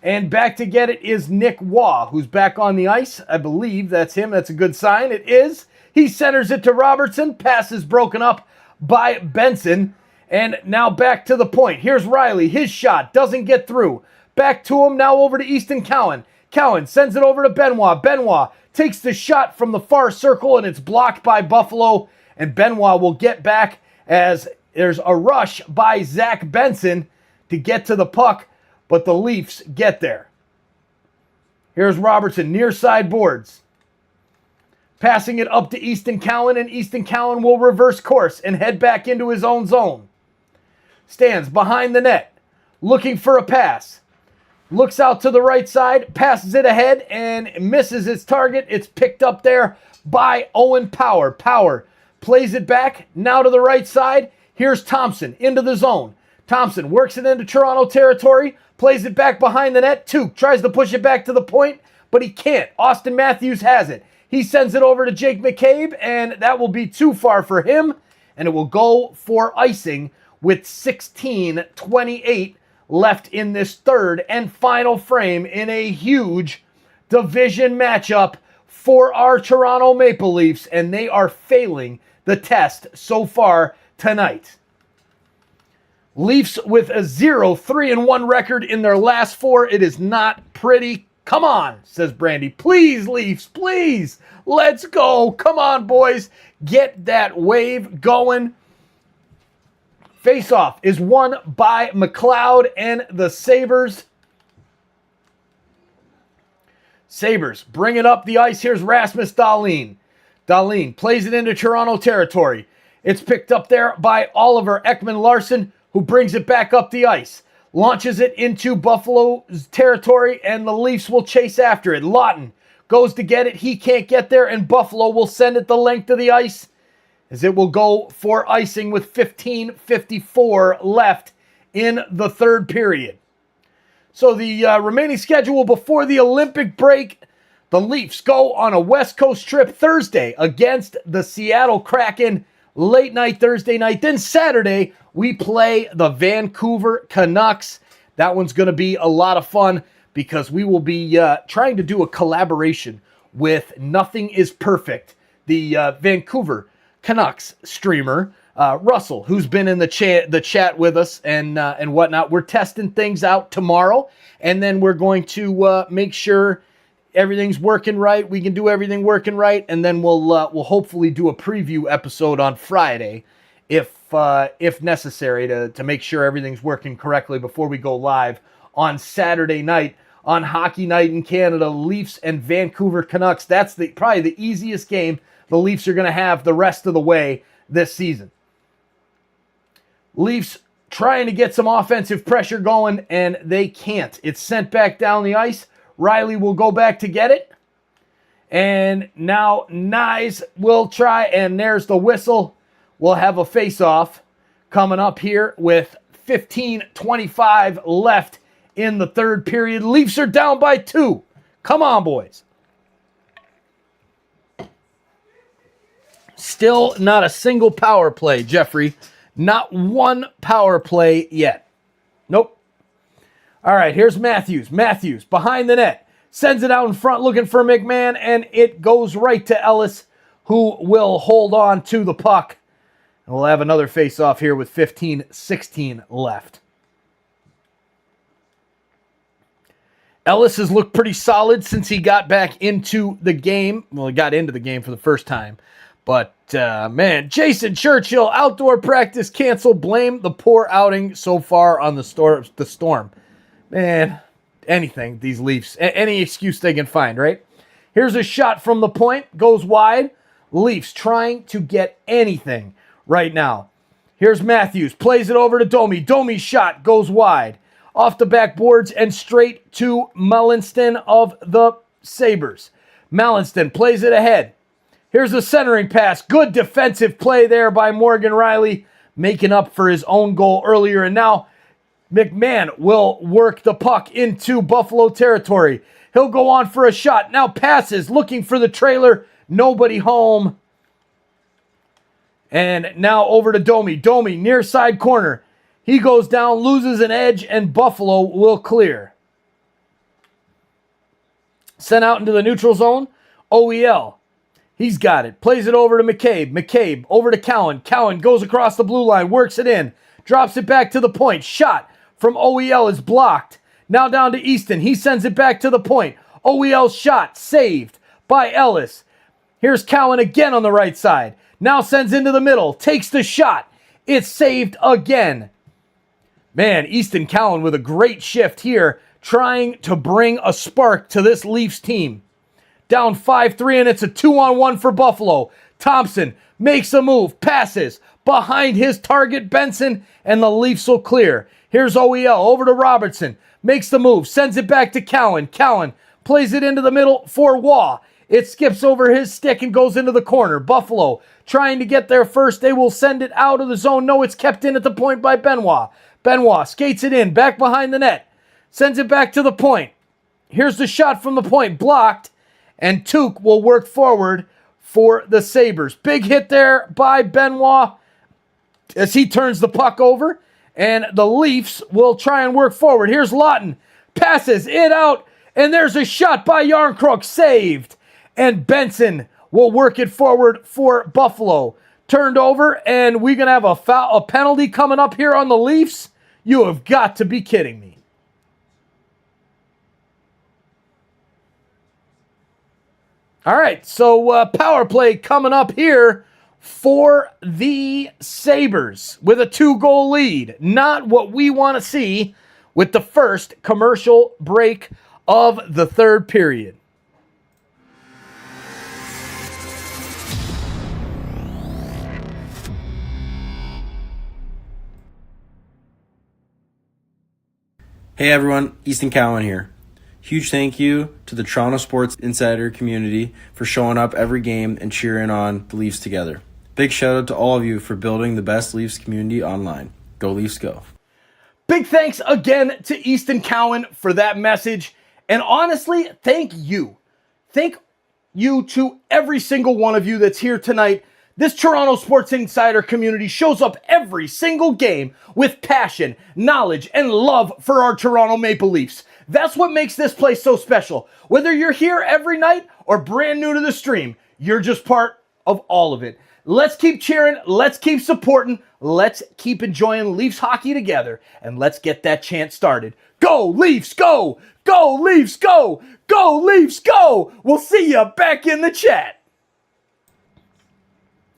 Speaker 5: and back to get it is Nick Waugh, who's back on the ice. I believe that's him. That's a good sign. It is. He centers it to Robertson. Pass is broken up by Benson, and now back to the point. Here's Riley. His shot doesn't get through. Back to him, now over to Easton Cowan. Cowan sends it over to Benoit. Benoit takes the shot from the far circle, and it's blocked by Buffalo. And Benoit will get back as there's a rush by Zach Benson to get to the puck, but the Leafs get there. Here's Robertson, near side boards. Passing it up to Easton Cowan, and Easton Cowan will reverse course and head back into his own zone. Stands behind the net, looking for a pass. Looks out to the right side, passes it ahead, and misses its target. It's picked up there by Owen Power. Power plays it back, now to the right side. Here's Thompson into the zone. Thompson works it into Toronto territory, plays it back behind the net. Tuch tries to push it back to the point, but he can't. Austin Matthews has it. He sends it over to Jake McCabe, and that will be too far for him, and it will go for icing with 16:28 left in this third and final frame in a huge division matchup for our Toronto Maple Leafs, and they are failing the test so far tonight. Leafs with a 0-3-1 record in their last 4. It is not pretty. Come on, says Brandy. Please, Leafs, please. Let's go. Come on, boys. Get that wave going. Face-off is won by McLeod and the Sabres. Sabres bring it up the ice. Here's Rasmus Dahlin. Dahlin plays it into Toronto territory. It's picked up there by Oliver Ekman-Larsson, who brings it back up the ice. Launches it into Buffalo's territory, and the Leafs will chase after it. Lawton goes to get it. He can't get there, and Buffalo will send it the length of the ice, as it will go for icing with 15:54 left in the third period. So the remaining schedule before the Olympic break, the Leafs go on a West Coast trip Thursday against the Seattle Kraken, late night Thursday night. Then Saturday, we play the Vancouver Canucks. That one's going to be a lot of fun because we will be trying to do a collaboration with Nothing is Perfect, the Vancouver Canucks streamer, Russell, who's been in the chat with us and whatnot. We're testing things out tomorrow, and then we're going to make sure everything's working right. We can do everything working right, and then we'll hopefully do a preview episode on Friday, if necessary, to make sure everything's working correctly before we go live on Saturday night on Hockey Night in Canada, Leafs and Vancouver Canucks. That's probably the easiest game the Leafs are going to have the rest of the way this season. Leafs trying to get some offensive pressure going, and they can't. It's sent back down the ice. Riley will go back to get it. And now Nyes will try, and there's the whistle. We'll have a face-off coming up here with 15:25 left in the third period. Leafs are down by 2. Come on, boys. Still not a single power play, Jeffrey. Not one power play yet. Nope. All right, here's Matthews. Matthews behind the net. Sends it out in front looking for McMahon, and it goes right to Ellis, who will hold on to the puck. And we'll have another face-off here with 15:16 left. Ellis has looked pretty solid since he got back into the game. Well, he got into the game for the first time. But, man, Jason Churchill, outdoor practice canceled. Blame the poor outing so far on the storm. Man, anything, these Leafs. Any excuse they can find, right? Here's a shot from the point. Goes wide. Leafs trying to get anything right now. Here's Matthews. Plays it over to Domi. Domi's shot goes wide. Off the backboards and straight to Mallinston of the Sabres. Mallinston plays it ahead. Here's a centering pass. Good defensive play there by Morgan Riley, making up for his own goal earlier. And now McMahon will work the puck into Buffalo territory. He'll go on for a shot. Now passes, looking for the trailer. Nobody home. And now over to Domi. Domi, near side corner. He goes down, loses an edge, and Buffalo will clear. Sent out into the neutral zone. OEL. He's got it. Plays it over to McCabe. McCabe over to Cowan. Cowan goes across the blue line, works it in. Drops it back to the point. Shot from OEL is blocked. Now down to Easton. He sends it back to the point. OEL's shot saved by Ellis. Here's Cowan again on the right side. Now sends into the middle. Takes the shot. It's saved again. Man, Easton Cowan with a great shift here, trying to bring a spark to this Leafs team. Down 5-3, and it's a 2-on-1 for Buffalo. Thompson makes a move, passes behind his target, Benson, and the Leafs will clear. Here's OEL over to Robertson. Makes the move, sends it back to Cowan. Cowan plays it into the middle for Waugh. It skips over his stick and goes into the corner. Buffalo trying to get there first. They will send it out of the zone. No, it's kept in at the point by Benoit. Benoit skates it in, back behind the net. Sends it back to the point. Here's the shot from the point, blocked. And Tuch will work forward for the Sabres. Big hit there by Benoit as he turns the puck over. And the Leafs will try and work forward. Here's Lawton. Passes it out. And there's a shot by Yarncrook. Saved. And Benson will work it forward for Buffalo. Turned over. And we're going to have a penalty coming up here on the Leafs. You have got to be kidding me. All right, so power play coming up here for the Sabres with a 2-goal lead. Not what we want to see with the first commercial break of the third period.
Speaker 6: Hey everyone, Easton Cowan here. Huge thank you to the Toronto Sports Insider community for showing up every game and cheering on the Leafs together. Big shout out to all of you for building the best Leafs community online. Go Leafs, go.
Speaker 5: Big thanks again to Easton Cowan for that message. And honestly, thank you. Thank you to every single one of you that's here tonight. This Toronto Sports Insider community shows up every single game with passion, knowledge, and love for our Toronto Maple Leafs. That's what makes this place so special. Whether you're here every night or brand new to the stream, you're just part of all of it. Let's keep cheering. Let's keep supporting. Let's keep enjoying Leafs hockey together. And let's get that chant started. Go Leafs, go! Go Leafs, go! Go Leafs, go! We'll see you back in the chat.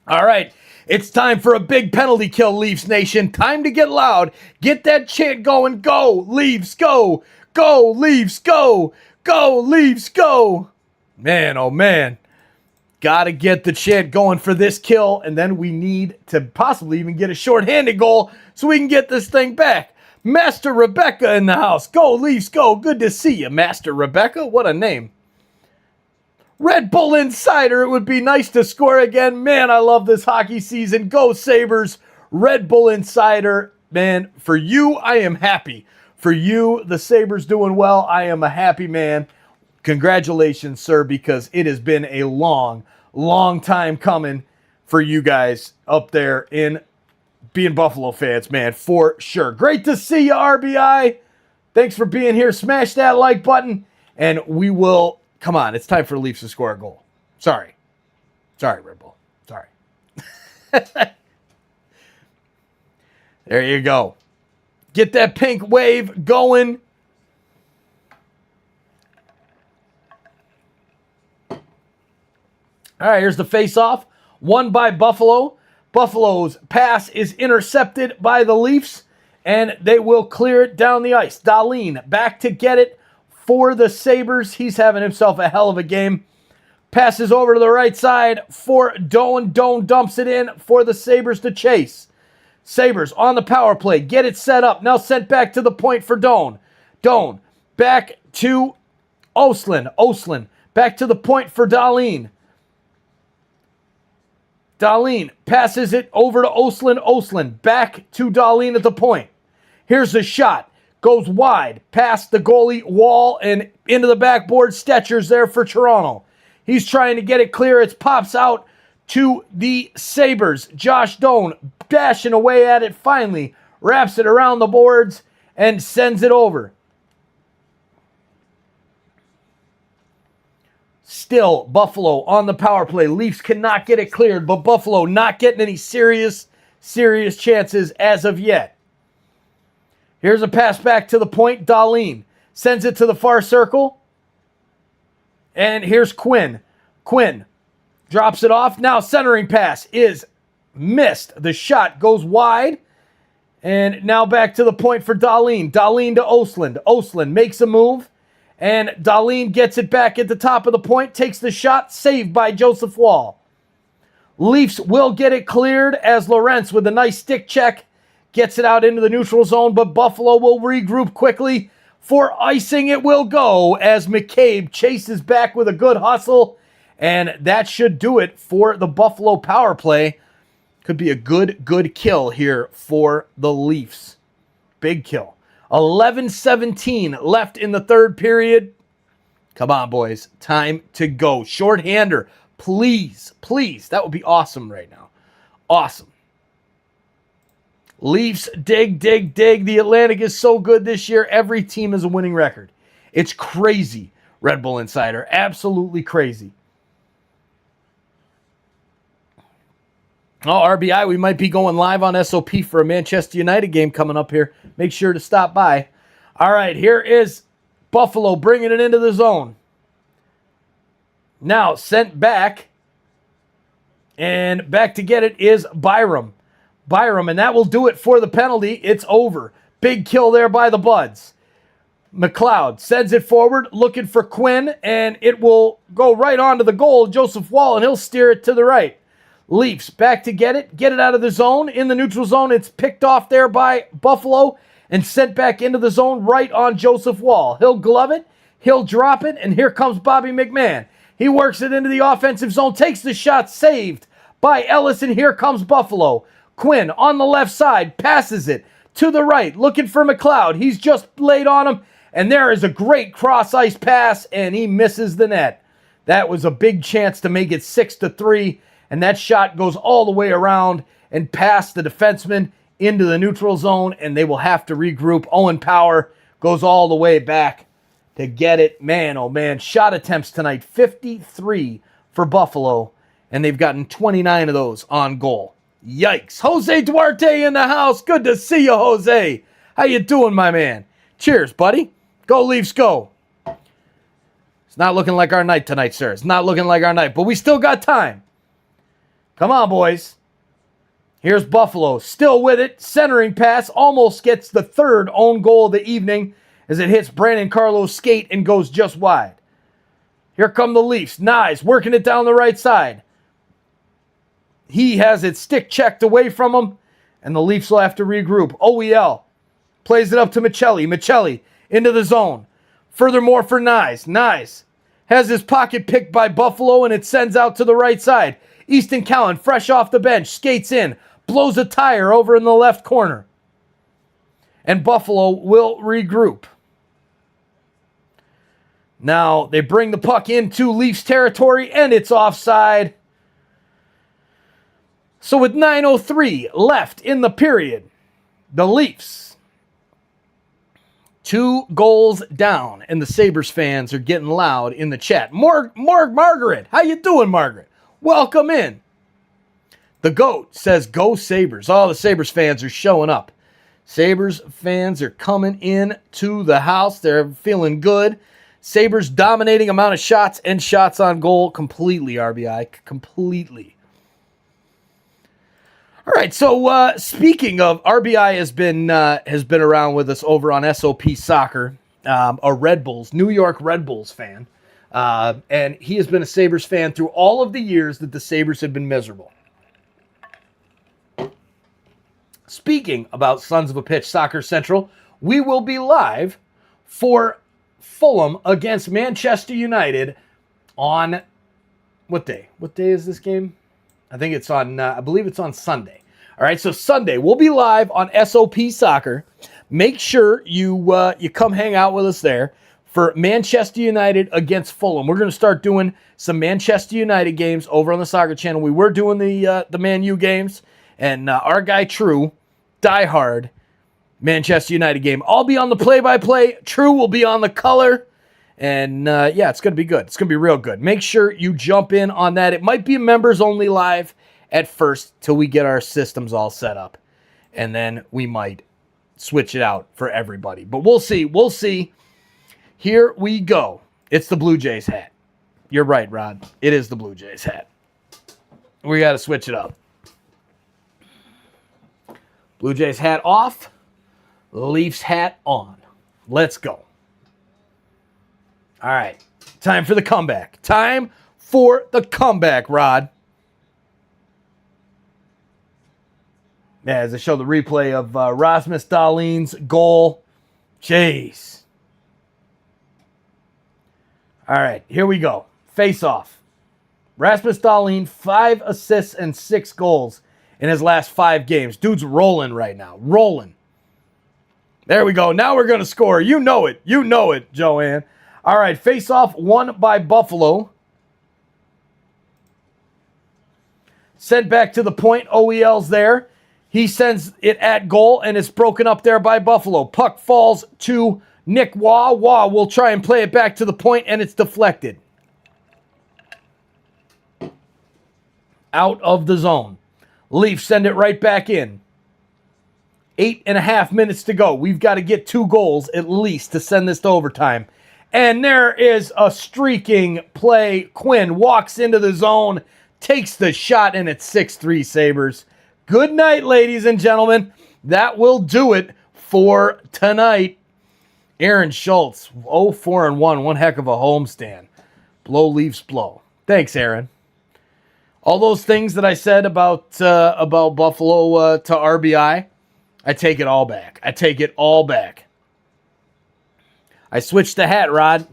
Speaker 5: All right, it's time for a big penalty kill, Leafs Nation. Time to get loud. Get that chant going. Go Leafs, go! Go, Leafs, go! Go, Leafs, go! Man, oh man. Got to get the chant going for this kill, and then we need to possibly even get a shorthanded goal so we can get this thing back. Master Rebecca in the house. Go, Leafs, go. Good to see you, Master Rebecca. What a name. Red Bull Insider, it would be nice to score again. Man, I love this hockey season. Go Sabres. Red Bull Insider, man, for you, I am happy. For you, the Sabres doing well, I am a happy man. Congratulations, sir, because it has been a long, long time coming for you guys up there in being Buffalo fans, man, for sure. Great to see you, RBI. Thanks for being here. Smash that like button, and we will... Come on, it's time for the Leafs to score a goal. Sorry, Red Bull. Sorry. There you go. Get that pink wave going. All right, here's the face-off. Won by Buffalo. Buffalo's pass is intercepted by the Leafs, and they will clear it down the ice. Dahlin back to get it for the Sabres. He's having himself a hell of a game. Passes over to the right side for Doan. Doan dumps it in for the Sabres to chase. Sabres on the power play. Get it set up. Now sent back to the point for Doan. Doan back to Oslin. Oslin back to the point for Dahlin. Dahlin passes it over to Oslin. Oslin back to Dahlin at the point. Here's the shot. Goes wide, past the goalie wall and into the backboard. Stetcher's there for Toronto. He's trying to get it clear. It pops out to the Sabres. Josh Doan dashing away at it finally. Wraps it around the boards and sends it over. Still, Buffalo on the power play. Leafs cannot get it cleared, but Buffalo not getting any serious chances as of yet. Here's a pass back to the point. Dahlin sends it to the far circle. And here's Quinn. Quinn drops it off. Now centering pass is missed. The shot goes wide. And now back to the point for Dahlin. Dahlin to Oslin. Oslin makes a move. And Dahlin gets it back at the top of the point. Takes the shot. Saved by Joseph Wall. Leafs will get it cleared as Lorentz with a nice stick check gets it out into the neutral zone, but Buffalo will regroup quickly. For icing it will go as McCabe chases back with a good hustle, and that should do it for the Buffalo power play. Could be a good kill here for the Leafs. Big kill. 11:17 left in the third period. Come on, boys. Time to go. Shorthander. Please. That would be awesome right now. Awesome. Leafs, dig. The Atlantic is so good this year. Every team has a winning record. It's crazy, Red Bull Insider. Absolutely crazy. Oh, RBI, we might be going live on SOP for a Manchester United game coming up here. Make sure to stop by. All right, here is Buffalo bringing it into the zone. Now sent back. And back to get it is Byram. And that will do it for the penalty. It's over. Big kill there by the Buds. McLeod sends it forward, looking for Quinn, and it will go right onto the goal, Joseph Wall, and he'll steer it to the right. Leafs back to get it out of the zone. In the neutral zone, it's picked off there by Buffalo and sent back into the zone right on Joseph Wall. He'll glove it, he'll drop it, and here comes Bobby McMahon. He works it into the offensive zone, takes the shot, saved by Ellis, and here comes Buffalo. Quinn on the left side, passes it to the right, looking for McLeod. He's just laid on him, and there is a great cross-ice pass, and he misses the net. That was a big chance to make it 6-3, and that shot goes all the way around and past the defenseman into the neutral zone, and they will have to regroup. Owen Power goes all the way back to get it. Man, oh man, shot attempts tonight, 53 for Buffalo, and they've gotten 29 of those on goal. Yikes. Jose Duarte in the house. Good to see you, Jose. How you doing, my man? Cheers, buddy. Go Leafs, go. It's not looking like our night tonight, sir. It's not looking like our night, but we still got time. Come on, boys. Here's Buffalo. Still with it. Centering pass. Almost gets the third own goal of the evening. as it hits Brandon Carlo's skate and goes just wide. Here come the Leafs. Nyes working it down the right side. He has it stick checked away from him, and the Leafs will have to regroup. OEL plays it up to Michelli. Michelli into the zone. Furthermore for Nyes. Nyes has his pocket picked by Buffalo, and it sends out to the right side. Easton Cowan, fresh off the bench, skates in, blows a tire over in the left corner. And Buffalo will regroup. Now, they bring the puck into Leafs territory, and it's offside. So with 9:03 left in the period, the Leafs 2 goals down, and the Sabres fans are getting loud in the chat. Margaret, how you doing, Margaret? Welcome in. The GOAT says, go Sabres. All the Sabres fans are showing up. Sabres fans are coming in to the house. They're feeling good. Sabres dominating amount of shots and shots on goal completely, RBI. Completely. All right, so speaking of, RBI has been around with us over on SOP Soccer, a Red Bulls, New York Red Bulls fan. And he has been a Sabres fan through all of the years that the Sabres have been miserable. Speaking about Sons of a Pitch Soccer Central, we will be live for Fulham against Manchester United on what day? What day is this game? I think it's on, I believe it's on Sunday. All right, so Sunday, we'll be live on SOP Soccer. Make sure you come hang out with us there for Manchester United against Fulham. We're going to start doing some Manchester United games over on the Soccer Channel. We were doing the Man U games, and our guy True, diehard Manchester United game. I'll be on the play-by-play. True will be on the color. And, yeah, it's going to be good. It's going to be real good. Make sure you jump in on that. It might be a members-only live at first till we get our systems all set up. And then we might switch it out for everybody. But we'll see. We'll see. Here we go. It's the Blue Jays hat. You're right, Rod. It is the Blue Jays hat. We got to switch it up. Blue Jays hat off. Leafs hat on. Let's go. All right. Time for the comeback. Time for the comeback, Rod. Yeah, as I show the replay of Rasmus Dahlin's goal. Jeez. All right, here we go. Face off. Rasmus Dahlin, 5 assists and 6 goals in his last 5 games. Dude's rolling right now. Rolling. There we go. Now we're going to score. You know it. You know it, Joanne. All right, face off won by Buffalo. Sent back to the point. OEL's there. He sends it at goal, and it's broken up there by Buffalo. Puck falls to Nick Waugh. Waugh will try and play it back to the point, and it's deflected. Out of the zone. Leafs send it right back in. 8.5 minutes to go. We've got to get 2 goals at least to send this to overtime. And there is a streaking play. Quinn walks into the zone, takes the shot, and it's 6-3 Sabres. Good night, ladies and gentlemen. That will do it for tonight. Aaron Schultz, 0-4-1. One heck of a homestand. Blow Leafs blow. Thanks, Aaron. All those things that I said about Buffalo to RBI, I take it all back. I take it all back. I switched the hat, Rod,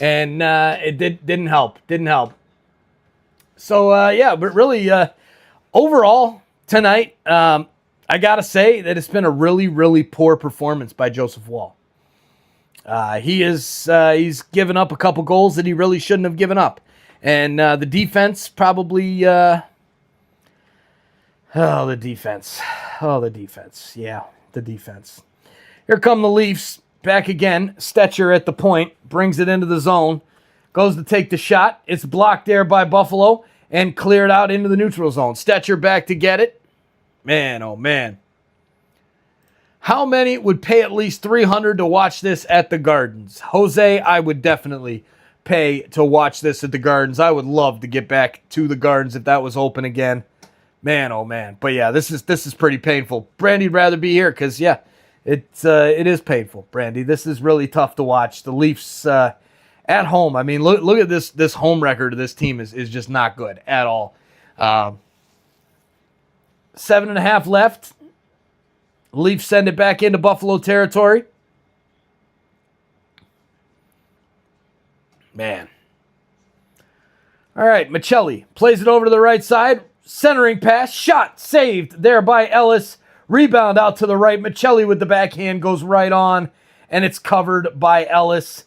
Speaker 5: and it didn't help. Didn't help. So, yeah, but really, overall, tonight, I got to say that it's been a really, really poor performance by Joseph Woll. He's given up a couple goals that he really shouldn't have given up. And the defense probably... the defense. Yeah, the defense. Here come the Leafs. Back again. Stetcher at the point. Brings it into the zone. Goes to take the shot. It's blocked there by Buffalo. And cleared out into the neutral zone. Stetcher back to get it. Man, oh man. How many would pay at least $300 to watch this at the Gardens? Jose, I would definitely pay to watch this at the Gardens. I would love to get back to the Gardens if that was open again. Man, oh man. But yeah, this is pretty painful. Brandy'd rather be here because, yeah, It is painful, Brandy. This is really tough to watch. The Leafs at home. I mean, look at this home record of this team is just not good at all. 7.5 left. Leafs send it back into Buffalo territory. Man. All right, Michelli plays it over to the right side. Centering pass, shot, saved there by Ellis. Rebound out to the right. Michelli with the backhand goes right on, and it's covered by Ellis.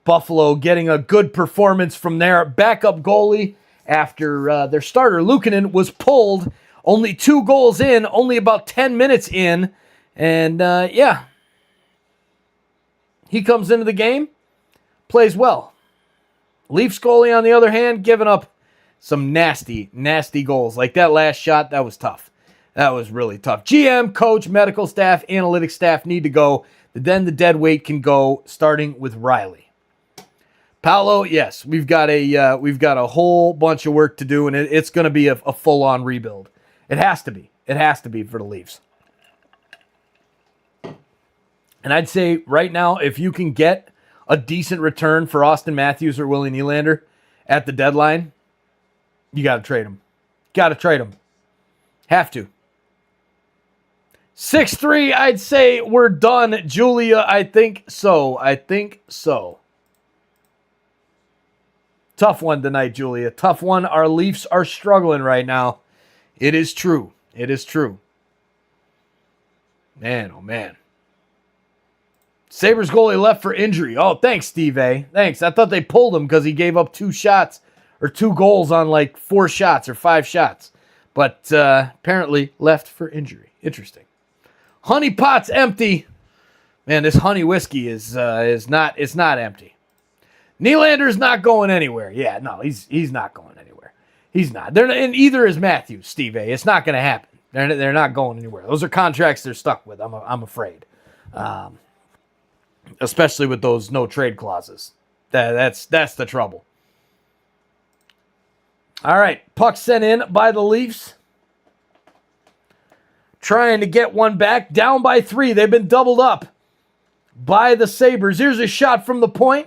Speaker 5: Buffalo getting a good performance from their backup goalie after their starter, Luukkonen, was pulled. Only 2 goals in, only about 10 minutes in. And, he comes into the game, plays well. Leafs goalie, on the other hand, giving up some nasty, nasty goals. Like that last shot, that was tough. That was really tough. GM, coach, medical staff, analytics staff need to go. Then the dead weight can go, starting with Riley. Paolo, yes, we've got a whole bunch of work to do, and it's going to be a full-on rebuild. It has to be. It has to be for the Leafs. And I'd say right now, if you can get a decent return for Austin Matthews or Willie Nylander at the deadline, you got to trade them. Got to trade them. Have to. 6-3, I'd say we're done. Julia, I think so. Tough one tonight, Julia. Tough one. Our Leafs are struggling right now. It is true. It is true. Man, oh man. Sabres goalie left for injury. Oh, thanks, Steve A. Thanks. I thought they pulled him because he gave up 2 shots or 2 goals on like 4 shots or 5 shots. But apparently left for injury. Interesting. Honey pot's empty. Man, this honey whiskey is not empty. Nylander's not going anywhere. Yeah, no, he's not going anywhere. He's not. And either is Matthews, Steve A. It's not going to happen. They're not going anywhere. Those are contracts they're stuck with. I'm afraid, especially with those no trade clauses. That's the trouble. All right, puck sent in by the Leafs. Trying to get one back. Down by 3. They've been doubled up by the Sabres. Here's a shot from the point.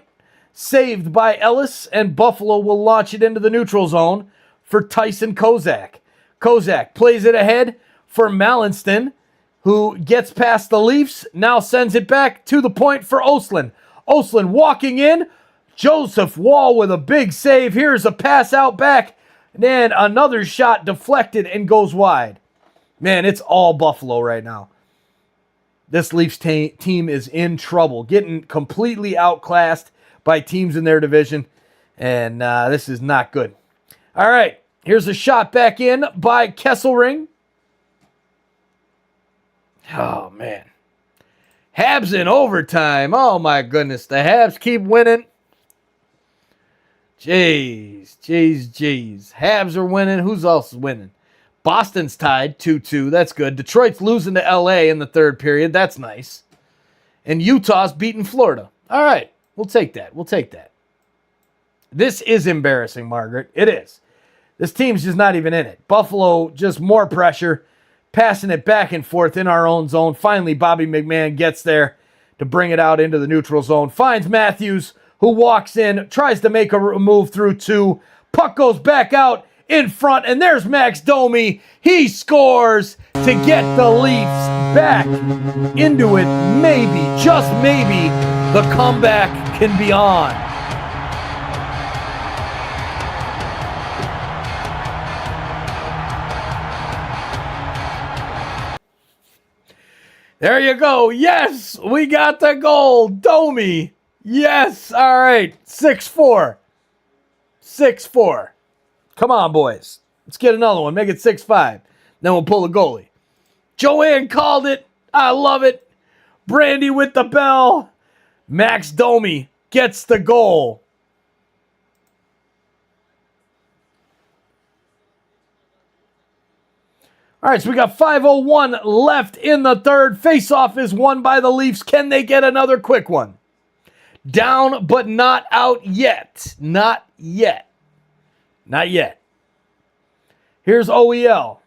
Speaker 5: Saved by Ellis, and Buffalo will launch it into the neutral zone for Tyson Kozak. Kozak plays it ahead for Mallinston, who gets past the Leafs, now sends it back to the point for Oslin. Oslin walking in. Joseph Wall with a big save. Here's a pass out back. And then another shot deflected and goes wide. Man, it's all Buffalo right now. This Leafs team is in trouble, getting completely outclassed by teams in their division, and this is not good. All right, here's a shot back in by Kesselring. Oh, man. Habs in overtime. Oh, my goodness. The Habs keep winning. Jeez. Habs are winning. Who's else winning? Boston's tied 2-2. That's good. Detroit's losing to L.A. in the third period. That's nice. And Utah's beating Florida. All right. We'll take that. This is embarrassing, Margaret. It is. This team's just not even in it. Buffalo, just more pressure, passing it back and forth in our own zone. Finally, Bobby McMahon gets there to bring it out into the neutral zone. Finds Matthews, who walks in, tries to make a move through 2. Puck goes back out in front, and there's Max Domi. He scores to get the Leafs back into it. Maybe, just maybe, the comeback can be on. There you go. Yes, we got the goal. Domi. Yes. All right. 6-4. 6-4. Come on, boys. Let's get another one. Make it 6-5. Then we'll pull the goalie. Joanne called it. I love it. Brandy with the bell. Max Domi gets the goal. All right, so we got 5:01 left in the third. Face-off is won by the Leafs. Can they get another quick one? Down, but not out yet. Not yet. Here's OEL.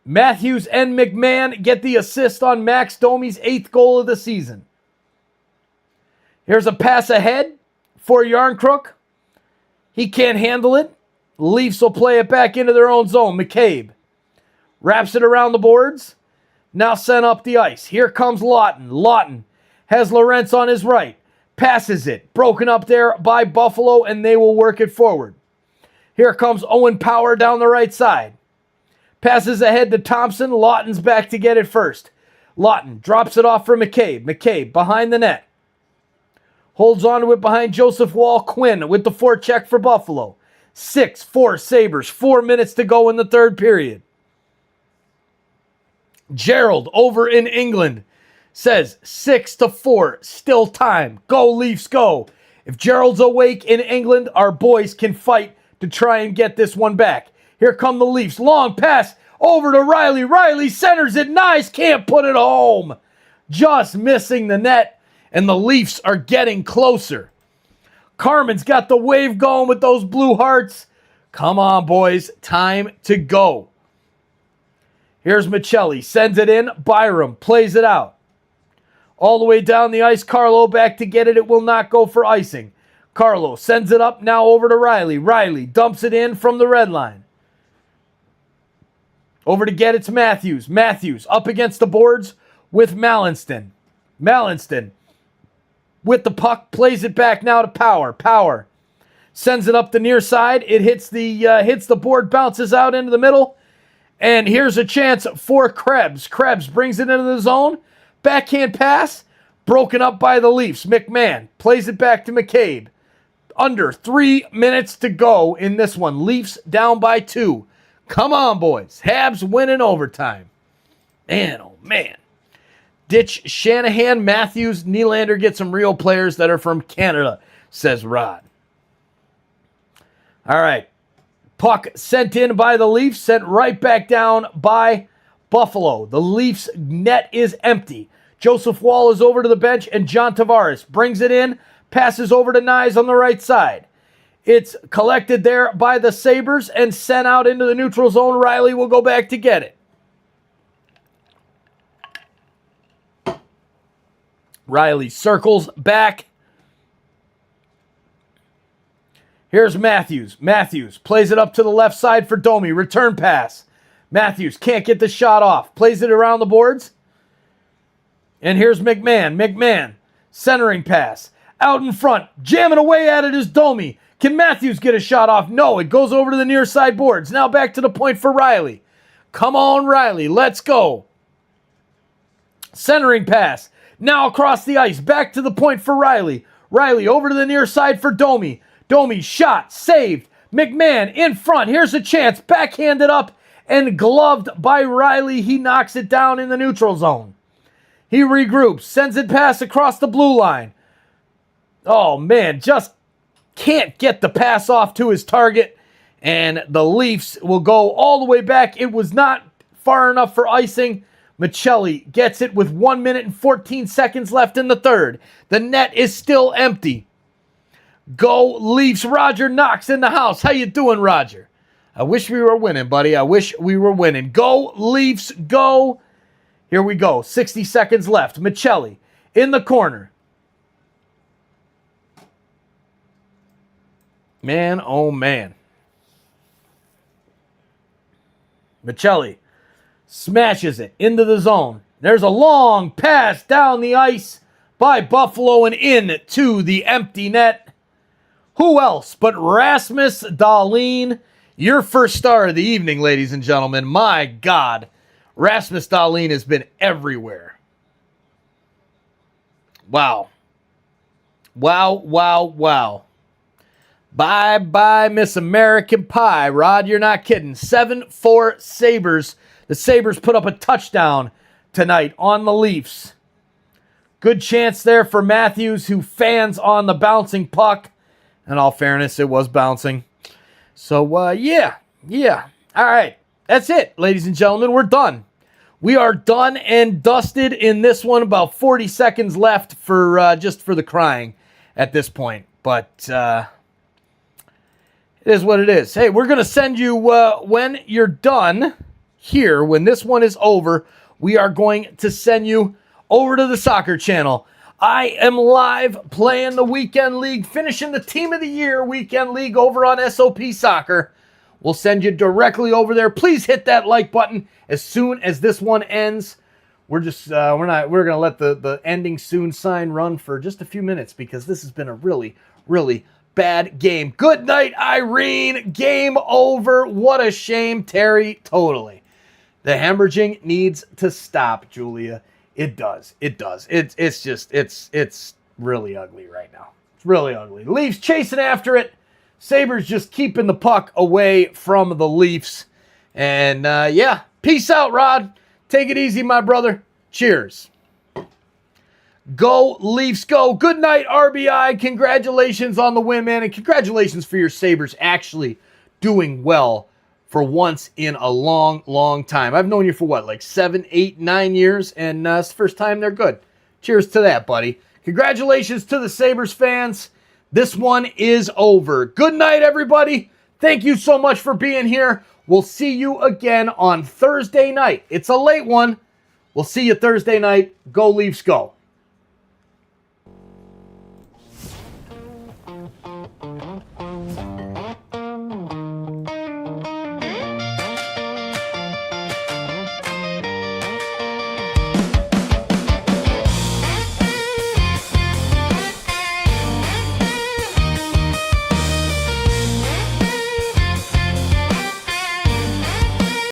Speaker 5: Matthews and McMahon get the assist on Max Domi's 8th goal of the season. Here's a pass ahead for Yarncrook. He can't handle it. Leafs will play it back into their own zone. McCabe wraps it around the boards. Now sent up the ice. Here comes Lawton. Lawton has Lorentz on his right. Passes it. Broken up there by Buffalo, and they will work it forward. Here comes Owen Power down the right side. Passes ahead to Thompson. Lawton's back to get it first. Lawton drops it off for McCabe. McCabe behind the net. Holds on to it behind Joseph Wall. Quinn with the forecheck for Buffalo. 6-4 Sabres. 4 minutes to go in the third period. Gerald over in England says 6-4. Still time. Go Leafs, go. If Gerald's awake in England, our boys can fight to try and get this one back. Here come the Leafs. Long pass over to Riley. Riley centers it. Nice. Can't put it home. Just missing the net. And the Leafs are getting closer. Carmen's got the wave going with those blue hearts. Come on, boys. Time to go. Here's Michelli. Sends it in. Byram plays it out. All the way down the ice. Carlo back to get it. It will not go for icing. Carlo sends it up now over to Riley. Riley dumps it in from the red line. Over to get it's Matthews. Matthews up against the boards with Mallinston. Mallinston with the puck, plays it back now to Power. Power sends it up the near side. It hits the board, bounces out into the middle. And here's a chance for Krebs. Krebs brings it into the zone. Backhand pass, broken up by the Leafs. McMahon plays it back to McCabe. Under 3 minutes to go in this one. Leafs down by 2. Come on, boys. Habs win in overtime. Man, oh man. Ditch Shanahan, Matthews, Nylander, get some real players that are from Canada, says Rod. All right. Puck sent in by the Leafs, sent right back down by Buffalo. The Leafs net is empty. Joseph Wall is over to the bench, and John Tavares brings it in, passes over to Nyes on the right side. It's collected there by the Sabres and sent out into the neutral zone. Riley will go back to get it. Riley circles back. Here's Matthews. Matthews plays it up to the left side for Domi. Return pass. Matthews can't get the shot off. Plays it around the boards. And here's McMahon. McMahon, centering pass. Out in front. Jamming away at it is Domi. Can Matthews get a shot off? No, it goes over to the near side boards. Now back to the point for Riley. Come on, Riley. Let's go. Centering pass. Now across the ice. Back to the point for Riley. Riley over to the near side for Domi. Domi shot. Saved. McMahon in front. Here's a chance. Backhanded up and gloved by Riley. He knocks it down in the neutral zone. He regroups. Sends it pass across the blue line. Oh, man. Just can't get the pass off to his target. And the Leafs will go all the way back. It was not far enough for icing. Michelli gets it with 1 minute and 14 seconds left in the third. The net is still empty. Go Leafs. Roger Knox in the house. How you doing, Roger? I wish we were winning, buddy. I wish we were winning. Go Leafs, go. Here we go. 60 seconds left. Michelli in the corner. Man, oh man. Michelli smashes it into the zone. There's a long pass down the ice by Buffalo and in to the empty net. Who else but Rasmus Dahlin? Your first star of the evening, ladies and gentlemen. My God, Rasmus Dahlin has been everywhere. Wow. Wow, wow, wow. Bye-bye, Miss American Pie. Rod, you're not kidding. 7-4 Sabres. The Sabres put up a touchdown tonight on the Leafs. Good chance there for Matthews, who fans on the bouncing puck. In all fairness, it was bouncing. So, yeah. All right. That's it, ladies and gentlemen. We're done. We are done and dusted in this one. About 40 seconds left for just for the crying at this point. But it is what it is. Hey, we're going to send you, when you're done, here, when this one is over, we are going to send you over to the soccer channel. I am live playing the Weekend League, finishing the Team of the Year Weekend League over on SOP Soccer. We'll send you directly over there. Please hit that like button as soon as this one ends. We're gonna let the ending soon sign run for just a few minutes because this has been a really, really bad game. Good night, Irene. Game over. What a shame, Terry. Totally. The hemorrhaging needs to stop, Julia. It does. It does. It's really ugly right now. It's really ugly. Leafs chasing after it. Sabres just keeping the puck away from the Leafs. And yeah, peace out, Rod. Take it easy, my brother. Cheers. Go Leafs, go. Good night, RBI. Congratulations on the win, man. And congratulations for your Sabres actually doing well for once in a long, long time. I've known you for what, like 7, 8, 9 years, and it's the first time they're good. Cheers to that, buddy. Congratulations to the Sabres fans. This one is over. Good night, everybody. Thank you so much for being here. We'll see you again on Thursday night. It's a late one. We'll see you Thursday night. Go Leafs, go.